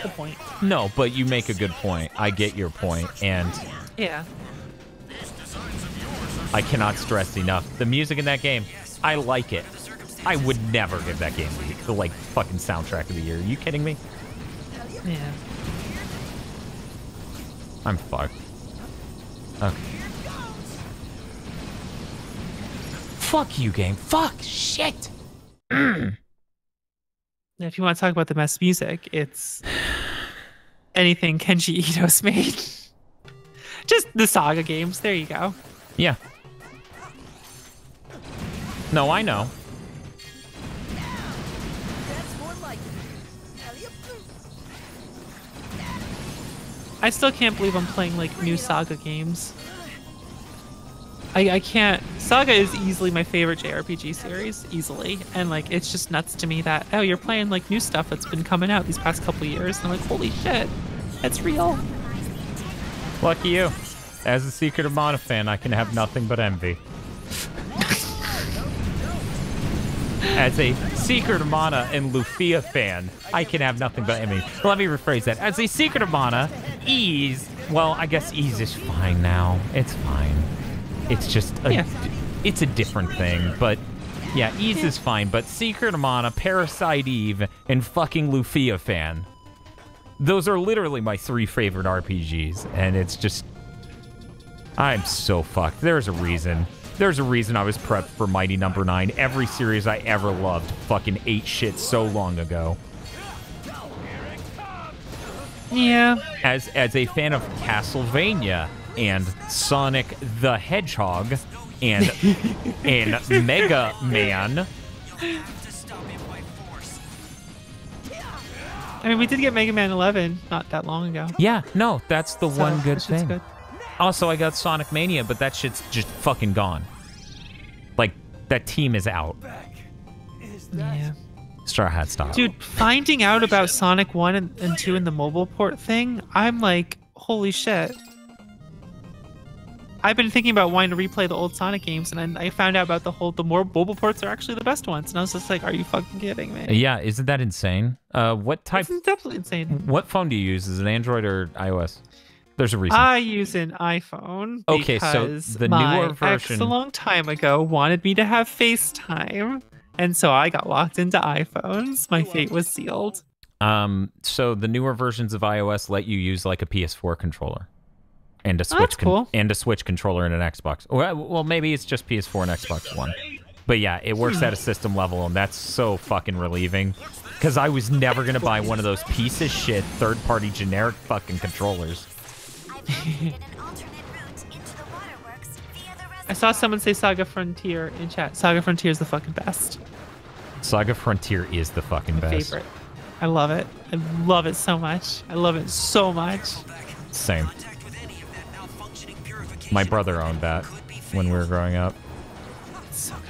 the point. No, but you make a good point. I get your point, and yeah, I cannot stress enough. The music in that game, I like it. I would never give that game the like fucking soundtrack of the year. Are you kidding me? Yeah. I'm fucked. Okay. Fuck you, game. Fuck. Shit. If you want to talk about the best music, it's anything Kenji Ito's made. Just the Saga games. There you go. Yeah. No, I know. I still can't believe I'm playing, like, new Saga games. I can't. Saga is easily my favorite JRPG series, easily. And, like, it's just nuts to me that, oh, you're playing, like, new stuff that's been coming out these past couple years. And I'm like, holy shit, that's real. Lucky you. As a Secret of Mana fan, I can have nothing but envy. As a Secret of Mana and Lufia fan, I can have nothing but envy. Let me rephrase that. As a Secret of Mana, Ease, well, I guess Ease is fine now. It's fine. It's just it's a different thing, but yeah, Ease is fine, but Secret of Mana, Parasite Eve, and fucking Lufia fan. Those are literally my 3 favorite RPGs, and it's just, I'm so fucked. There's a reason. There's a reason I was prepped for Mighty Number 9. Every series I ever loved fucking ate shit so long ago. Yeah. As a fan of Castlevania and Sonic the Hedgehog and Mega Man. I mean, we did get Mega Man 11 not that long ago. Yeah, no, that's the one good thing. Good. Also, I got Sonic Mania, but that shit's just fucking gone. Like, that team is out. Yeah. Straw Hat style. Dude, finding out about Sonic 1 and 2 in the mobile port thing, I'm like, holy shit. I've been thinking about wanting to replay the old Sonic games, and I found out about the more mobile ports are actually the best ones. And I was just like, are you fucking kidding me? Yeah, isn't that insane? What type? It's definitely insane. What phone do you use? Is it Android or iOS? There's a reason. I use an iPhone. Okay, so the newer version. Ex a long time ago wanted me to have FaceTime, and so I got locked into iPhones. My fate was sealed. So the newer versions of iOS let you use like a PS4 controller, and a Switch cool. and a Switch controller and an Xbox. Well, maybe it's just PS4 and Xbox One. But yeah, it works at a system level, and that's so fucking relieving. Because I was never going to buy one of those piece of shit third-party generic fucking controllers. I saw someone say Saga Frontier in chat. Saga Frontier is the fucking best. Saga Frontier is the fucking best. Favorite. I love it. I love it so much. I love it so much. Same. My brother owned that when we were growing up. It's so good.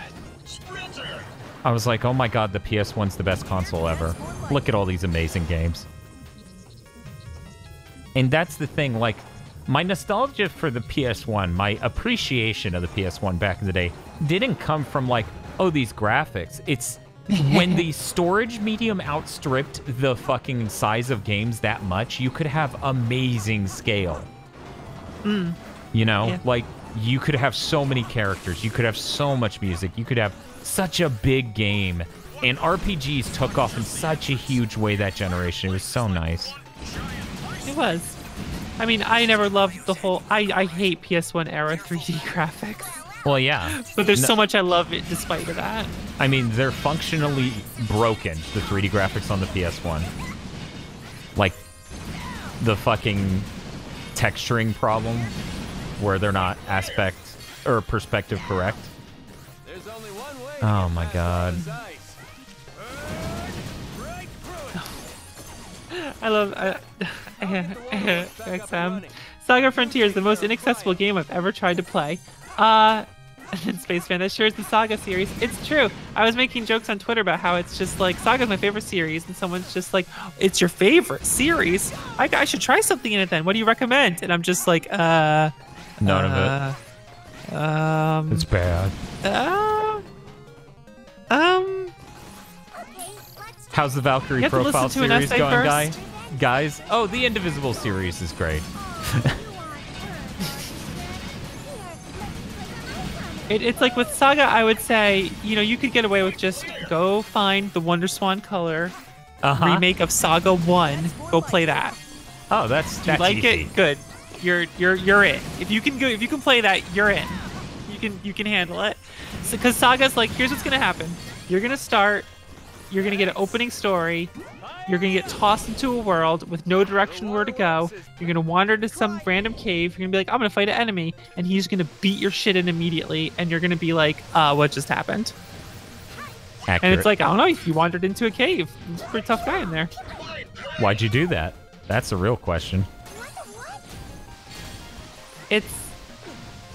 I was like, oh my god, the PS1's the best console ever. Look at all these amazing games. And that's the thing, like, my nostalgia for the PS1, my appreciation of the PS1 back in the day, didn't come from like, oh, these graphics. It's when the storage medium outstripped the fucking size of games that much, you could have amazing scale. You know, Yeah. like, you could have so many characters, you could have so much music, you could have such a big game. And RPGs took off in such a huge way that generation. It was so nice. It was. I mean, I never loved the whole... I hate PS1 era 3D graphics. Well, yeah. But there's so much I love it despite of that. I mean, they're functionally broken, the 3D graphics on the PS1. Like, the fucking texturing problem, where they're not aspect or perspective correct. Oh my god. I love XM. Saga Frontier is the most inaccessible game I've ever tried to play. Space Fan, that sure is the Saga series. It's true. I was making jokes on Twitter about how it's just like, Saga's my favorite series, and someone's just like, it's your favorite series? I should try something in it then. What do you recommend? And I'm just like, None of it. It's bad. How's the Valkyrie profile series going, guys? Oh, the Indivisible series is great. It's like with Saga, I would say, you know, you could get away with just go find the Wonder Swan Color remake of Saga 1. Go play that. Oh, that's you like easy. it? Good. You're in. If you can play that, you're in. You can handle it. So, because Saga's like, here's what's gonna happen. You're gonna start. You're gonna get an opening story. You're gonna get tossed into a world with no direction where to go. You're gonna wander to some random cave. You're gonna be like, I'm gonna fight an enemy, and he's gonna beat your shit in immediately. And you're gonna be like, what just happened? Accurate. And it's like, I don't know. You wandered into a cave. He's a pretty tough guy in there. Why'd you do that? That's a real question.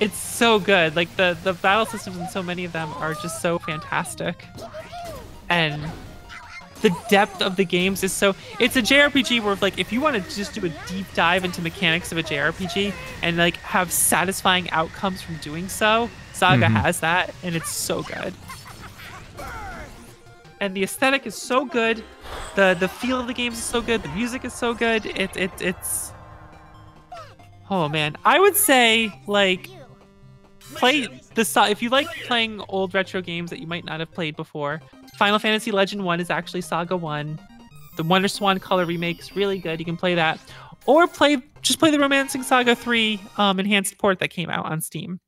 It's so good. Like the battle systems in so many of them are just so fantastic. And the depth of the games is so... It's a JRPG where, like, if you want to just do a deep dive into mechanics of a JRPG and, like, have satisfying outcomes from doing so, Saga has that, and it's so good. And the aesthetic is so good. The feel of the games is so good. The music is so good. It's... Oh, man. I would say, like... If you like playing old retro games that you might not have played before, Final Fantasy Legend 1 is actually Saga 1. The Wonder Swan Color remake's really good. You can play that. Or just play the Romancing Saga 3 enhanced port that came out on Steam.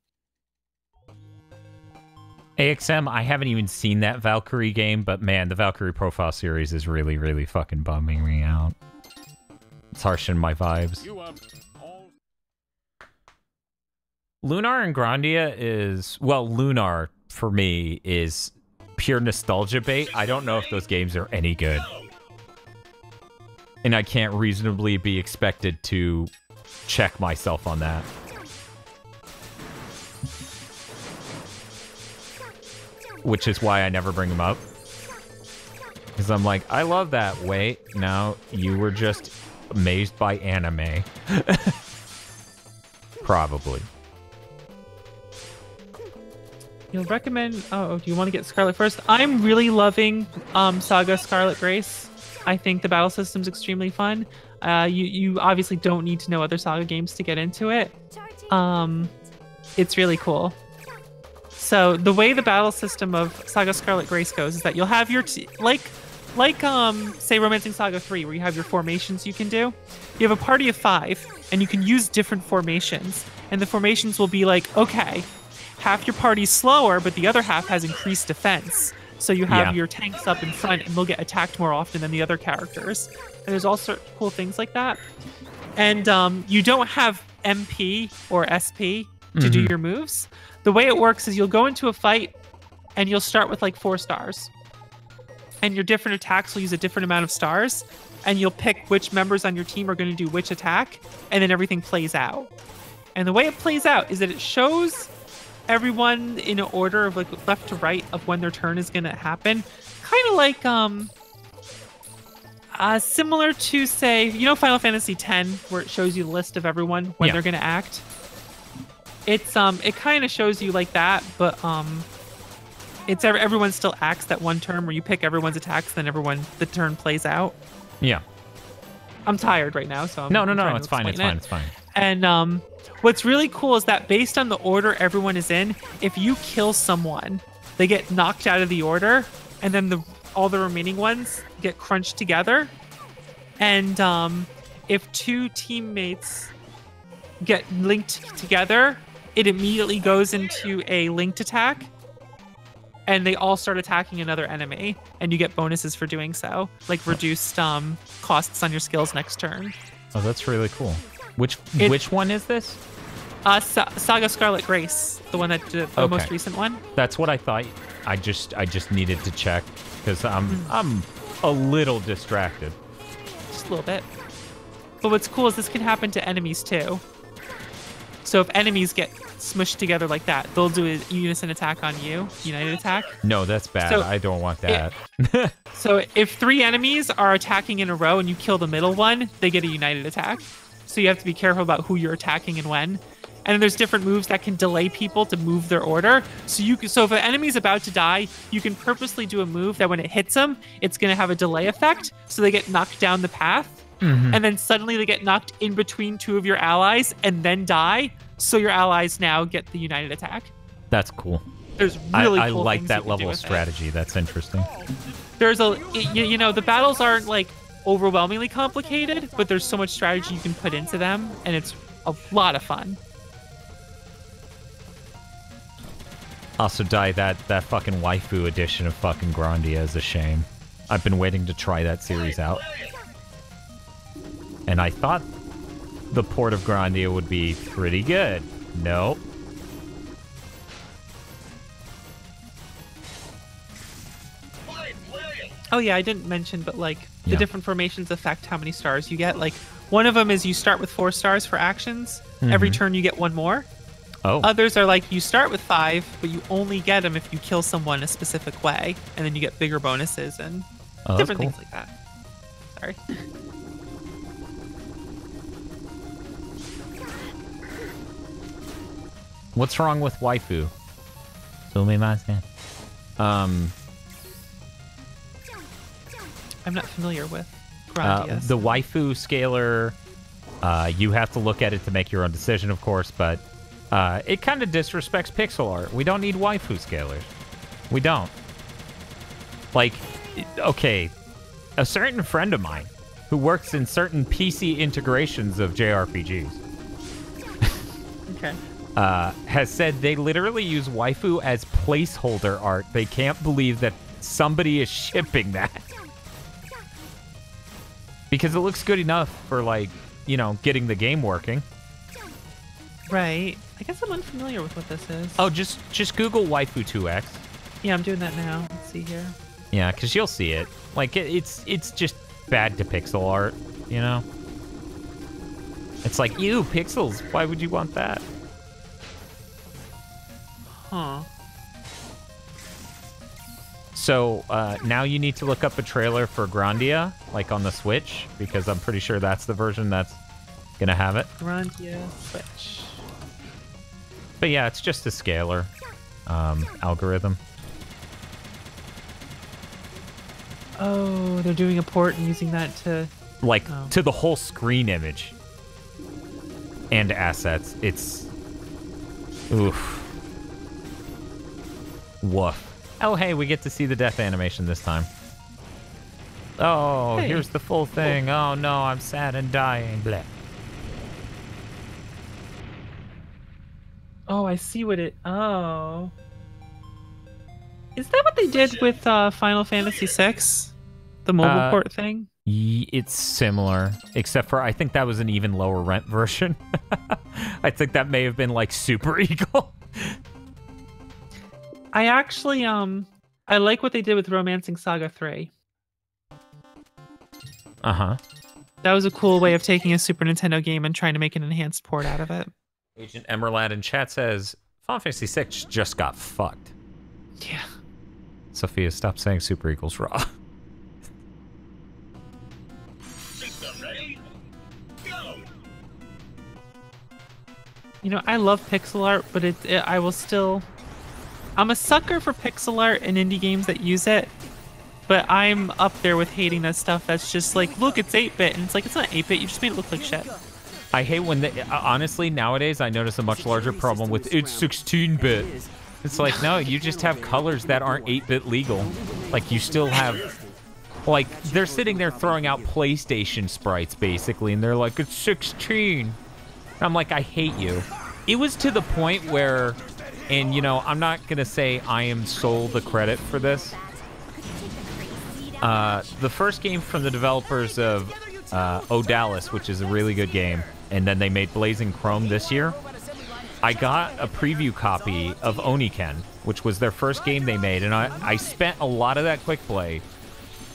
AXM, I haven't even seen that Valkyrie game, but man, the Valkyrie profile series is really, really fucking bumming me out. It's harshing my vibes. Lunar and Grandia is... Well, Lunar, for me, is pure nostalgia bait. I don't know if those games are any good. And I can't reasonably be expected to check myself on that. Which is why I never bring them up. Because I'm like, I love that. Wait, no, you were just amazed by anime. Probably. You'll recommend... Oh, do you want to get Scarlet first? I'm really loving Saga Scarlet Grace. I think the battle system's extremely fun. You obviously don't need to know other Saga games to get into it. It's really cool. So the way the battle system of Saga Scarlet Grace goes is that you'll have your... say Romancing Saga 3, where you have your formations you can do. You have a party of 5, and you can use different formations. And the formations will be like, okay... half your party's slower, but the other half has increased defense. So you have Yeah. your tanks up in front, and they'll get attacked more often than the other characters. And there's all sorts of cool things like that. And you don't have MP or SP to do your moves. The way it works is you'll go into a fight, and you'll start with like 4 stars. And your different attacks will use a different amount of stars. And you'll pick which members on your team are going to do which attack, and then everything plays out. And the way it plays out is that it shows everyone in an order of like left to right of when their turn is going to happen. Kind of like similar to, say, you know, Final Fantasy X, where it shows you the list of everyone when they're going to act. It's it kind of shows you like that, but it's everyone still acts that one turn where you pick everyone's attacks, then the turn plays out. Yeah. I'm tired right now, so No, trying to it's fine. explain It's fine. And what's really cool is that based on the order everyone is in, if you kill someone, they get knocked out of the order, and then all the remaining ones get crunched together. And if 2 teammates get linked together, it immediately goes into a linked attack, and they all start attacking another enemy, and you get bonuses for doing so, like reduced costs on your skills next turn. Oh, that's really cool. Which one is this? Saga Scarlet Grace, the one that the most recent one. That's what I thought. I just needed to check because I'm a little distracted. Just a little bit. But what's cool is this can happen to enemies too. So if enemies get smushed together like that, they'll do a unison attack on you, united attack. No, that's bad. So I don't want that. So if 3 enemies are attacking in a row and you kill the middle one, they get a united attack. So you have to be careful about who you're attacking and when. And then there's different moves that can delay people to move their order. So if an enemy's about to die, you can purposely do a move that when it hits them, it's going to have a delay effect. So they get knocked down the path. And then suddenly they get knocked in between 2 of your allies and then die. So your allies now get the united attack. That's cool. There's really I cool like things that you can do level of with it. strategy. That's interesting. There's the battles aren't like overwhelmingly complicated, but there's so much strategy you can put into them, and it's a lot of fun. Also, that fucking waifu edition of fucking Grandia is a shame. I've been waiting to try that series out. And I thought the port of Grandia would be pretty good. Nope. Oh yeah, I didn't mention, but like the different formations affect how many stars you get. Like one of them is you start with 4 stars for actions. Every turn you get 1 more. Oh. Others are like you start with 5, but you only get them if you kill someone a specific way, and then you get bigger bonuses and different things like that. Sorry. What's wrong with waifu? I'm not familiar with Grandia. The waifu scaler, you have to look at it to make your own decision, of course, but it kind of disrespects pixel art. We don't need waifu scalers. We don't. Like, okay, a certain friend of mine who works in certain PC integrations of JRPGs Okay. has said they literally use waifu as placeholder art. They can't believe that somebody is shipping that. Because it looks good enough for, like, you know, getting the game working. Right. I guess I'm unfamiliar with what this is. Oh, just Google waifu 2x. Yeah, I'm doing that now. Let's see here. Yeah, because you'll see it. Like, it's just bad to pixel art, you know? It's like, ew, pixels. Why would you want that? Huh. So, now you need to look up a trailer for Grandia, like on the Switch, because I'm pretty sure that's the version that's gonna have it. Grandia Switch. But yeah, it's just a scaler algorithm. Oh, they're doing a port and using that to... Like, to the whole screen image. And assets. It's... Oof. Woof. Oh, hey, we get to see the death animation this time. Oh, Hey. here's the full thing. Oh, no, I'm sad and dying. Bleh. Oh, I see what it. Oh. Is that what they did with Final Fantasy VI? The mobile port thing? It's similar, except for I think that was an even lower rent version. I think that may have been like Super Eagle. I actually, I like what they did with Romancing Saga 3. Uh-huh. That was a cool way of taking a Super Nintendo game and trying to make an enhanced port out of it. Agent Emerlad in chat says, Final Fantasy VI just got fucked. Yeah. Sophia, stop saying Super equals raw. You know, I love pixel art, but I will still... I'm a sucker for pixel art and indie games that use it, but I'm up there with hating that stuff that's just like, look, it's 8-bit, and it's like, it's not 8-bit, you just made it look like shit. I hate when they... honestly, nowadays, I notice a much larger problem with, it's 16-bit. It's like, no, you just have colors that aren't 8-bit legal. Like, you still have... Like, they're sitting there throwing out PlayStation sprites, basically, and they're like, it's 16. And I'm like, I hate you. It was to the point where... And, you know, I'm not going to say I am sole the credit for this. The first game from the developers of Odalis, which is a really good game, and then they made Blazing Chrome this year, I got a preview copy of Oniken, which was their first game they made, and I spent a lot of that quick play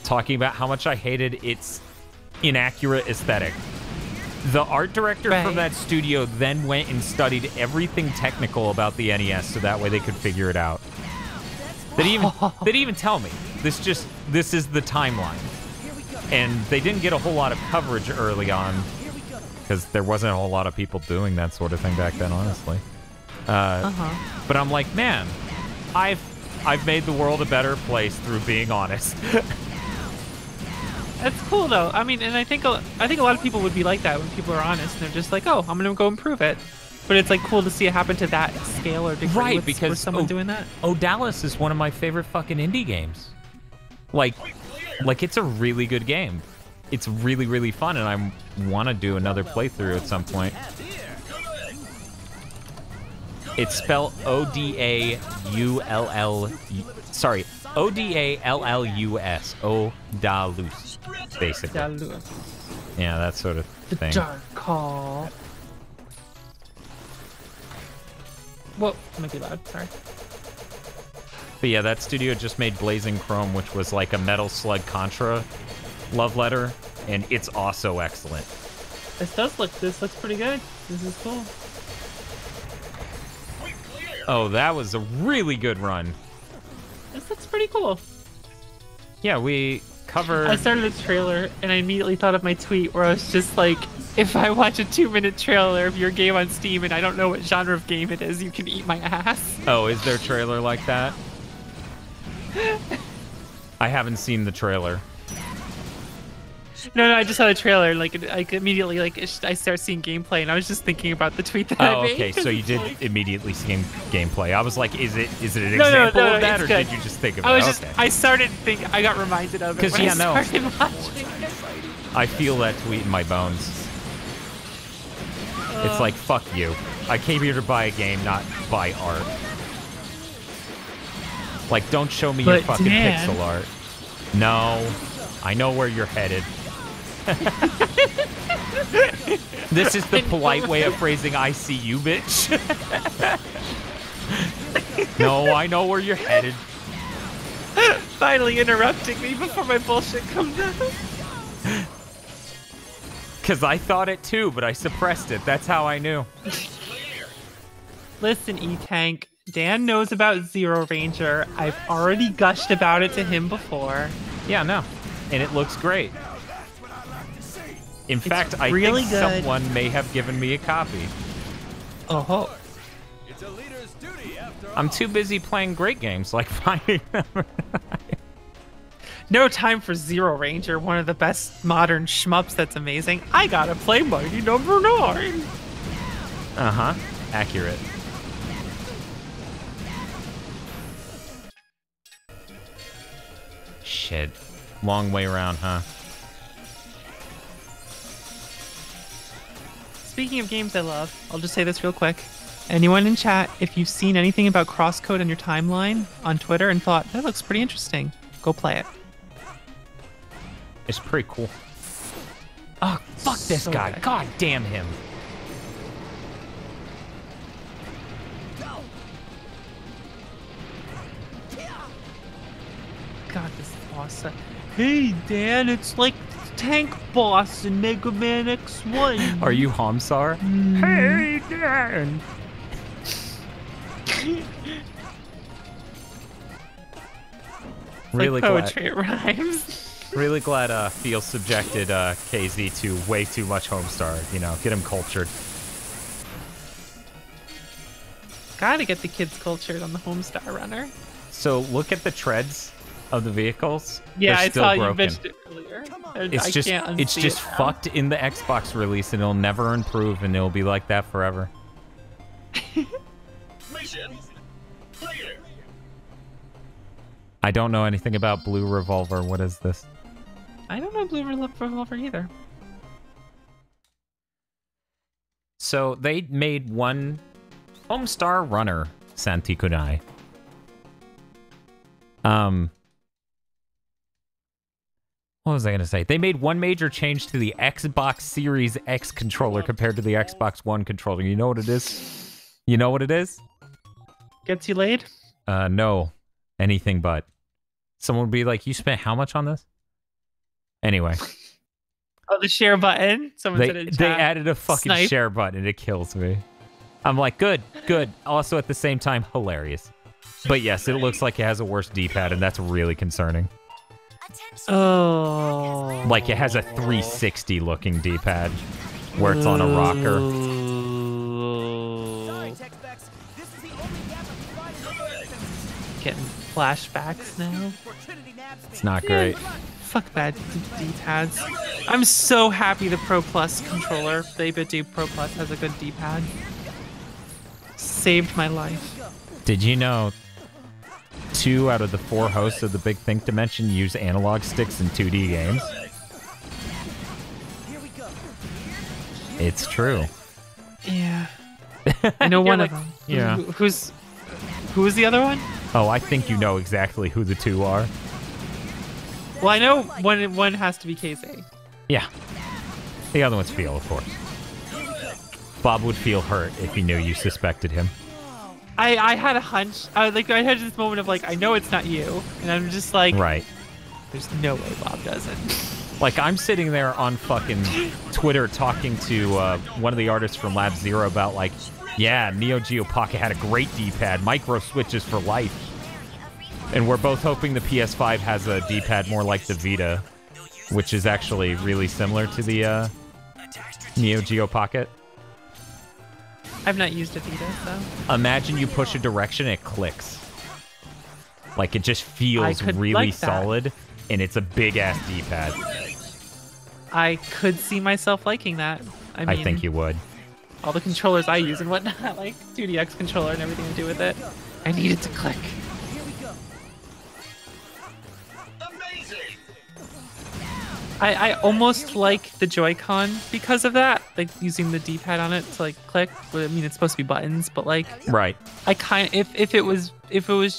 talking about how much I hated its inaccurate aesthetic. The art director from that studio then went and studied everything technical about the NES so that way they could figure it out. They didn't even tell me. This is the timeline. And they didn't get a whole lot of coverage early on because there wasn't a whole lot of people doing that sort of thing back then, honestly. But I'm like, man, I've made the world a better place through being honest. That's cool though. I mean, and I think a lot of people would be like that when people are honest and they're just like, oh, I'm gonna go improve it. But it's like cool to see it happen to that scale or degree. Right, because someone doing that. Odalis is one of my favorite fucking indie games. Like it's a really good game. It's really, really fun, and I want to do another playthrough at some point. It's spelled O-D-A-U-L-L... Sorry, O-D-A-L-L-U-S. Odalus, basically. Yeah, that sort of thing. The Dark Call. Whoa, that might be loud, sorry. But yeah, that studio just made Blazing Chrome, which was like a Metal Slug Contra love letter, and it's also excellent. This looks pretty good. This is cool. Oh, that was a really good run. This looks pretty cool. Yeah, we covered... I started a trailer, and I immediately thought of my tweet where I was just like, if I watch a 2-minute trailer of your game on Steam and I don't know what genre of game it is, you can eat my ass. Oh, is there a trailer like that? I haven't seen the trailer. No, I just saw the trailer. Like immediately, I start seeing gameplay, and I was just thinking about the tweet that I made. Oh, okay. So you did immediately see gameplay. I was like, is it an example of that, or did you just think of it? I started thinking. I got reminded of it when I started watching it. I feel that tweet in my bones. It's like, fuck you. I came here to buy a game, not buy art. Like, don't show me your fucking pixel art. No, I know where you're headed. This is the polite way of phrasing I see you, bitch. No, I know where you're headed. Finally interrupting me before my bullshit comes out. Because I thought it too, but I suppressed it. That's how I knew. Listen, E-Tank. Dan knows about Zero Ranger. I've already gushed about it to him before. Yeah, no. And it looks great. In fact, I really think good. Someone may have given me a copy. Oh. I'm too busy playing great games like Finding Number 9. No time for Zero Ranger, one of the best modern shmups that's amazing. I gotta play Mighty Number 9. Uh-huh. Accurate. Shit. Long way around, huh? Speaking of games I love, I'll just say this real quick. Anyone in chat, if you've seen anything about crosscode on your timeline on Twitter and thought, that looks pretty interesting, go play it. It's pretty cool. Oh, fuck this So guy. good. God damn him. God, this boss. Hey, Dan, it's like Tank Boss in Mega Man X1. Are you Hamsar? Hey, Dan. Really like glad. poetry, it rhymes. Really glad Feel subjected KZ to way too much Homestar. You know, get him cultured. Gotta get the kids cultured on the Homestar Runner. So look at the treads of the vehicles. Yeah, They're I still saw broken. you mentioned it earlier. And It's I just can't it's unsee just it now. fucked in the Xbox release, and it'll never improve, and it'll be like that forever. Mission clear. I don't know anything about Blue Revolver. What is this? I don't know Blue Revolver either. So they made one Homestar Runner, Santikunai. What was I going to say? They made one major change to the Xbox Series X controller compared to the Xbox One controller. You know what it is? You know what it is? Gets you laid? No. Anything but. Someone would be like, you spent how much on this? Anyway. Oh, the share button? Someone said it in They chat. added a fucking Snipe. share button and it kills me. I'm like, good, good. Also at the same time, hilarious. But yes, it looks like it has a worse D-pad, and that's really concerning. Oh. Like it has a 360 looking D-pad where it's on a rocker. Sorry, Tech Specs. This is the only gap I can find. Getting flashbacks now. It's not great. Fuck bad D-pads. I'm so happy the Pro Plus controller, the 8BitDo Pro Plus, has a good D-pad. Saved my life. Did you know 2 out of the 4 hosts of the Big Think Dimension use analog sticks in 2D games? It's true. Yeah. I know one like, of them. yeah. Who was the other one? Oh, I think you know exactly who the 2 are. Well, I know one has to be KZ. Yeah. The other one's Feel, of course. Bob would feel hurt if he knew you suspected him. I had a hunch. I had this moment of like, I know it's not you, and I'm just like, Right. There's no way Bob doesn't. Like, I'm sitting there on fucking Twitter talking to one of the artists from Lab Zero about, like, yeah, Neo Geo Pocket had a great D-pad, micro switches for life. And we're both hoping the PS5 has a D-pad more like the Vita, which is actually really similar to the Neo Geo Pocket. I've not used a Vita, so. Imagine you push a direction, it clicks. Like, it just feels could really like that. solid, and it's a big-ass D-pad. I could see myself liking that. I mean, I think you would. all the controllers I use and whatnot, like 2DX controller and everything to do with it, I need it to click. I almost like the Joy-Con because of that, like using the D-pad on it to like click. Well, I mean, it's supposed to be buttons, but like, Right. I kind if it was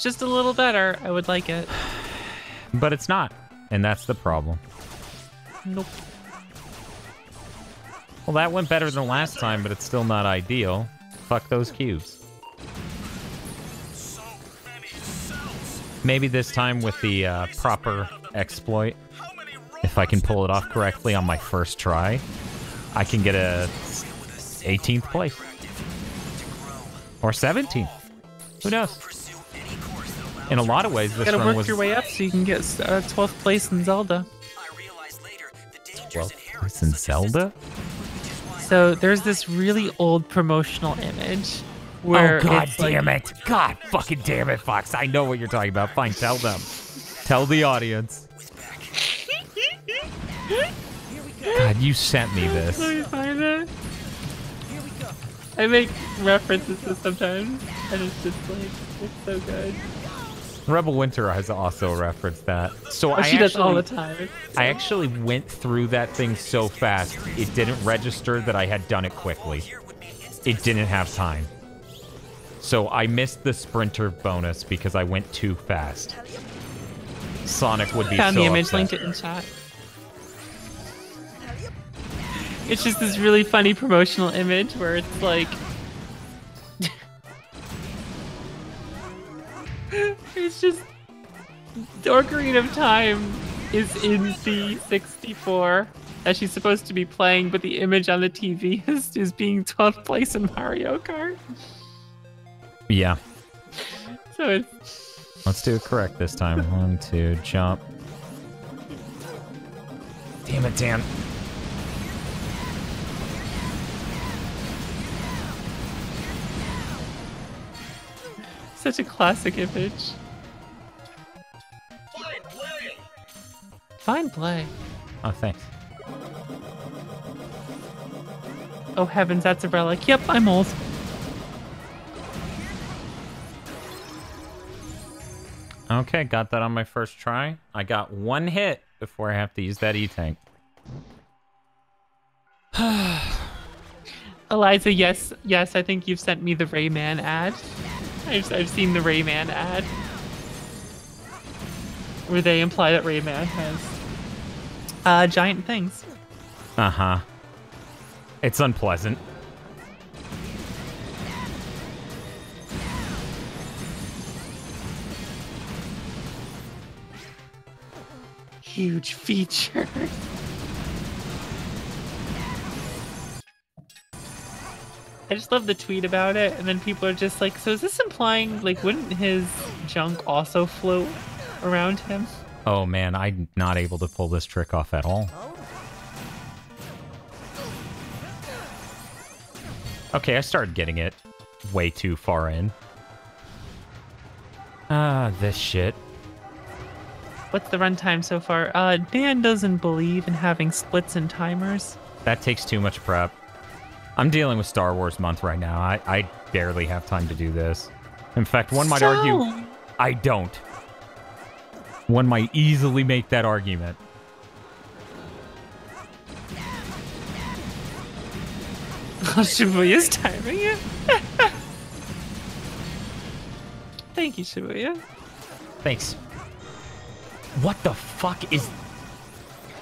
just a little better, I would like it. But it's not, and that's the problem. Nope. Well, that went better than last time, but it's still not ideal. Fuck those cubes. Maybe this time with the proper exploit, if I can pull it off correctly on my first try, I can get a 18th place. Or 17th. Who knows? In a lot of ways, this Gotta run work was... your way up so you can get 12th place in Zelda. 12th place in Zelda? So there's this really old promotional image where Oh, god it's like, damn it. God fucking damn it, Fox. I know what you're talking about. Fine, tell them. Tell the audience. God, you sent me this. Let me find it. I make references to sometimes, and it's just like, it's so good. Rebel Winter has also referenced that. So Oh, she does all the time. I actually went through that thing so fast, it didn't register that I had done it quickly. It didn't have time. So I missed the sprinter bonus because I went too fast. Sonic would be Found so the image, upset. linked it in chat. It's just this really funny promotional image where it's like... it's just... Ocarina of Time is in the 64 as she's supposed to be playing, but the image on the TV is being 12th place in Mario Kart. Yeah. So it's... Let's do it correct this time. 1, 2, jump. Damn it, Dan. Such a classic image. Fine play. Oh, thanks. Oh heavens, that's a relic. Yep, I'm old. Okay, got that on my first try. I got 1 hit before I have to use that E-Tank. Eliza, yes, I think you've sent me the Rayman ad. I've seen the Rayman ad. Where they imply that Rayman has giant things. Uh-huh. It's unpleasant. Huge feature. I just love the tweet about it, and then people are just like, so is this implying, like, wouldn't his junk also float around him? Oh man, I'm not able to pull this trick off at all. Okay, I started getting it way too far in. Ah, this shit. What's the runtime so far? Dan doesn't believe in having splits and timers. That takes too much prep. I'm dealing with Star Wars month right now. I barely have time to do this. In fact, one might argue I don't. One might easily make that argument. Shibuya's timing it. Thank you, Shibuya. Thanks. What the fuck is...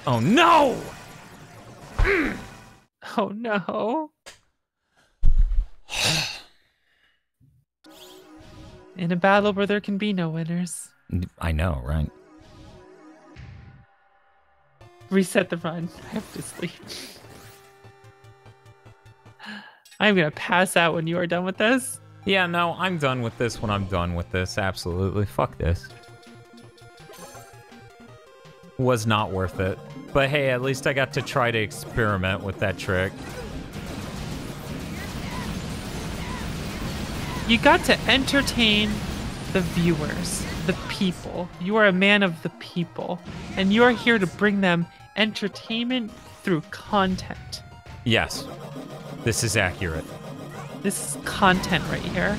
Oh no! Oh no. In a battle where there can be no winners. I know, right? Reset the run. I have to sleep. I'm gonna pass out when you are done with this. Yeah, no, I'm done with this when I'm done with this. Absolutely. Fuck this. Was not worth it. But hey, at least I got to try to experiment with that trick. You got to entertain the viewers, the people. You are a man of the people, and you are here to bring them entertainment through content. Yes, this is accurate. This is content right here.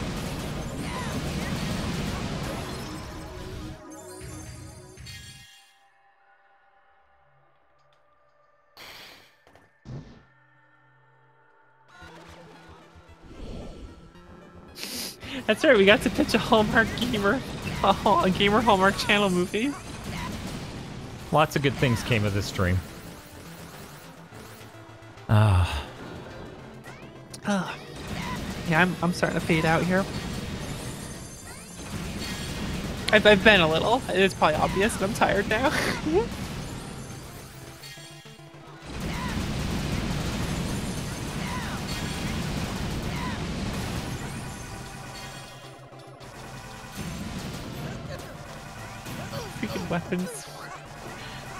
That's right, we got to pitch a Hallmark gamer, a gamer Hallmark Channel movie. Lots of good things came of this stream. Yeah, I'm starting to fade out here. I've been a little. It's probably obvious, but I'm tired now. Freaking weapons.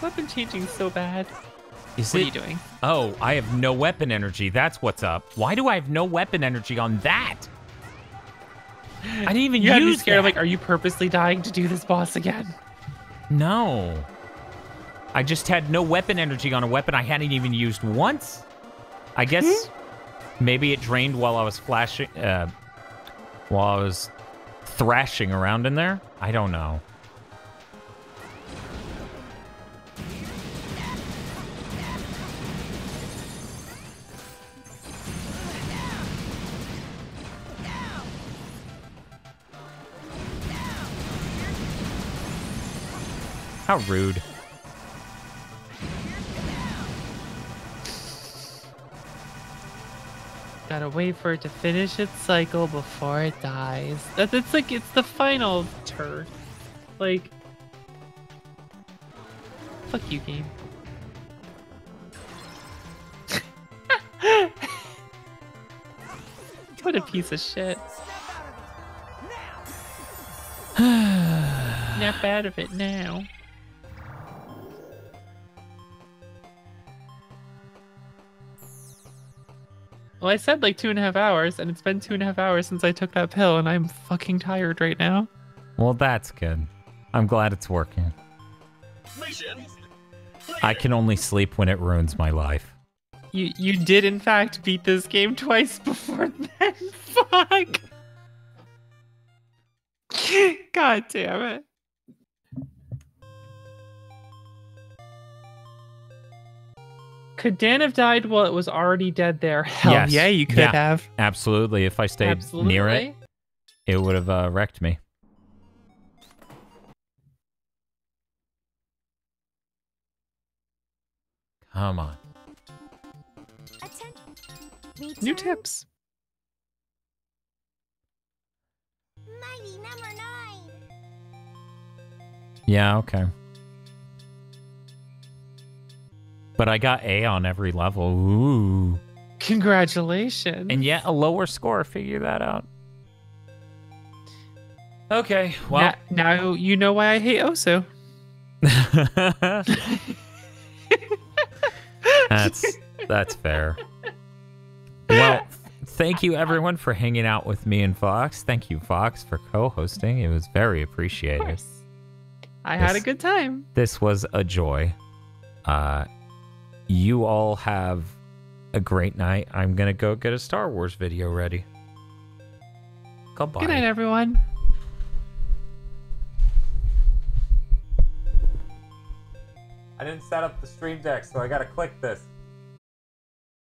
Weapon changing so bad. What are you doing? Oh, I have no weapon energy. That's what's up. Why do I have no weapon energy on that? I didn't even You had use me scared. that. I'm like, are you purposely dying to do this boss again? No. I just had no weapon energy on a weapon I hadn't even used once. I guess maybe it drained while I was flashing, while I was thrashing around in there. I don't know. How rude. Gotta wait for it to finish its cycle before it dies. It's like it's the final turn. Like, fuck you, game. What a piece of shit. Snap out of it now. Well, I said like 2.5 hours, and it's been 2.5 hours since I took that pill, and I'm fucking tired right now. Well, that's good. I'm glad it's working. I can only sleep when it ruins my life. You did in fact beat this game twice before then. Fuck. God damn it. Could Dan have died while it was already dead there? Hell Yes. yeah, you could have. Absolutely. If I stayed near it, it would have wrecked me. Come on. New tips. Mighty number 9. Yeah, okay. But I got A on every level. Ooh. Congratulations. And yet a lower score. Figure that out. Okay, well. Now you know why I hate Osu. That's fair. Well, thank you everyone for hanging out with me and Fox. Thank you, Fox, for co-hosting. It was very appreciated. I had a good time. This was a joy. You all have a great night. I'm gonna go get a Star Wars video ready. Goodbye. Good night, everyone. I didn't set up the stream deck, so I gotta click this.